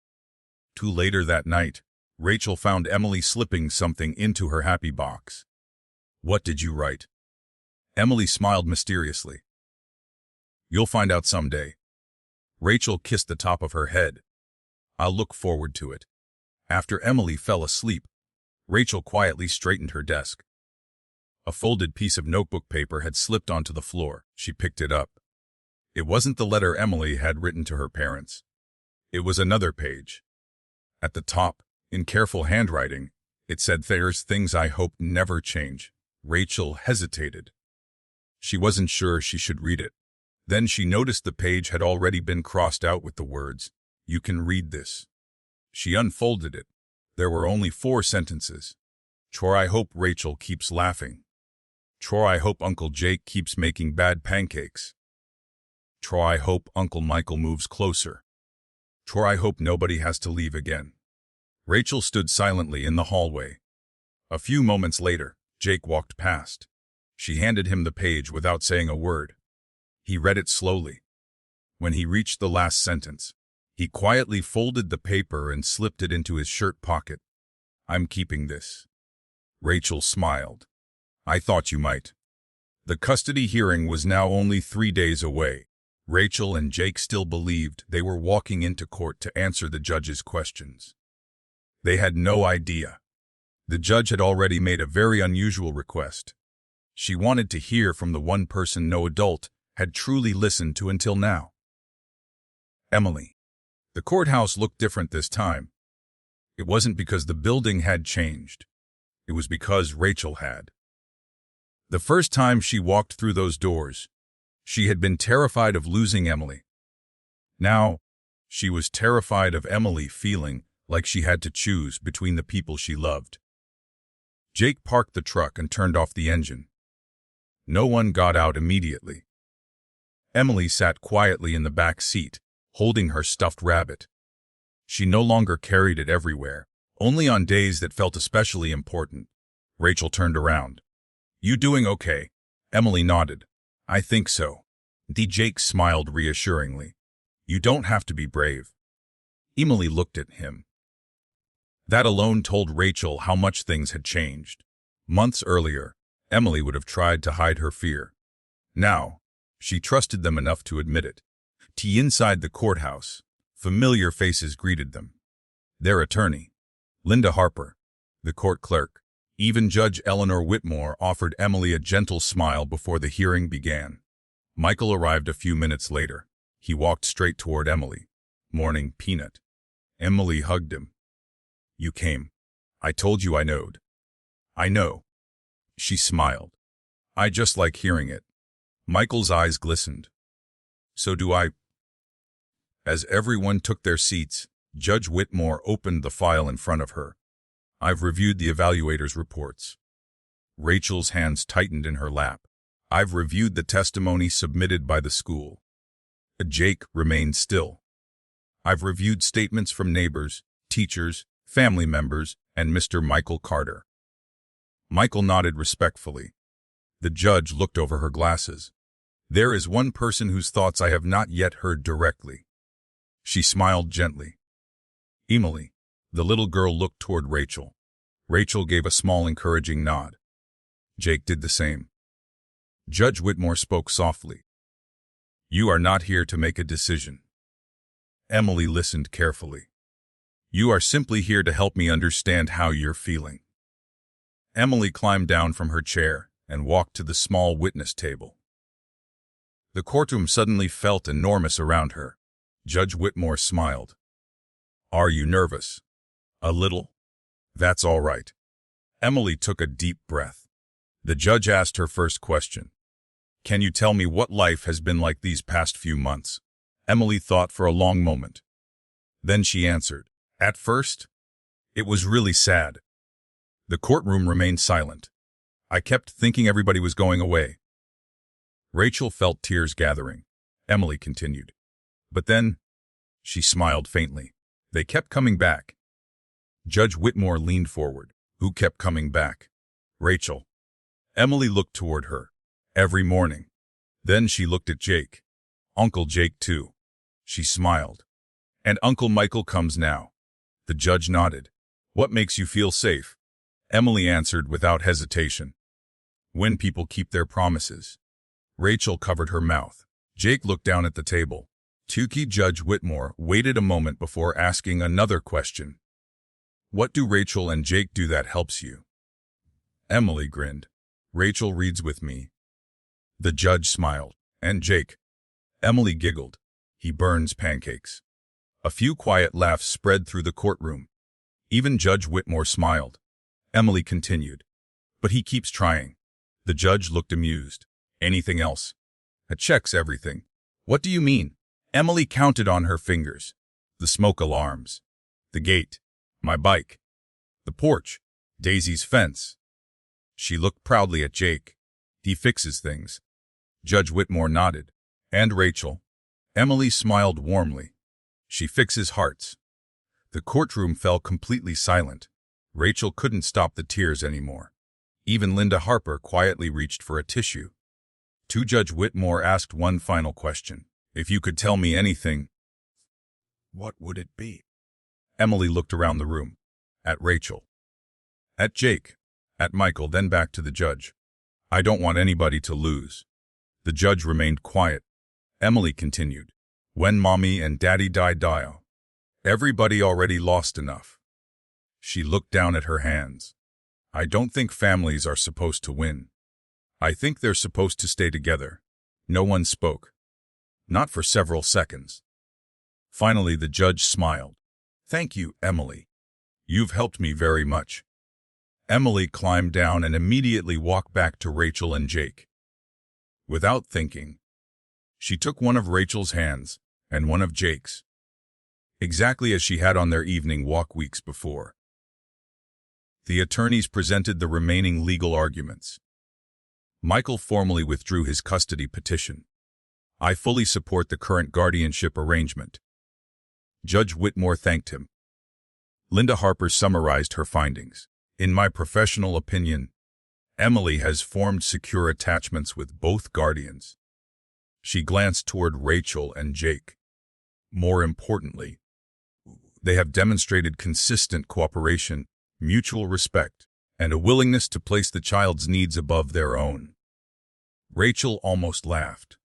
Later that night, Rachel found Emily slipping something into her happy box. What did you write? Emily smiled mysteriously. You'll find out someday. Rachel kissed the top of her head. I'll look forward to it. After Emily fell asleep, Rachel quietly straightened her desk. A folded piece of notebook paper had slipped onto the floor. She picked it up. It wasn't the letter Emily had written to her parents. It was another page. At the top, in careful handwriting, it said, There's things I hope never change. Rachel hesitated. She wasn't sure she should read it. Then she noticed the page had already been crossed out with the words, You can read this. She unfolded it. There were only 4 sentences. I hope Rachel keeps laughing. I hope Uncle Jake keeps making bad pancakes. I hope Uncle Michael moves closer. I hope nobody has to leave again. Rachel stood silently in the hallway. A few moments later, Jake walked past. She handed him the page without saying a word. He read it slowly. When he reached the last sentence, he quietly folded the paper and slipped it into his shirt pocket. I'm keeping this. Rachel smiled. I thought you might. The custody hearing was now only 3 days away. Rachel and Jake still believed they were walking into court to answer the judge's questions. They had no idea. The judge had already made a very unusual request. She wanted to hear from the one person no adult had truly listened to until now. Emily. The courthouse looked different this time. It wasn't because the building had changed. It was because Rachel had. The first time she walked through those doors, she had been terrified of losing Emily. Now, she was terrified of Emily feeling like she had to choose between the people she loved. Jake parked the truck and turned off the engine. No one got out immediately. Emily sat quietly in the back seat, holding her stuffed rabbit. She no longer carried it everywhere, only on days that felt especially important. Rachel turned around. You doing okay? Emily nodded. I think so. Jake smiled reassuringly. You don't have to be brave. Emily looked at him. That alone told Rachel how much things had changed. Months earlier, Emily would have tried to hide her fear. Now, she trusted them enough to admit it. Inside the courthouse, familiar faces greeted them. Their attorney, Linda Harper, the court clerk, even Judge Eleanor Whitmore offered Emily a gentle smile before the hearing began. Michael arrived a few minutes later. He walked straight toward Emily. Morning, Peanut. Emily hugged him. You came. I told you I knowed. I know. She smiled. I just like hearing it. Michael's eyes glistened. So do I. As everyone took their seats, Judge Whitmore opened the file in front of her. I've reviewed the evaluator's reports. Rachel's hands tightened in her lap. I've reviewed the testimony submitted by the school. Jake remained still. I've reviewed statements from neighbors, teachers, family members, and Mr. Michael Carter. Michael nodded respectfully. The judge looked over her glasses. There is one person whose thoughts I have not yet heard directly. She smiled gently. Emily. The little girl looked toward Rachel. Rachel gave a small encouraging nod. Jake did the same. Judge Whitmore spoke softly. You are not here to make a decision. Emily listened carefully. You are simply here to help me understand how you're feeling. Emily climbed down from her chair and walked to the small witness table. The courtroom suddenly felt enormous around her. Judge Whitmore smiled. Are you nervous? A little? That's all right. Emily took a deep breath. The judge asked her first question. Can you tell me what life has been like these past few months? Emily thought for a long moment. Then she answered. At first, it was really sad. The courtroom remained silent. I kept thinking everybody was going away. Rachel felt tears gathering. Emily continued. But then, she smiled faintly. They kept coming back. Judge Whitmore leaned forward. Who kept coming back? Rachel. Emily looked toward her. Every morning. Then she looked at Jake. Uncle Jake too. She smiled. And Uncle Michael comes now. The judge nodded. What makes you feel safe? Emily answered without hesitation. When people keep their promises. Rachel covered her mouth. Jake looked down at the table. Judge Whitmore waited a moment before asking another question. What do Rachel and Jake do that helps you? Emily grinned. Rachel reads with me. The judge smiled. And Jake? Emily giggled. He burns pancakes. A few quiet laughs spread through the courtroom. Even Judge Whitmore smiled. Emily continued. But he keeps trying. The judge looked amused. Anything else? Checks everything. What do you mean? Emily counted on her fingers. The smoke alarms. The gate. My bike. The porch. Daisy's fence. She looked proudly at Jake. He fixes things. Judge Whitmore nodded. And Rachel? Emily smiled warmly. She fixes hearts. The courtroom fell completely silent. Rachel couldn't stop the tears anymore. Even Linda Harper quietly reached for a tissue. Judge Whitmore asked one final question. If you could tell me anything, what would it be? Emily looked around the room. At Rachel. At Jake. At Michael, then back to the judge. I don't want anybody to lose. The judge remained quiet. Emily continued. When Mommy and Daddy died, everybody already lost enough. She looked down at her hands. I don't think families are supposed to win. I think they're supposed to stay together. No one spoke. Not for several seconds. Finally, the judge smiled. Thank you, Emily. You've helped me very much. Emily climbed down and immediately walked back to Rachel and Jake. Without thinking, she took one of Rachel's hands and one of Jake's, exactly as she had on their evening walk weeks before. The attorneys presented the remaining legal arguments. Michael formally withdrew his custody petition. I fully support the current guardianship arrangement. Judge Whitmore thanked him. Linda Harper summarized her findings. In my professional opinion, Emily has formed secure attachments with both guardians. She glanced toward Rachel and Jake. More importantly, they have demonstrated consistent cooperation, mutual respect, and a willingness to place the child's needs above their own. Rachel almost laughed.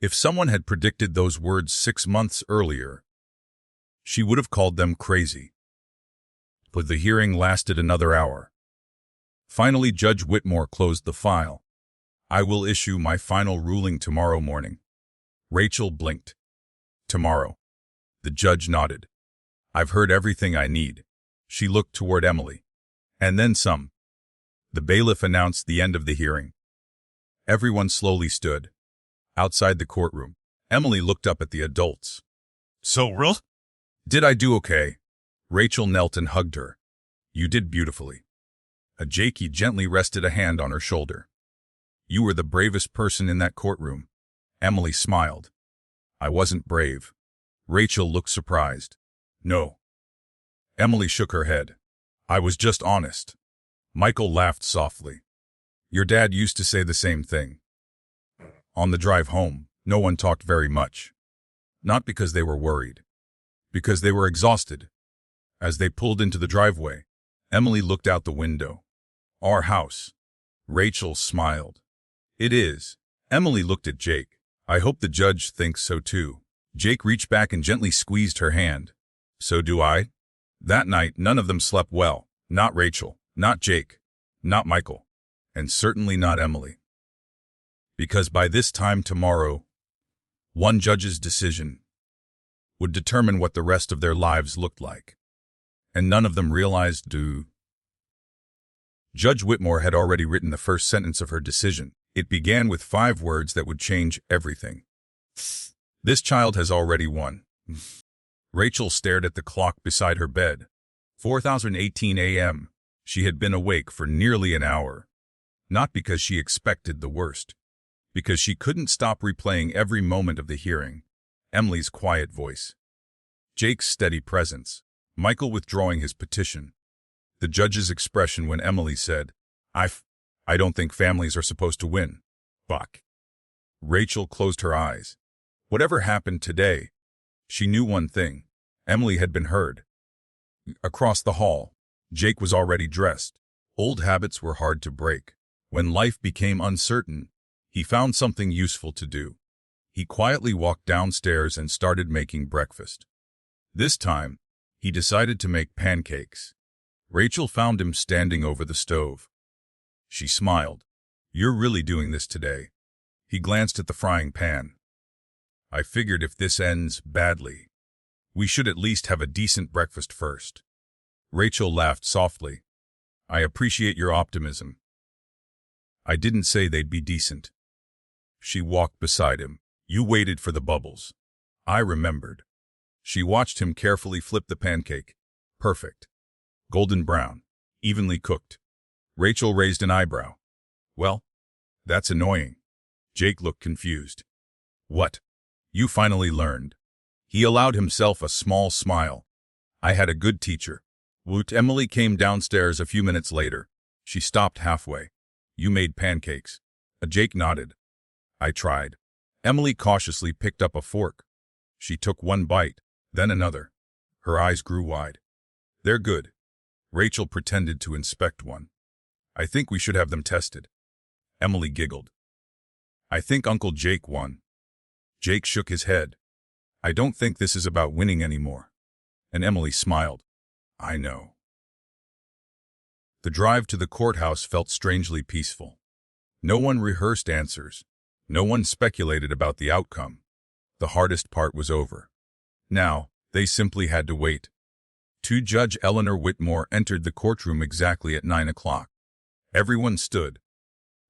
If someone had predicted those words 6 months earlier, she would have called them crazy. But the hearing lasted another hour. Finally, Judge Whitmore closed the file. I will issue my final ruling tomorrow morning. Rachel blinked. Tomorrow. The judge nodded. I've heard everything I need. She looked toward Emily. And then some. The bailiff announced the end of the hearing. Everyone slowly stood. Outside the courtroom, Emily looked up at the adults. So, real? Did I do okay? Rachel knelt and hugged her. You did beautifully. Jakey gently rested a hand on her shoulder. You were the bravest person in that courtroom. Emily smiled. I wasn't brave. Rachel looked surprised. No. Emily shook her head. I was just honest. Michael laughed softly. Your dad used to say the same thing. On the drive home, no one talked very much. Not because they were worried. Because they were exhausted. As they pulled into the driveway, Emily looked out the window. Our house. Rachel smiled. It is. Emily looked at Jake. I hope the judge thinks so too. Jake reached back and gently squeezed her hand. So do I. That night, none of them slept well. Not Rachel, not Jake, not Michael, and certainly not Emily. Because by this time tomorrow, one judge's decision would determine what the rest of their lives looked like. And none of them realized Judge Whitmore had already written the first sentence of her decision. It began with 5 words that would change everything. This child has already won. Rachel stared at the clock beside her bed. 4:18 a.m. She had been awake for nearly an hour. Not because she expected the worst. Because she couldn't stop replaying every moment of the hearing. Emily's quiet voice. Jake's steady presence. Michael withdrawing his petition. The judge's expression when Emily said, I don't think families are supposed to win. Fuck. Rachel closed her eyes. Whatever happened today, she knew one thing. Emily had been heard. Across the hall, Jake was already dressed. Old habits were hard to break. When life became uncertain, he found something useful to do. He quietly walked downstairs and started making breakfast. This time, he decided to make pancakes. Rachel found him standing over the stove. She smiled. You're really doing this today. He glanced at the frying pan. I figured if this ends badly, we should at least have a decent breakfast first. Rachel laughed softly. I appreciate your optimism. I didn't say they'd be decent. She walked beside him. You waited for the bubbles. I remembered. She watched him carefully flip the pancake. Perfect. Golden brown. Evenly cooked. Rachel raised an eyebrow. Well, that's annoying. Jake looked confused. What? You finally learned. He allowed himself a small smile. I had a good teacher. Woot. Emily came downstairs a few minutes later. She stopped halfway. You made pancakes. Jake nodded. I tried. Emily cautiously picked up a fork. She took one bite, then another. Her eyes grew wide. They're good. Rachel pretended to inspect one. I think we should have them tested. Emily giggled. I think Uncle Jake won. Jake shook his head. I don't think this is about winning anymore. And Emily smiled. I know. The drive to the courthouse felt strangely peaceful. No one rehearsed answers. No one speculated about the outcome. The hardest part was over. Now, they simply had to wait. Judge Eleanor Whitmore entered the courtroom exactly at 9 o'clock. Everyone stood.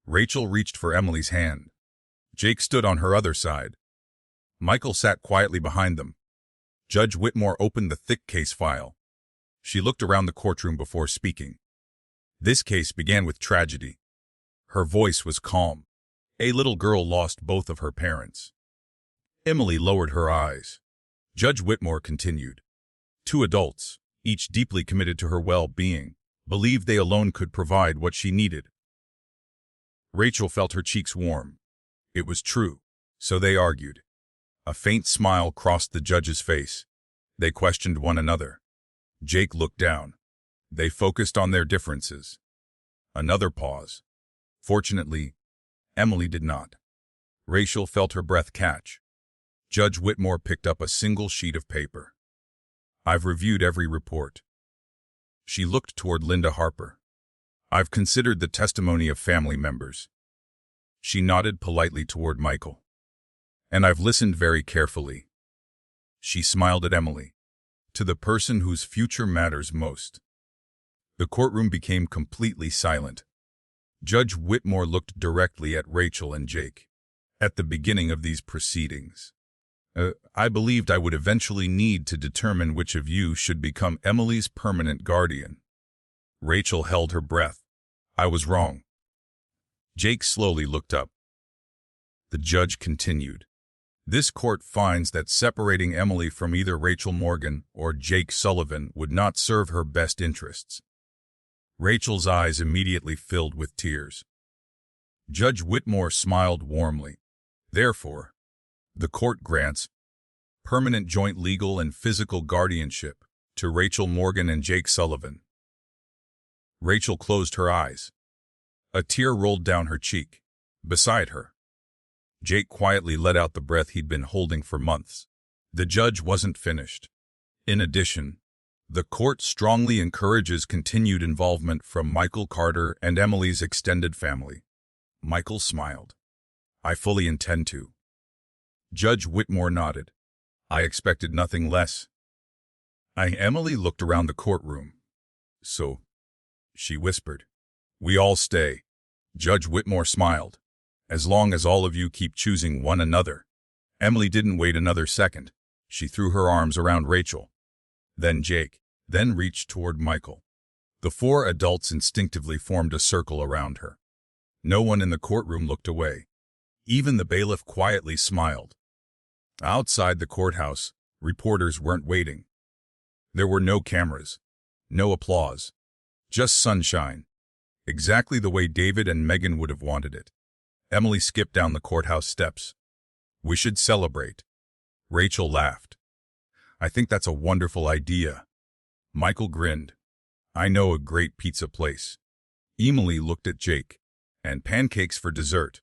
Rachel reached for Emily's hand. Jake stood on her other side. Michael sat quietly behind them. Judge Whitmore opened the thick case file. She looked around the courtroom before speaking. This case began with tragedy. Her voice was calm. A little girl lost both of her parents. Emily lowered her eyes. Judge Whitmore continued. 2 adults, each deeply committed to her well-being, believed they alone could provide what she needed. Rachel felt her cheeks warm. It was true, so they argued. A faint smile crossed the judge's face. They questioned one another. Jake looked down. They focused on their differences. Another pause. Fortunately, Emily did not. Rachel felt her breath catch. Judge Whitmore picked up a single sheet of paper. I've reviewed every report. She looked toward Linda Harper. I've considered the testimony of family members. She nodded politely toward Michael. And I've listened very carefully. She smiled at Emily. To the person whose future matters most. The courtroom became completely silent. Judge Whitmore looked directly at Rachel and Jake. At the beginning of these proceedings, I believed I would eventually need to determine which of you should become Emily's permanent guardian. Rachel held her breath. I was wrong. Jake slowly looked up. The judge continued. This court finds that separating Emily from either Rachel Morgan or Jake Sullivan would not serve her best interests. Rachel's eyes immediately filled with tears. Judge Whitmore smiled warmly. Therefore, the court grants permanent joint legal and physical guardianship to Rachel Morgan and Jake Sullivan. Rachel closed her eyes. A tear rolled down her cheek. Beside her, Jake quietly let out the breath he'd been holding for months. The judge wasn't finished. In addition, the court strongly encourages continued involvement from Michael Carter and Emily's extended family. Michael smiled. I fully intend to. Judge Whitmore nodded. I expected nothing less. Emily looked around the courtroom. So, she whispered. We all stay. Judge Whitmore smiled. As long as all of you keep choosing one another. Emily didn't wait another second. She threw her arms around Rachel. Then Jake, then reached toward Michael. The 4 adults instinctively formed a circle around her. No one in the courtroom looked away. Even the bailiff quietly smiled. Outside the courthouse, reporters weren't waiting. There were no cameras, no applause, just sunshine, exactly the way David and Megan would have wanted it. Emily skipped down the courthouse steps. We should celebrate. Rachel laughed. I think that's a wonderful idea. Michael grinned. I know a great pizza place. Emily looked at Jake. And pancakes for dessert.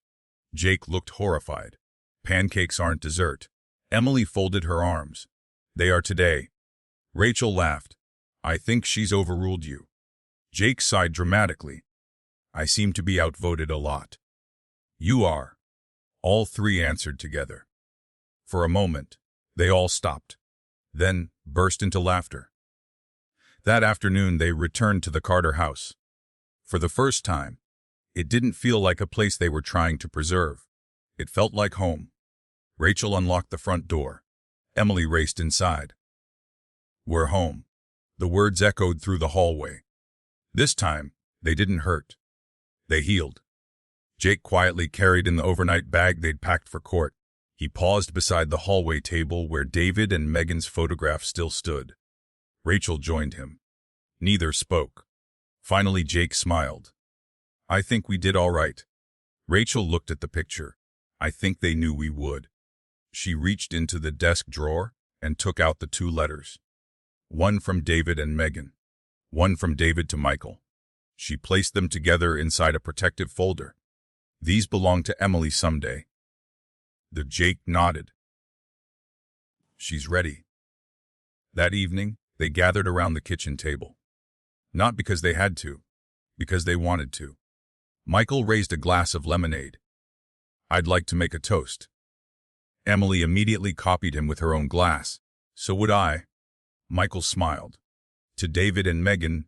Jake looked horrified. Pancakes aren't dessert. Emily folded her arms. They are today. Rachel laughed. I think she's overruled you. Jake sighed dramatically. I seem to be outvoted a lot. You are. All 3 answered together. For a moment, they all stopped. Then burst into laughter. That afternoon they returned to the Carter house. For the first time, it didn't feel like a place they were trying to preserve. It felt like home. Rachel unlocked the front door. Emily raced inside. We're home. The words echoed through the hallway. This time, they didn't hurt. They healed. Jake quietly carried in the overnight bag they'd packed for court. He paused beside the hallway table where David and Megan's photograph still stood. Rachel joined him. Neither spoke. Finally, Jake smiled. I think we did all right. Rachel looked at the picture. I think they knew we would. She reached into the desk drawer and took out the 2 letters. One from David and Megan. One from David to Michael. She placed them together inside a protective folder. These belong to Emily someday. The Jake nodded. She's ready. That evening, they gathered around the kitchen table. Not because they had to, because they wanted to. Michael raised a glass of lemonade. I'd like to make a toast. Emily immediately copied him with her own glass. So would I. Michael smiled. To David and Megan,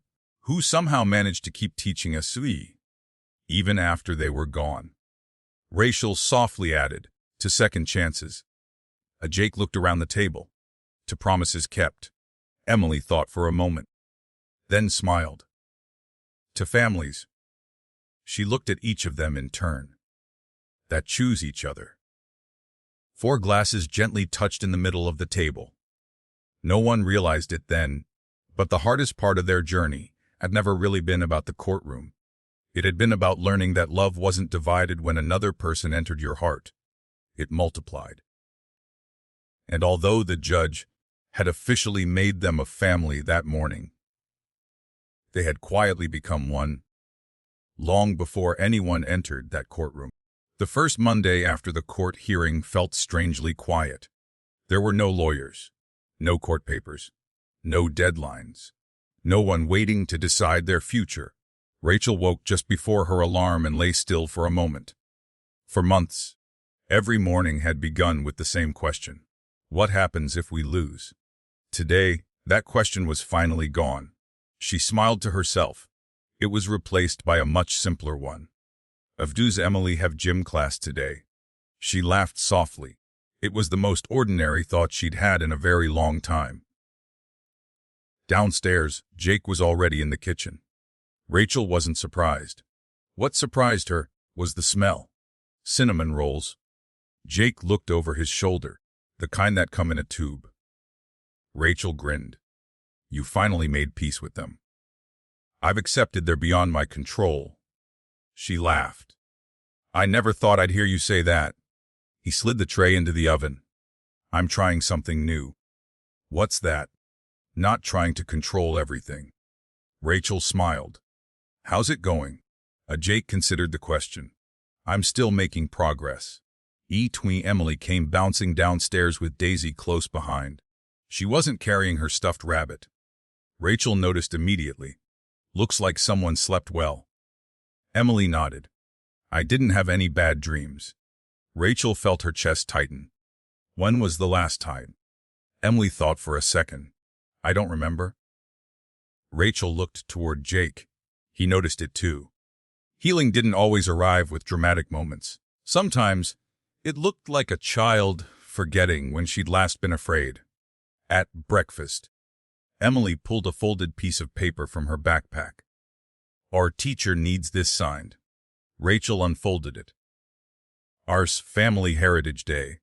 who somehow managed to keep teaching us even after they were gone. Rachel softly added, to second chances. Jake looked around the table. To promises kept. Emily thought for a moment. Then smiled. To families. She looked at each of them in turn. That choose each other. 4 glasses gently touched in the middle of the table. No one realized it then, but the hardest part of their journey had never really been about the courtroom. It had been about learning that love wasn't divided when another person entered your heart. It multiplied. And although the judge had officially made them a family that morning, they had quietly become one, long before anyone entered that courtroom. The first Monday after the court hearing felt strangely quiet. There were no lawyers, no court papers, no deadlines, no one waiting to decide their future. Rachel woke just before her alarm and lay still for a moment. For months, every morning had begun with the same question. What happens if we lose? Today, that question was finally gone. She smiled to herself. It was replaced by a much simpler one. Does Emily have gym class today? She laughed softly. It was the most ordinary thought she'd had in a very long time. Downstairs, Jake was already in the kitchen. Rachel wasn't surprised. What surprised her was the smell. Cinnamon rolls. Jake looked over his shoulder, the kind that come in a tube. Rachel grinned. You finally made peace with them. I've accepted they're beyond my control. She laughed. I never thought I'd hear you say that. He slid the tray into the oven. I'm trying something new. What's that? Not trying to control everything. Rachel smiled. How's it going? Jake considered the question. I'm still making progress. Emily came bouncing downstairs with Daisy close behind. She wasn't carrying her stuffed rabbit. Rachel noticed immediately. Looks like someone slept well. Emily nodded. I didn't have any bad dreams. Rachel felt her chest tighten. When was the last time? Emily thought for a second. I don't remember. Rachel looked toward Jake. He noticed it too. Healing didn't always arrive with dramatic moments. Sometimes, it looked like a child forgetting when she'd last been afraid. At breakfast, Emily pulled a folded piece of paper from her backpack. Our teacher needs this signed. Rachel unfolded it. Ours Family Heritage Day.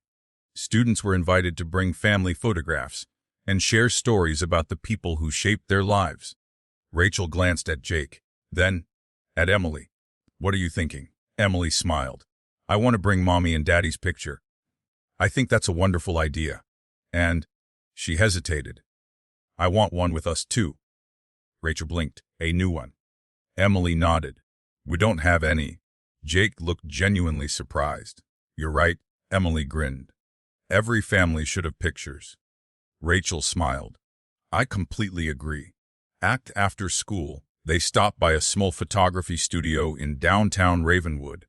Students were invited to bring family photographs and share stories about the people who shaped their lives. Rachel glanced at Jake, then at Emily. What are you thinking? Emily smiled. I want to bring Mommy and Daddy's picture. I think that's a wonderful idea. And she hesitated. I want one with us too. Rachel blinked. A new one. Emily nodded. We don't have any. Jake looked genuinely surprised. You're right, Emily grinned. Every family should have pictures. Rachel smiled. I completely agree. After school, they stopped by a small photography studio in downtown Ravenwood.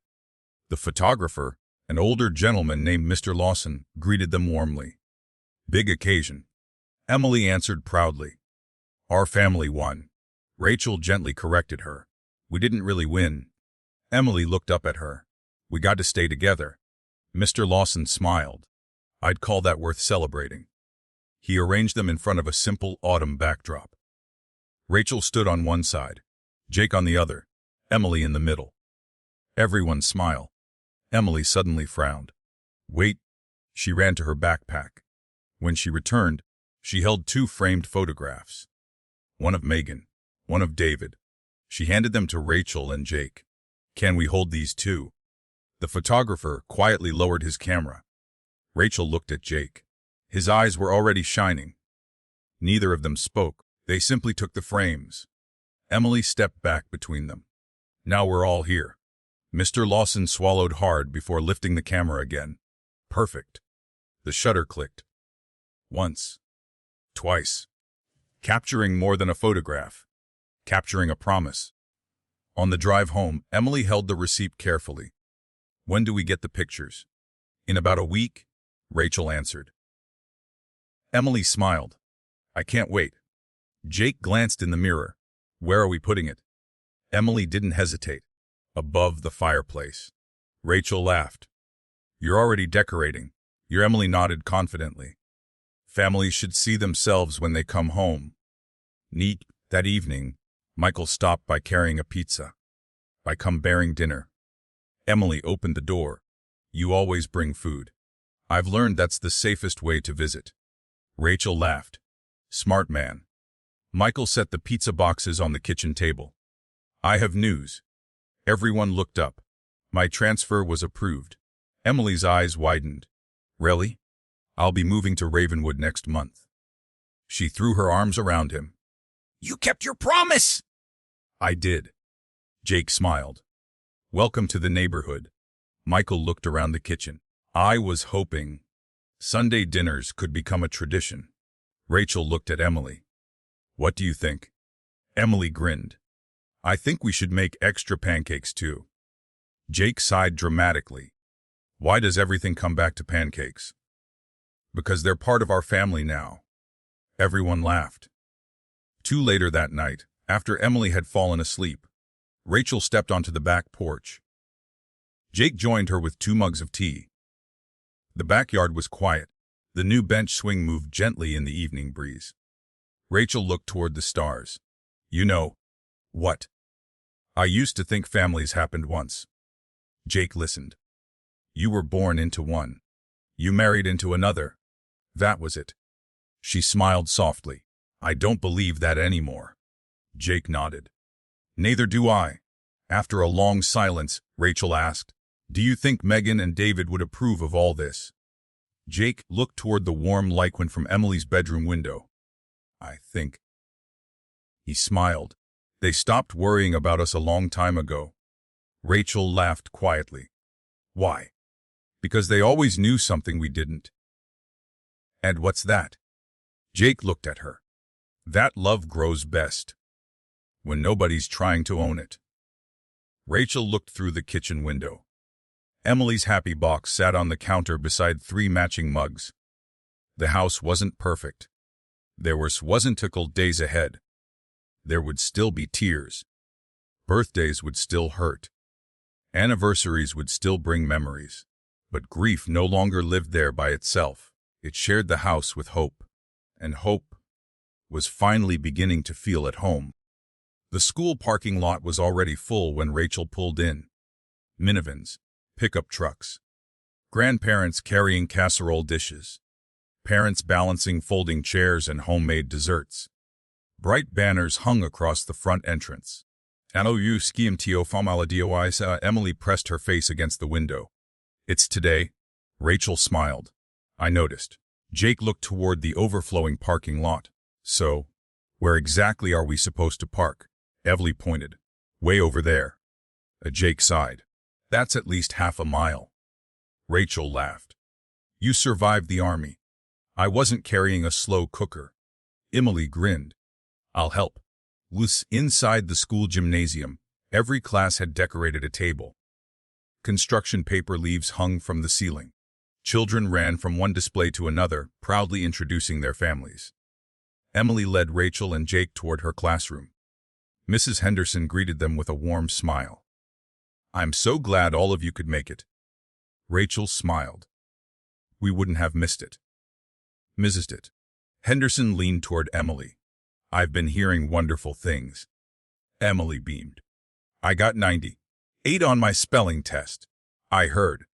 The photographer, an older gentleman named Mr. Lawson, greeted them warmly. Big occasion. Emily answered proudly. Our family won. Rachel gently corrected her. We didn't really win. Emily looked up at her. We got to stay together. Mr. Lawson smiled. I'd call that worth celebrating. He arranged them in front of a simple autumn backdrop. Rachel stood on one side, Jake on the other, Emily in the middle. Everyone smiled. Emily suddenly frowned. Wait. She ran to her backpack. When she returned, she held 2 framed photographs. One of Megan, one of David. She handed them to Rachel and Jake. Can we hold these too? The photographer quietly lowered his camera. Rachel looked at Jake. His eyes were already shining. Neither of them spoke. They simply took the frames. Emily stepped back between them. Now we're all here. Mr. Lawson swallowed hard before lifting the camera again. Perfect. The shutter clicked. Once. Twice. Capturing more than a photograph. Capturing a promise. On the drive home, Emily held the receipt carefully. When do we get the pictures? In about a week, Rachel answered. Emily smiled. I can't wait. Jake glanced in the mirror. Where are we putting it? Emily didn't hesitate. Above the fireplace. Rachel laughed. You're already decorating. Your Emily nodded confidently. Families should see themselves when they come home. Neat. That evening, Michael stopped by carrying a pizza. I come bearing dinner. Emily opened the door. You always bring food. I've learned that's the safest way to visit. Rachel laughed. Smart man. Michael set the pizza boxes on the kitchen table. I have news. Everyone looked up. My transfer was approved. Emily's eyes widened. Really? I'll be moving to Ravenwood next month. She threw her arms around him. You kept your promise! I did. Jake smiled. Welcome to the neighborhood. Michael looked around the kitchen. I was hoping Sunday dinners could become a tradition. Rachel looked at Emily. What do you think? Emily grinned. I think we should make extra pancakes too. Jake sighed dramatically. Why does everything come back to pancakes? Because they're part of our family now. Everyone laughed. Later that night, after Emily had fallen asleep, Rachel stepped onto the back porch. Jake joined her with 2 mugs of tea. The backyard was quiet. The new bench swing moved gently in the evening breeze. Rachel looked toward the stars. You know, what? I used to think families happened once. Jake listened. You were born into one. You married into another. That was it. She smiled softly. I don't believe that anymore. Jake nodded. Neither do I. After a long silence, Rachel asked, do you think Megan and David would approve of all this? Jake looked toward the warm light from Emily's bedroom window. I think. He smiled. They stopped worrying about us a long time ago. Rachel laughed quietly. Why? Because they always knew something we didn't. And what's that? Jake looked at her. That love grows best when nobody's trying to own it. Rachel looked through the kitchen window. Emily's happy box sat on the counter beside 3 matching mugs. The house wasn't perfect. There wasn't tickled days ahead. There would still be tears. Birthdays would still hurt. Anniversaries would still bring memories. But grief no longer lived there by itself. It shared the house with hope. And hope was finally beginning to feel at home. The school parking lot was already full when Rachel pulled in. Minivans, pickup trucks, grandparents carrying casserole dishes, parents balancing folding chairs and homemade desserts. Bright banners hung across the front entrance. Emily pressed her face against the window. It's today. Rachel smiled. I noticed. Jake looked toward the overflowing parking lot. So, where exactly are we supposed to park? Emily pointed. Way over there. Jake sighed. That's at least half a mile. Rachel laughed. You survived the army. I wasn't carrying a slow cooker. Emily grinned. I'll help. Inside the school gymnasium, every class had decorated a table. Construction paper leaves hung from the ceiling. Children ran from one display to another, proudly introducing their families. Emily led Rachel and Jake toward her classroom. Mrs. Henderson greeted them with a warm smile. I'm so glad all of you could make it. Rachel smiled. We wouldn't have missed it. Missed it. Henderson leaned toward Emily. I've been hearing wonderful things. Emily beamed. I got 98 on my spelling test. I heard.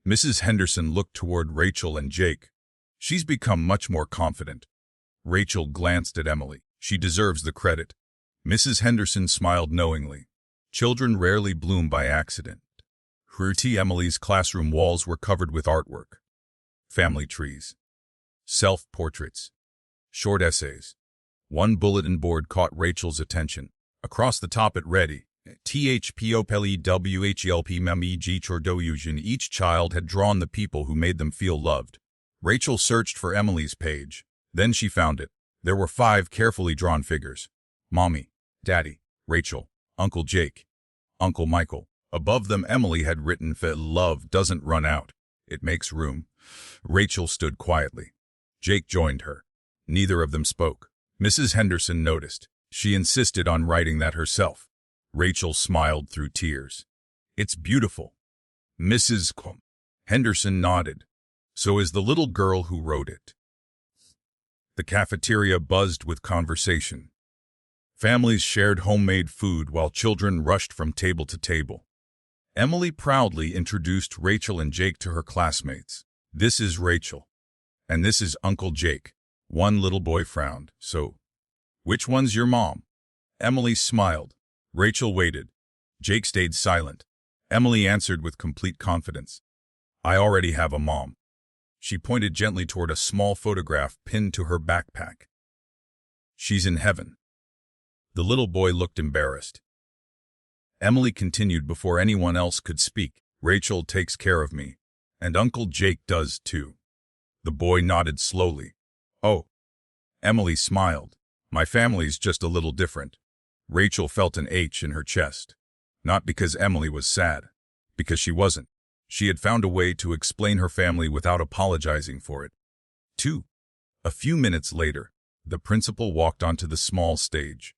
Mrs. Henderson looked toward Rachel and Jake. She's become much more confident. Rachel glanced at Emily. She deserves the credit. Mrs. Henderson smiled knowingly. Children rarely bloom by accident. Emily's classroom walls were covered with artwork. Family trees. Self-portraits. Short essays. One bulletin board caught Rachel's attention. Across the top it read, THPOPLEWHELP Each child had drawn the people who made them feel loved. Rachel searched for Emily's page. Then she found it. There were 5 carefully drawn figures. Mommy, Daddy, Rachel, Uncle Jake, Uncle Michael. Above them Emily had written, "Love doesn't run out. It makes room." Rachel stood quietly. Jake joined her. Neither of them spoke. Mrs. Henderson noticed. She insisted on writing that herself. Rachel smiled through tears. "It's beautiful." Mrs. Henderson nodded. "So is the little girl who wrote it." The cafeteria buzzed with conversation. Families shared homemade food while children rushed from table to table. Emily proudly introduced Rachel and Jake to her classmates. "This is Rachel. And this is Uncle Jake." One little boy frowned. "So, which one's your mom?" Emily smiled. Rachel waited. Jake stayed silent. Emily answered with complete confidence. "I already have a mom." She pointed gently toward a small photograph pinned to her backpack. "She's in heaven." The little boy looked embarrassed. Emily continued before anyone else could speak. "Rachel takes care of me, and Uncle Jake does too." The boy nodded slowly. "Oh." Emily smiled. "My family's just a little different." Rachel felt an ache in her chest. Not because Emily was sad, because she wasn't. She had found a way to explain her family without apologizing for it. 2. A few minutes later, the principal walked onto the small stage.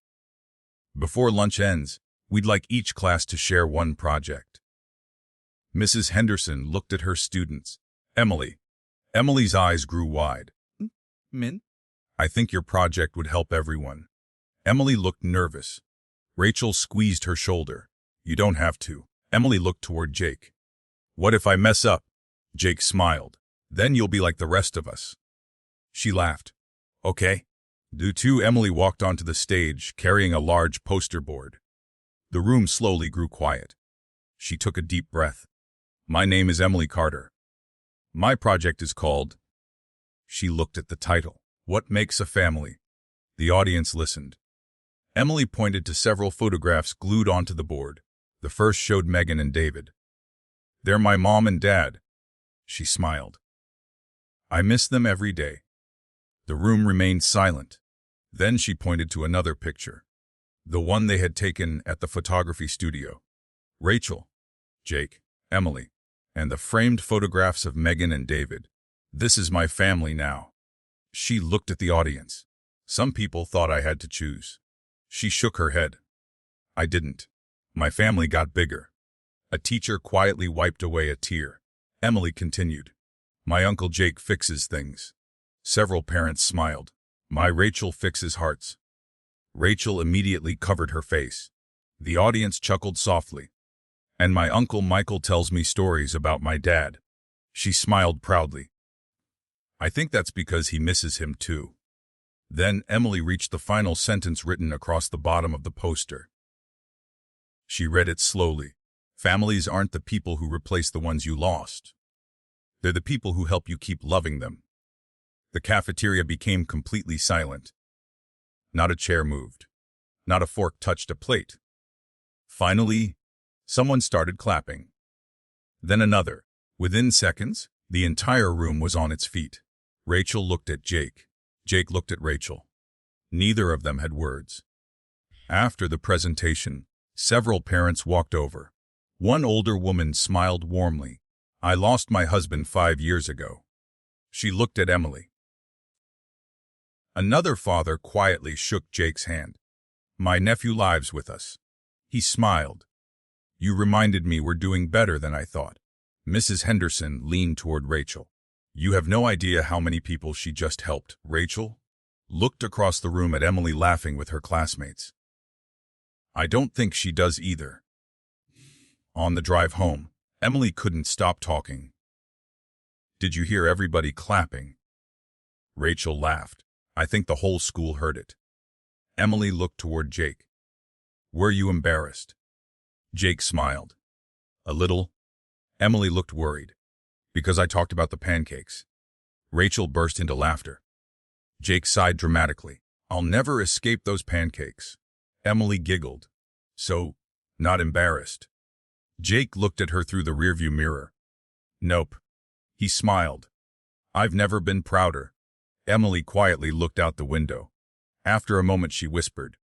"Before lunch ends, we'd like each class to share one project." Mrs. Henderson looked at her students. "Emily." Emily's eyes grew wide. "Min? I think your project would help everyone." Emily looked nervous. Rachel squeezed her shoulder. "You don't have to." Emily looked toward Jake. "What if I mess up?" Jake smiled. "Then you'll be like the rest of us." She laughed. "Okay." Do too. Emily walked onto the stage, carrying a large poster board. The room slowly grew quiet. She took a deep breath. "My name is Emily Carter. My project is called..." She looked at the title. "What Makes a Family?" The audience listened. Emily pointed to several photographs glued onto the board. The first showed Megan and David. "They're my mom and dad." She smiled. "I miss them every day." The room remained silent. Then she pointed to another picture, the one they had taken at the photography studio. Rachel, Jake, Emily, and the framed photographs of Megan and David. "This is my family now." She looked at the audience. "Some people thought I had to choose." She shook her head. "I didn't. My family got bigger." A teacher quietly wiped away a tear. Emily continued. "My Uncle Jake fixes things." Several parents smiled. "My Rachel fixes hearts." Rachel immediately covered her face. The audience chuckled softly. "And my Uncle Michael tells me stories about my dad." She smiled proudly. "I think that's because he misses him too." Then Emily reached the final sentence written across the bottom of the poster. She read it slowly. "Families aren't the people who replace the ones you lost. They're the people who help you keep loving them." The cafeteria became completely silent. Not a chair moved. Not a fork touched a plate. Finally, someone started clapping. Then another. Within seconds, the entire room was on its feet. Rachel looked at Jake. Jake looked at Rachel. Neither of them had words. After the presentation, several parents walked over. One older woman smiled warmly. "I lost my husband 5 years ago." She looked at Emily. Another father quietly shook Jake's hand. "My nephew lives with us." He smiled. "You reminded me we're doing better than I thought." Mrs. Henderson leaned toward Rachel. "You have no idea how many people she just helped." Rachel looked across the room at Emily laughing with her classmates. "I don't think she does either." On the drive home, Emily couldn't stop talking. "Did you hear everybody clapping?" Rachel laughed. "I think the whole school heard it." Emily looked toward Jake. "Were you embarrassed?" Jake smiled. "A little." Emily looked worried. "Because I talked about the pancakes." Rachel burst into laughter. Jake sighed dramatically. "I'll never escape those pancakes." Emily giggled. So, not embarrassed. Jake looked at her through the rearview mirror. Nope. He smiled. I've never been prouder. Emily quietly looked out the window. After a moment she whispered,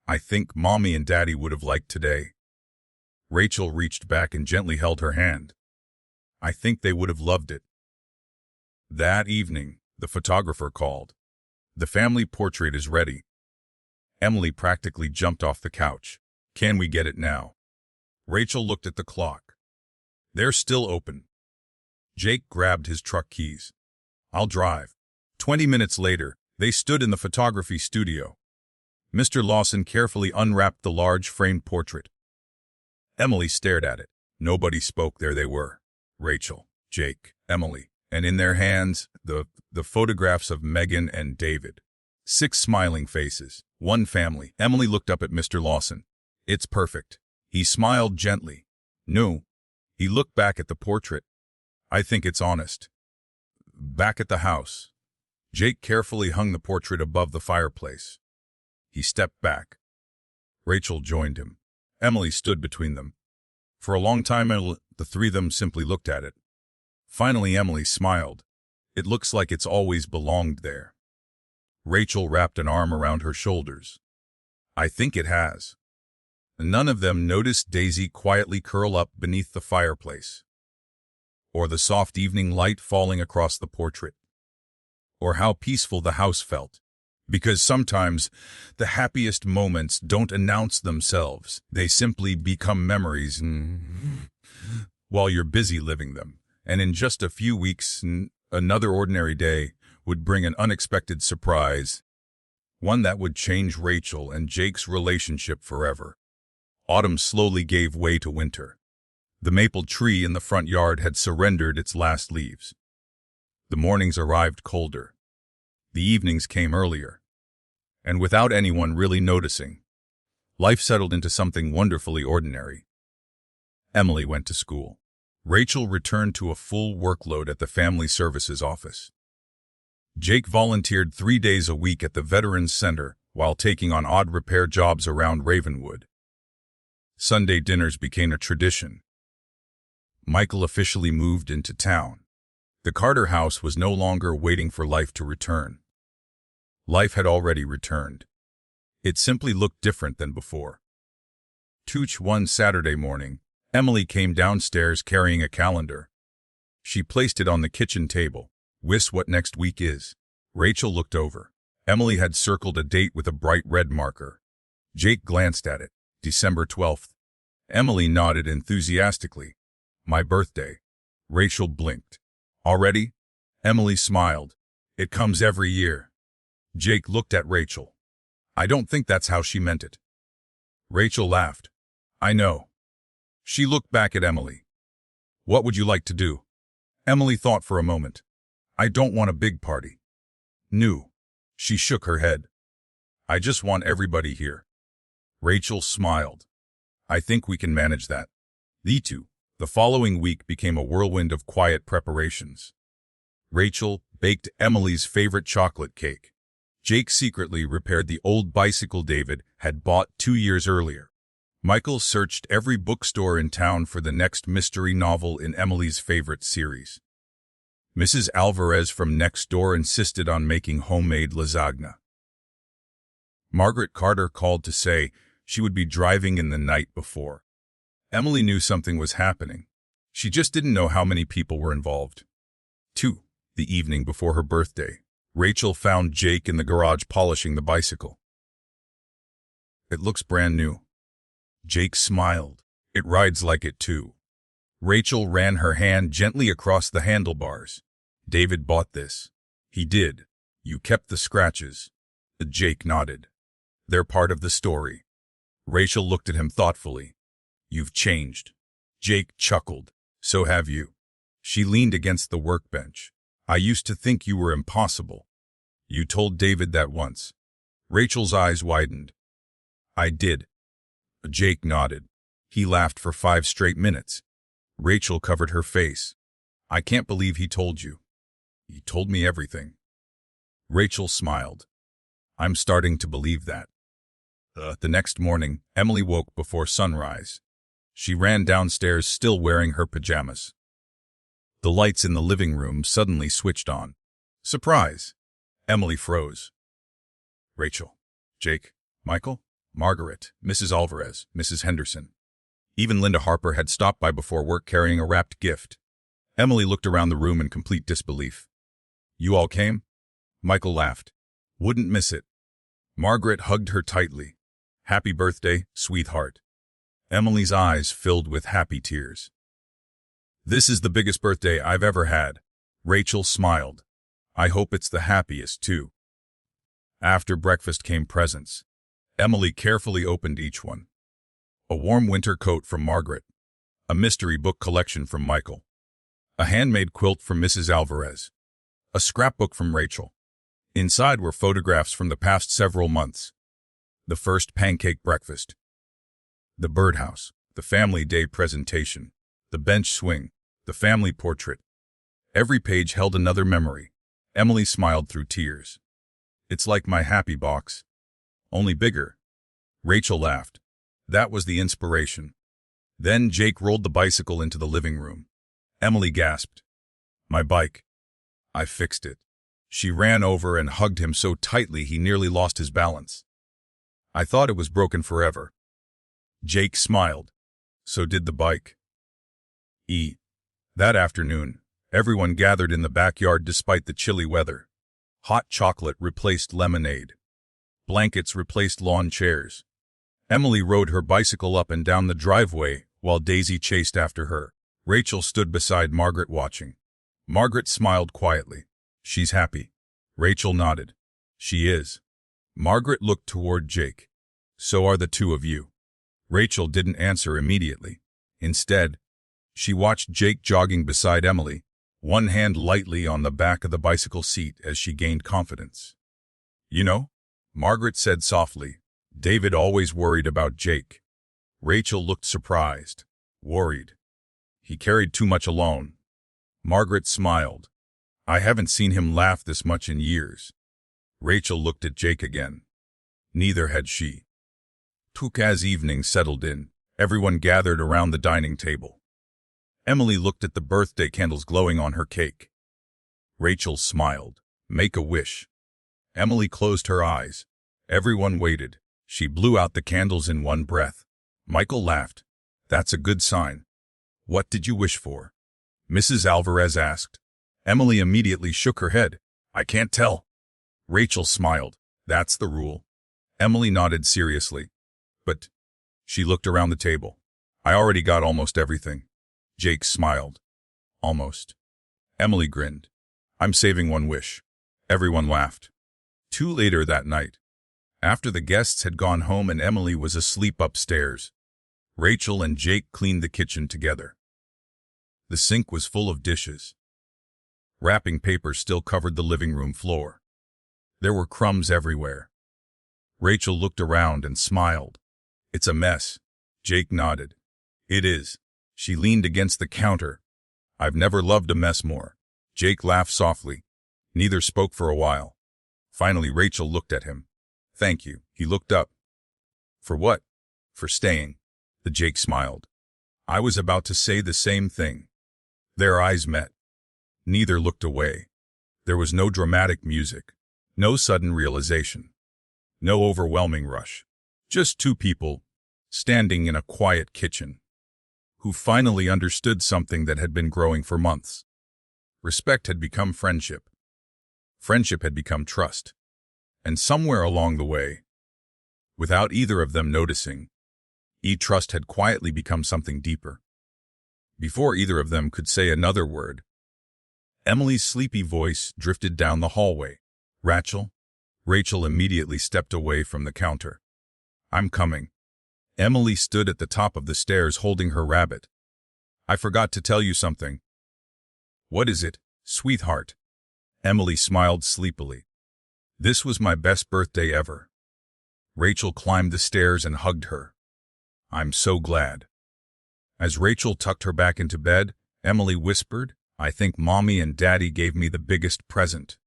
I think Mommy and Daddy would have liked today. Rachel reached back and gently held her hand. I think they would have loved it. That evening, the photographer called. The family portrait is ready. Emily practically jumped off the couch. Can we get it now? Rachel looked at the clock. They're still open. Jake grabbed his truck keys. I'll drive. 20 minutes later, they stood in the photography studio. Mr. Lawson carefully unwrapped the large framed portrait. Emily stared at it. Nobody spoke. There they were. Rachel, Jake, Emily, and in their hands, the photographs of Megan and David. 6 smiling faces. One family. Emily looked up at Mr. Lawson. It's perfect. He smiled gently. No. He looked back at the portrait. I think it's honest. Back at the house, Jake carefully hung the portrait above the fireplace. He stepped back. Rachel joined him. Emily stood between them. For a long time, the three of them simply looked at it. Finally, Emily smiled. It looks like it's always belonged there. Rachel wrapped an arm around her shoulders. I think it has. None of them noticed Daisy quietly curl up beneath the fireplace, or the soft evening light falling across the portrait, or how peaceful the house felt. Because sometimes the happiest moments don't announce themselves. They simply become memories while you're busy living them. And in just a few weeks, another ordinary day would bring an unexpected surprise, one that would change Rachel and Jake's relationship forever. Autumn slowly gave way to winter. The maple tree in the front yard had surrendered its last leaves. The mornings arrived colder. The evenings came earlier. And without anyone really noticing, life settled into something wonderfully ordinary. Emily went to school. Rachel returned to a full workload at the Family Services office. Jake volunteered 3 days a week at the Veterans Center while taking on odd repair jobs around Ravenwood. Sunday dinners became a tradition. Michael officially moved into town. The Carter house was no longer waiting for life to return. Life had already returned. It simply looked different than before. One Saturday morning, Emily came downstairs carrying a calendar. She placed it on the kitchen table. Wish what next week is. Rachel looked over. Emily had circled a date with a bright red marker. Jake glanced at it. December 12th. Emily nodded enthusiastically. My birthday. Rachel blinked. Already? Emily smiled. It comes every year. Jake looked at Rachel. I don't think that's how she meant it. Rachel laughed. I know. She looked back at Emily. What would you like to do? Emily thought for a moment. I don't want a big party. No. She shook her head. I just want everybody here. Rachel smiled. I think we can manage that. The following week became a whirlwind of quiet preparations. Rachel baked Emily's favorite chocolate cake. Jake secretly repaired the old bicycle David had bought 2 years earlier. Michael searched every bookstore in town for the next mystery novel in Emily's favorite series. Mrs. Alvarez from next door insisted on making homemade lasagna. Margaret Carter called to say she would be driving in the night before. Emily knew something was happening. She just didn't know how many people were involved. The evening before her birthday, Rachel found Jake in the garage polishing the bicycle. It looks brand new. Jake smiled. It rides like it too. Rachel ran her hand gently across the handlebars. David bought this. He did. You kept the scratches. Jake nodded. They're part of the story. Rachel looked at him thoughtfully. You've changed. Jake chuckled. So have you. She leaned against the workbench. I used to think you were impossible. You told David that once. Rachel's eyes widened. I did. Jake nodded. He laughed for 5 straight minutes. Rachel covered her face. I can't believe he told you. He told me everything. Rachel smiled. I'm starting to believe that. The next morning, Emily woke before sunrise. She ran downstairs still wearing her pajamas. The lights in the living room suddenly switched on. Surprise! Emily froze. Rachel, Jake, Michael, Margaret, Mrs. Alvarez, Mrs. Henderson. Even Linda Harper had stopped by before work carrying a wrapped gift. Emily looked around the room in complete disbelief. You all came? Michael laughed. Wouldn't miss it. Margaret hugged her tightly. Happy birthday, sweetheart. Emily's eyes filled with happy tears. This is the biggest birthday I've ever had. Rachel smiled. I hope it's the happiest, too. After breakfast came presents. Emily carefully opened each one. A warm winter coat from Margaret. A mystery book collection from Michael. A handmade quilt from Mrs. Alvarez. A scrapbook from Rachel. Inside were photographs from the past several months. The first pancake breakfast. The birdhouse. The family day presentation. The bench swing. The family portrait. Every page held another memory. Emily smiled through tears. It's like my happy box. Only bigger. Rachel laughed. That was the inspiration. Then Jake rolled the bicycle into the living room. Emily gasped. My bike. I fixed it. She ran over and hugged him so tightly he nearly lost his balance. I thought it was broken forever. Jake smiled. So did the bike. That afternoon, everyone gathered in the backyard despite the chilly weather. Hot chocolate replaced lemonade. Blankets replaced lawn chairs. Emily rode her bicycle up and down the driveway while Daisy chased after her. Rachel stood beside Margaret watching. Margaret smiled quietly. She's happy. Rachel nodded. She is. Margaret looked toward Jake. So are the two of you. Rachel didn't answer immediately. Instead, she watched Jake jogging beside Emily, one hand lightly on the back of the bicycle seat as she gained confidence. You know, Margaret said softly, David always worried about Jake. Rachel looked surprised, worried. He carried too much alone. Margaret smiled. I haven't seen him laugh this much in years. Rachel looked at Jake again. Neither had she. As evening settled in, everyone gathered around the dining table. Emily looked at the birthday candles glowing on her cake. Rachel smiled. Make a wish. Emily closed her eyes. Everyone waited. She blew out the candles in one breath. Michael laughed. That's a good sign. What did you wish for? Mrs. Alvarez asked. Emily immediately shook her head. I can't tell. Rachel smiled. That's the rule. Emily nodded seriously. But she looked around the table. I already got almost everything. Jake smiled. Almost. Emily grinned. I'm saving one wish. Everyone laughed. Later that night, after the guests had gone home and Emily was asleep upstairs, Rachel and Jake cleaned the kitchen together. The sink was full of dishes. Wrapping paper still covered the living room floor. There were crumbs everywhere. Rachel looked around and smiled. It's a mess. Jake nodded. It is. She leaned against the counter. I've never loved a mess more. Jake laughed softly. Neither spoke for a while. Finally, Rachel looked at him. Thank you. He looked up. For what? For staying. The Jake smiled. I was about to say the same thing. Their eyes met. Neither looked away. There was no dramatic music. No sudden realization. No overwhelming rush. Just two people, standing in a quiet kitchen, who finally understood something that had been growing for months. Respect had become friendship. Friendship had become trust. And somewhere along the way, without either of them noticing, trust had quietly become something deeper. Before either of them could say another word, Emily's sleepy voice drifted down the hallway. Rachel? Rachel immediately stepped away from the counter. I'm coming. Emily stood at the top of the stairs holding her rabbit. I forgot to tell you something. What is it, sweetheart? Emily smiled sleepily. This was my best birthday ever. Rachel climbed the stairs and hugged her. I'm so glad. As Rachel tucked her back into bed, Emily whispered, I think Mommy and Daddy gave me the biggest present.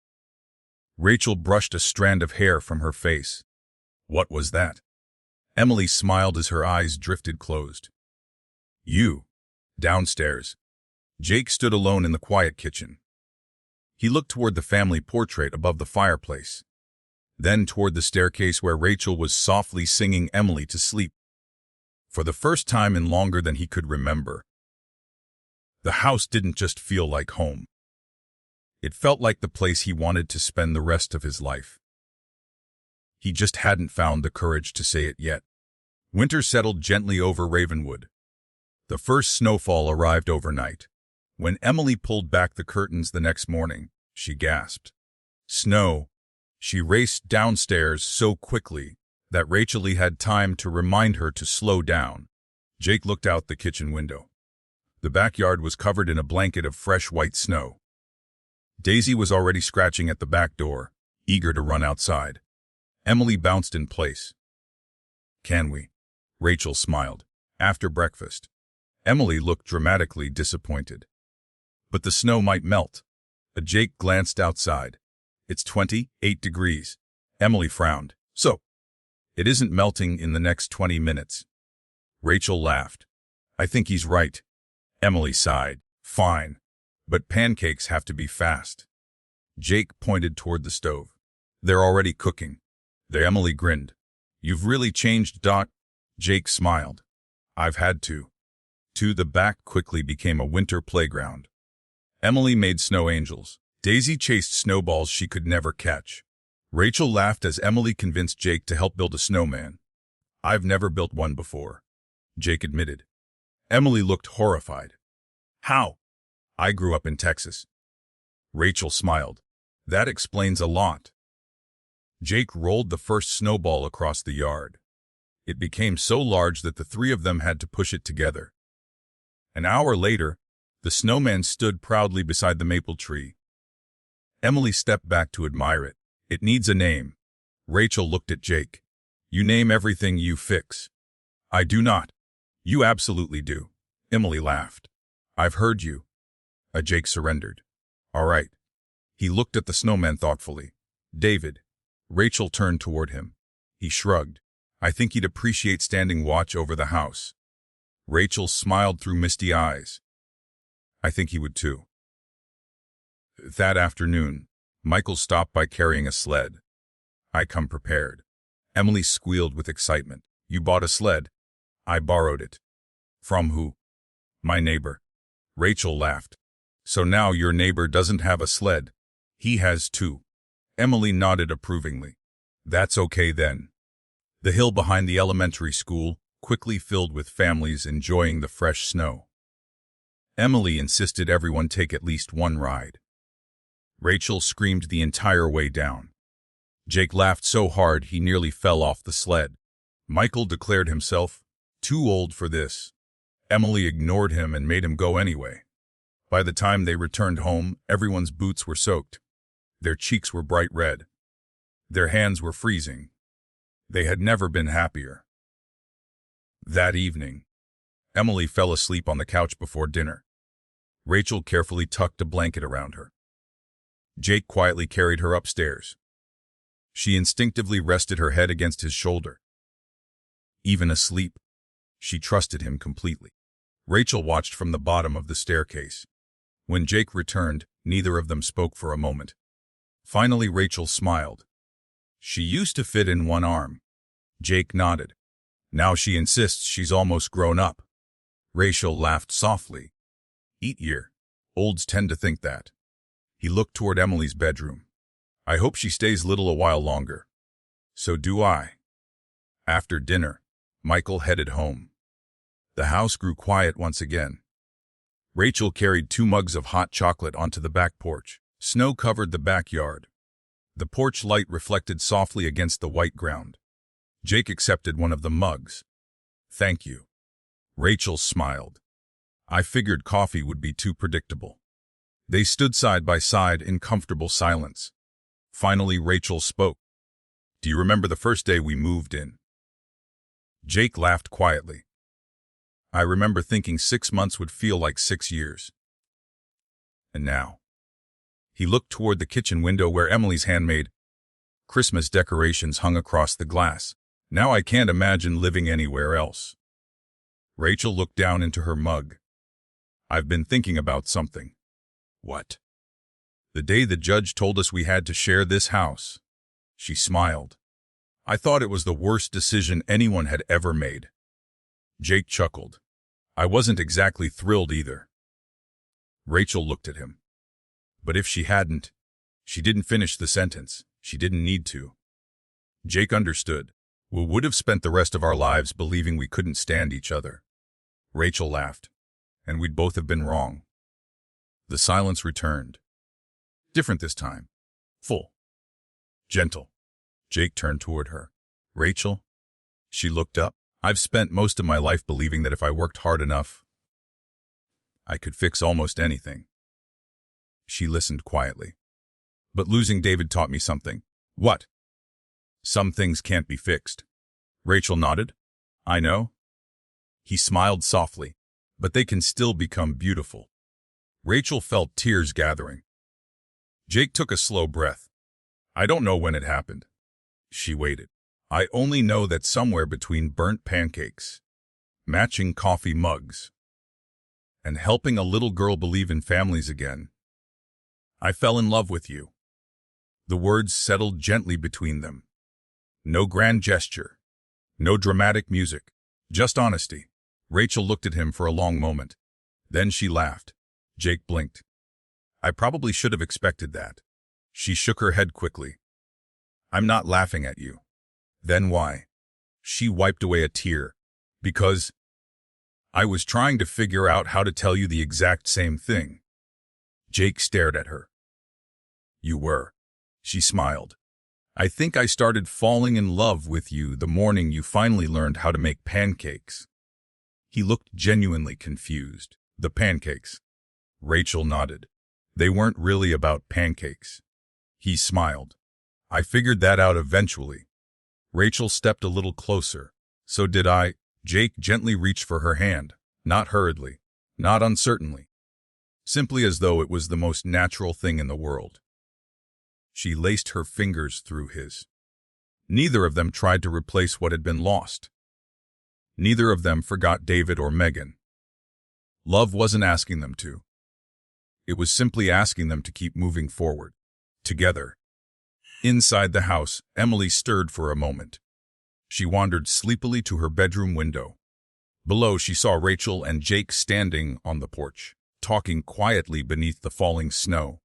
Rachel brushed a strand of hair from her face. What was that? Emily smiled as her eyes drifted closed. You. Downstairs. Jake stood alone in the quiet kitchen. He looked toward the family portrait above the fireplace, then toward the staircase where Rachel was softly singing Emily to sleep. For the first time in longer than he could remember, the house didn't just feel like home. It felt like the place he wanted to spend the rest of his life. He just hadn't found the courage to say it yet. Winter settled gently over Ravenwood. The first snowfall arrived overnight. When Emily pulled back the curtains the next morning, she gasped. Snow! She raced downstairs so quickly that Rachel had time to remind her to slow down. Jake looked out the kitchen window. The backyard was covered in a blanket of fresh white snow. Daisy was already scratching at the back door, eager to run outside. Emily bounced in place. Can we? Rachel smiled. After breakfast. Emily looked dramatically disappointed. But the snow might melt. Jake glanced outside. It's 28 degrees. Emily frowned. So, it isn't melting in the next 20 minutes. Rachel laughed. I think he's right. Emily sighed. Fine. But pancakes have to be fast. Jake pointed toward the stove. They're already cooking. Emily grinned. You've really changed, Doc. Jake smiled. I've had to. The back quickly became a winter playground. Emily made snow angels. Daisy chased snowballs she could never catch. Rachel laughed as Emily convinced Jake to help build a snowman. I've never built one before, Jake admitted. Emily looked horrified. How? I grew up in Texas. Rachel smiled. That explains a lot. Jake rolled the first snowball across the yard. It became so large that the three of them had to push it together. An hour later, the snowman stood proudly beside the maple tree. Emily stepped back to admire it. It needs a name. Rachel looked at Jake. You name everything you fix. I do not. You absolutely do. Emily laughed. I've heard you. Jake surrendered. All right. He looked at the snowman thoughtfully. David. Rachel turned toward him. He shrugged. I think he'd appreciate standing watch over the house. Rachel smiled through misty eyes. I think he would too. That afternoon, Michael stopped by carrying a sled. I come prepared. Emily squealed with excitement. You bought a sled? I borrowed it. From who? My neighbor. Rachel laughed. So now your neighbor doesn't have a sled. He has two. Emily nodded approvingly. That's okay then. The hill behind the elementary school quickly filled with families enjoying the fresh snow. Emily insisted everyone take at least one ride. Rachel screamed the entire way down. Jake laughed so hard he nearly fell off the sled. Michael declared himself too old for this. Emily ignored him and made him go anyway. By the time they returned home, everyone's boots were soaked. Their cheeks were bright red. Their hands were freezing. They had never been happier. That evening, Emily fell asleep on the couch before dinner. Rachel carefully tucked a blanket around her. Jake quietly carried her upstairs. She instinctively rested her head against his shoulder. Even asleep, she trusted him completely. Rachel watched from the bottom of the staircase. When Jake returned, neither of them spoke for a moment. Finally, Rachel smiled. She used to fit in one arm. Jake nodded. Now she insists she's almost grown up. Rachel laughed softly. Eat year. Olds tend to think that. He looked toward Emily's bedroom. I hope she stays little a while longer. So do I. After dinner, Michael headed home. The house grew quiet once again. Rachel carried 2 mugs of hot chocolate onto the back porch. Snow covered the backyard. The porch light reflected softly against the white ground. Jake accepted one of the mugs. Thank you. Rachel smiled. I figured coffee would be too predictable. They stood side by side in comfortable silence. Finally, Rachel spoke. Do you remember the first day we moved in? Jake laughed quietly. I remember thinking 6 months would feel like 6 years. And now. He looked toward the kitchen window where Emily's handmade Christmas decorations hung across the glass. Now I can't imagine living anywhere else. Rachel looked down into her mug. I've been thinking about something. What? The day the judge told us we had to share this house. She smiled. I thought it was the worst decision anyone had ever made. Jake chuckled. I wasn't exactly thrilled either. Rachel looked at him. But if she hadn't, she didn't finish the sentence. She didn't need to. Jake understood. We would have spent the rest of our lives believing we couldn't stand each other. Rachel laughed, and we'd both have been wrong. The silence returned. Different this time. Full. Gentle. Jake turned toward her. Rachel? She looked up. I've spent most of my life believing that if I worked hard enough, I could fix almost anything. She listened quietly. But losing David taught me something. What? Some things can't be fixed. Rachel nodded. I know. He smiled softly, but they can still become beautiful. Rachel felt tears gathering. Jake took a slow breath. I don't know when it happened. She waited. I only know that somewhere between burnt pancakes, matching coffee mugs, and helping a little girl believe in families again, I fell in love with you. The words settled gently between them. No grand gesture, no dramatic music, just honesty. Rachel looked at him for a long moment. Then she laughed. Jake blinked. I probably should have expected that. She shook her head quickly. I'm not laughing at you. Then why? She wiped away a tear. Because I was trying to figure out how to tell you the exact same thing. Jake stared at her. You were. She smiled. I think I started falling in love with you the morning you finally learned how to make pancakes. He looked genuinely confused. The pancakes. Rachel nodded. They weren't really about pancakes. He smiled. I figured that out eventually. Rachel stepped a little closer. So did I. Jake gently reached for her hand, not hurriedly, not uncertainly, simply as though it was the most natural thing in the world. She laced her fingers through his. Neither of them tried to replace what had been lost. Neither of them forgot David or Megan. Love wasn't asking them to. It was simply asking them to keep moving forward, together. Inside the house, Emily stirred for a moment. She wandered sleepily to her bedroom window. Below, she saw Rachel and Jake standing on the porch, talking quietly beneath the falling snow.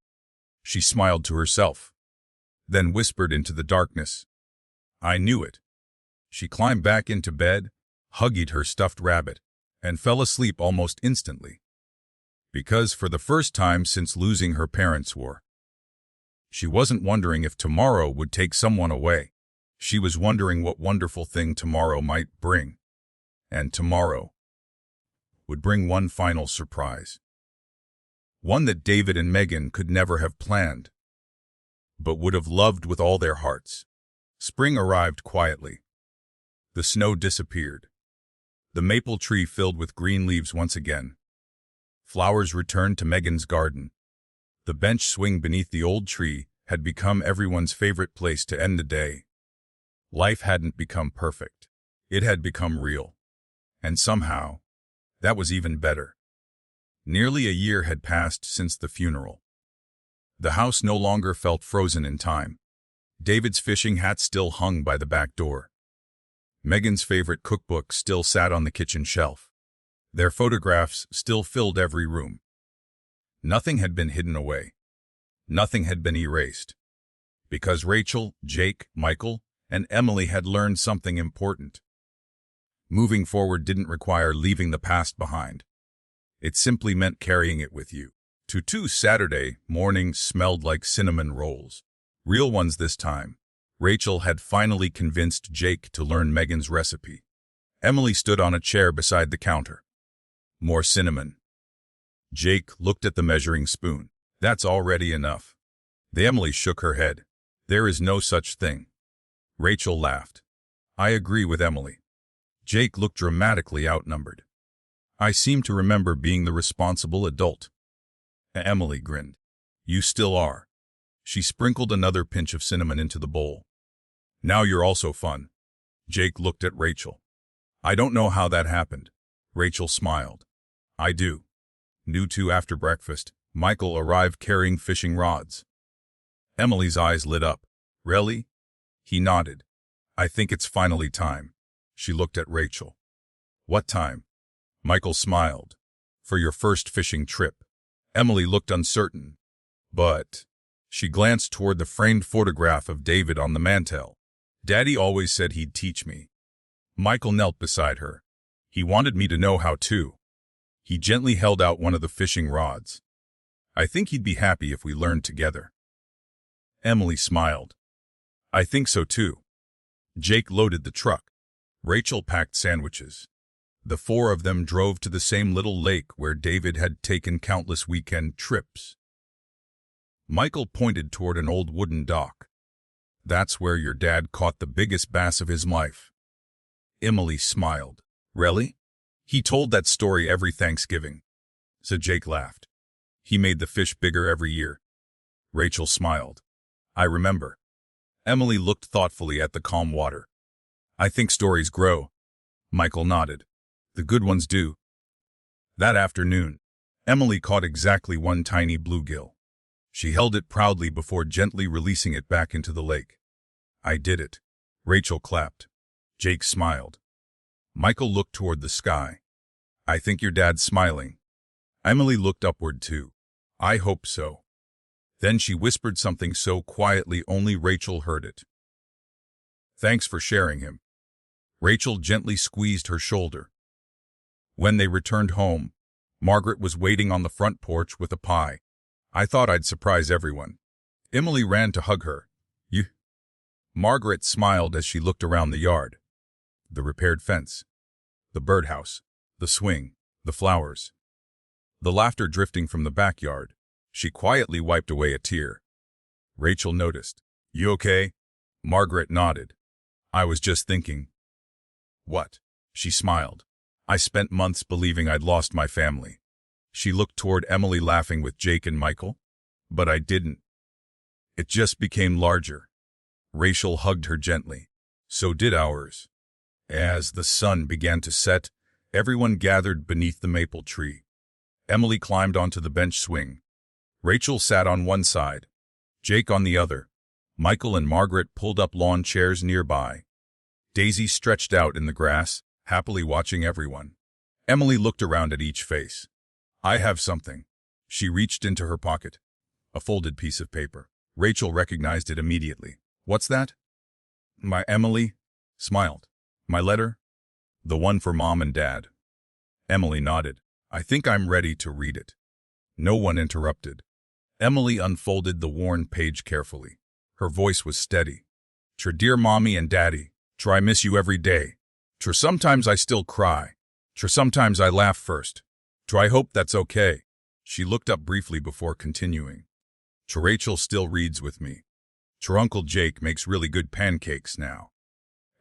She smiled to herself, then whispered into the darkness. I knew it. She climbed back into bed, hugged her stuffed rabbit, and fell asleep almost instantly. Because for the first time since losing her parents' war, she wasn't wondering if tomorrow would take someone away. She was wondering what wonderful thing tomorrow might bring. And tomorrow would bring one final surprise. One that David and Megan could never have planned, but would have loved with all their hearts. Spring arrived quietly. The snow disappeared. The maple tree filled with green leaves once again. Flowers returned to Megan's garden. The bench swing beneath the old tree had become everyone's favorite place to end the day. Life hadn't become perfect. It had become real. And somehow, that was even better. Nearly a year had passed since the funeral. The house no longer felt frozen in time. David's fishing hat still hung by the back door. Megan's favorite cookbook still sat on the kitchen shelf. Their photographs still filled every room. Nothing had been hidden away. Nothing had been erased. Because Rachel, Jake, Michael, and Emily had learned something important. Moving forward didn't require leaving the past behind. It simply meant carrying it with you. Saturday morning smelled like cinnamon rolls. Real ones this time. Rachel had finally convinced Jake to learn Megan's recipe. Emily stood on a chair beside the counter. More cinnamon. Jake looked at the measuring spoon. That's already enough. Emily shook her head. There is no such thing. Rachel laughed. I agree with Emily. Jake looked dramatically outnumbered. I seem to remember being the responsible adult. Emily grinned. You still are. She sprinkled another pinch of cinnamon into the bowl. Now you're also fun. Jake looked at Rachel. I don't know how that happened. Rachel smiled. I do. Knew too after breakfast. Michael arrived carrying fishing rods. Emily's eyes lit up. Really? He nodded. I think it's finally time. She looked at Rachel. What time? Michael smiled. For your first fishing trip. Emily looked uncertain. But she glanced toward the framed photograph of David on the mantel. Daddy always said he'd teach me. Michael knelt beside her. He wanted me to know how to. He gently held out one of the fishing rods. I think he'd be happy if we learned together. Emily smiled. I think so too. Jake loaded the truck. Rachel packed sandwiches. The four of them drove to the same little lake where David had taken countless weekend trips. Michael pointed toward an old wooden dock. That's where your dad caught the biggest bass of his life. Emily smiled. Really? He told that story every Thanksgiving. So Jake laughed. He made the fish bigger every year. Rachel smiled. I remember. Emily looked thoughtfully at the calm water. I think stories grow. Michael nodded. The good ones do. That afternoon, Emily caught exactly one tiny bluegill. She held it proudly before gently releasing it back into the lake. I did it. Rachel clapped. Jake smiled. Michael looked toward the sky. I think your dad's smiling. Emily looked upward too. I hope so. Then she whispered something so quietly only Rachel heard it. Thanks for sharing him. Rachel gently squeezed her shoulder. When they returned home, Margaret was waiting on the front porch with a pie. I thought I'd surprise everyone. Emily ran to hug her. You? Margaret smiled as she looked around the yard. The repaired fence, the birdhouse, the swing, the flowers. The laughter drifting from the backyard. She quietly wiped away a tear. Rachel noticed. You okay? Margaret nodded. I was just thinking. What? She smiled. I spent months believing I'd lost my family. She looked toward Emily laughing with Jake and Michael. But I didn't. It just became larger. Rachel hugged her gently. So did ours. As the sun began to set, everyone gathered beneath the maple tree. Emily climbed onto the bench swing. Rachel sat on one side, Jake on the other. Michael and Margaret pulled up lawn chairs nearby. Daisy stretched out in the grass, happily watching everyone. Emily looked around at each face. I have something. She reached into her pocket. A folded piece of paper. Rachel recognized it immediately. What's that? Emily smiled. My letter? The one for Mom and Dad. Emily nodded. I think I'm ready to read it. No one interrupted. Emily unfolded the worn page carefully. Her voice was steady. Dear Mommy and Daddy, I miss you every day. Sometimes I still cry. Sometimes I laugh first. I hope that's okay. She looked up briefly before continuing. Rachel still reads with me. Uncle Jake makes really good pancakes now.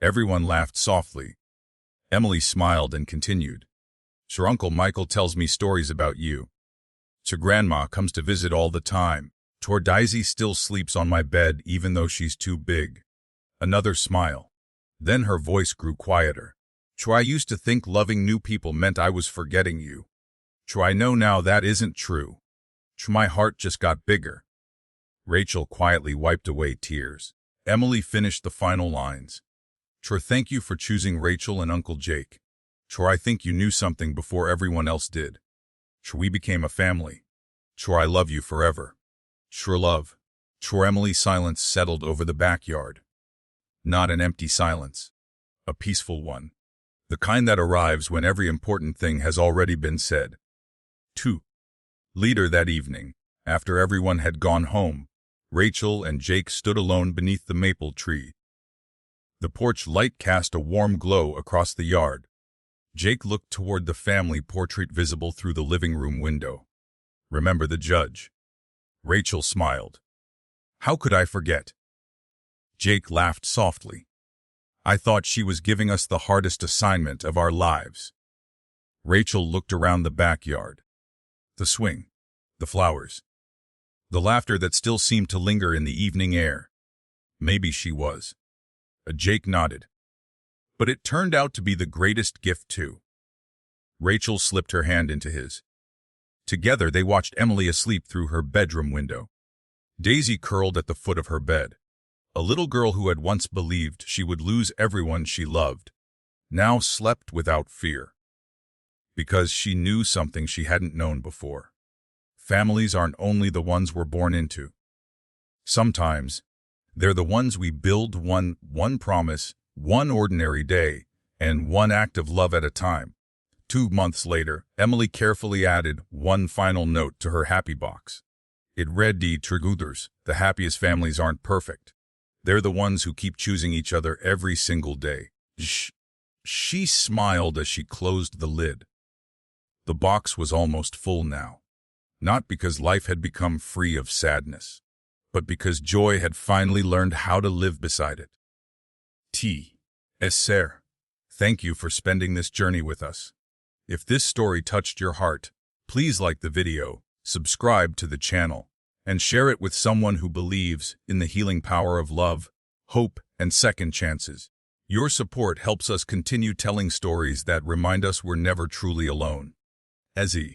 Everyone laughed softly. Emily smiled and continued. Uncle Michael tells me stories about you. Grandma comes to visit all the time. Daisy still sleeps on my bed even though she's too big. Another smile. Then her voice grew quieter. I used to think loving new people meant I was forgetting you. I know now that isn't true. My heart just got bigger. Rachel quietly wiped away tears. Emily finished the final lines. Thank you for choosing Rachel and Uncle Jake. I think you knew something before everyone else did. We became a family. I love you forever. Love. Emily's silence settled over the backyard. Not an empty silence. A peaceful one. The kind that arrives when every important thing has already been said. 2. Later that evening, after everyone had gone home, Rachel and Jake stood alone beneath the maple tree. The porch light cast a warm glow across the yard. Jake looked toward the family portrait visible through the living room window. Remember the judge? Rachel smiled. How could I forget? Jake laughed softly. I thought she was giving us the hardest assignment of our lives. Rachel looked around the backyard. The swing, the flowers, the laughter that still seemed to linger in the evening air. Maybe she was. Jake nodded. But it turned out to be the greatest gift too. Rachel slipped her hand into his. Together they watched Emily asleep through her bedroom window. Daisy curled at the foot of her bed. A little girl who had once believed she would lose everyone she loved, now slept without fear. Because she knew something she hadn't known before. Families aren't only the ones we're born into. Sometimes, they're the ones we build one promise, one ordinary day, and one act of love at a time. 2 months later, Emily carefully added one final note to her happy box. It read, "Die Triguders, the happiest families aren't perfect. They're the ones who keep choosing each other every single day." She smiled as she closed the lid. The box was almost full now. Not because life had become free of sadness, but because joy had finally learned how to live beside it. T.S.R. Thank you for spending this journey with us. If this story touched your heart, please like the video, subscribe to the channel, and share it with someone who believes in the healing power of love, hope, and second chances. Your support helps us continue telling stories that remind us we're never truly alone. Ezzy.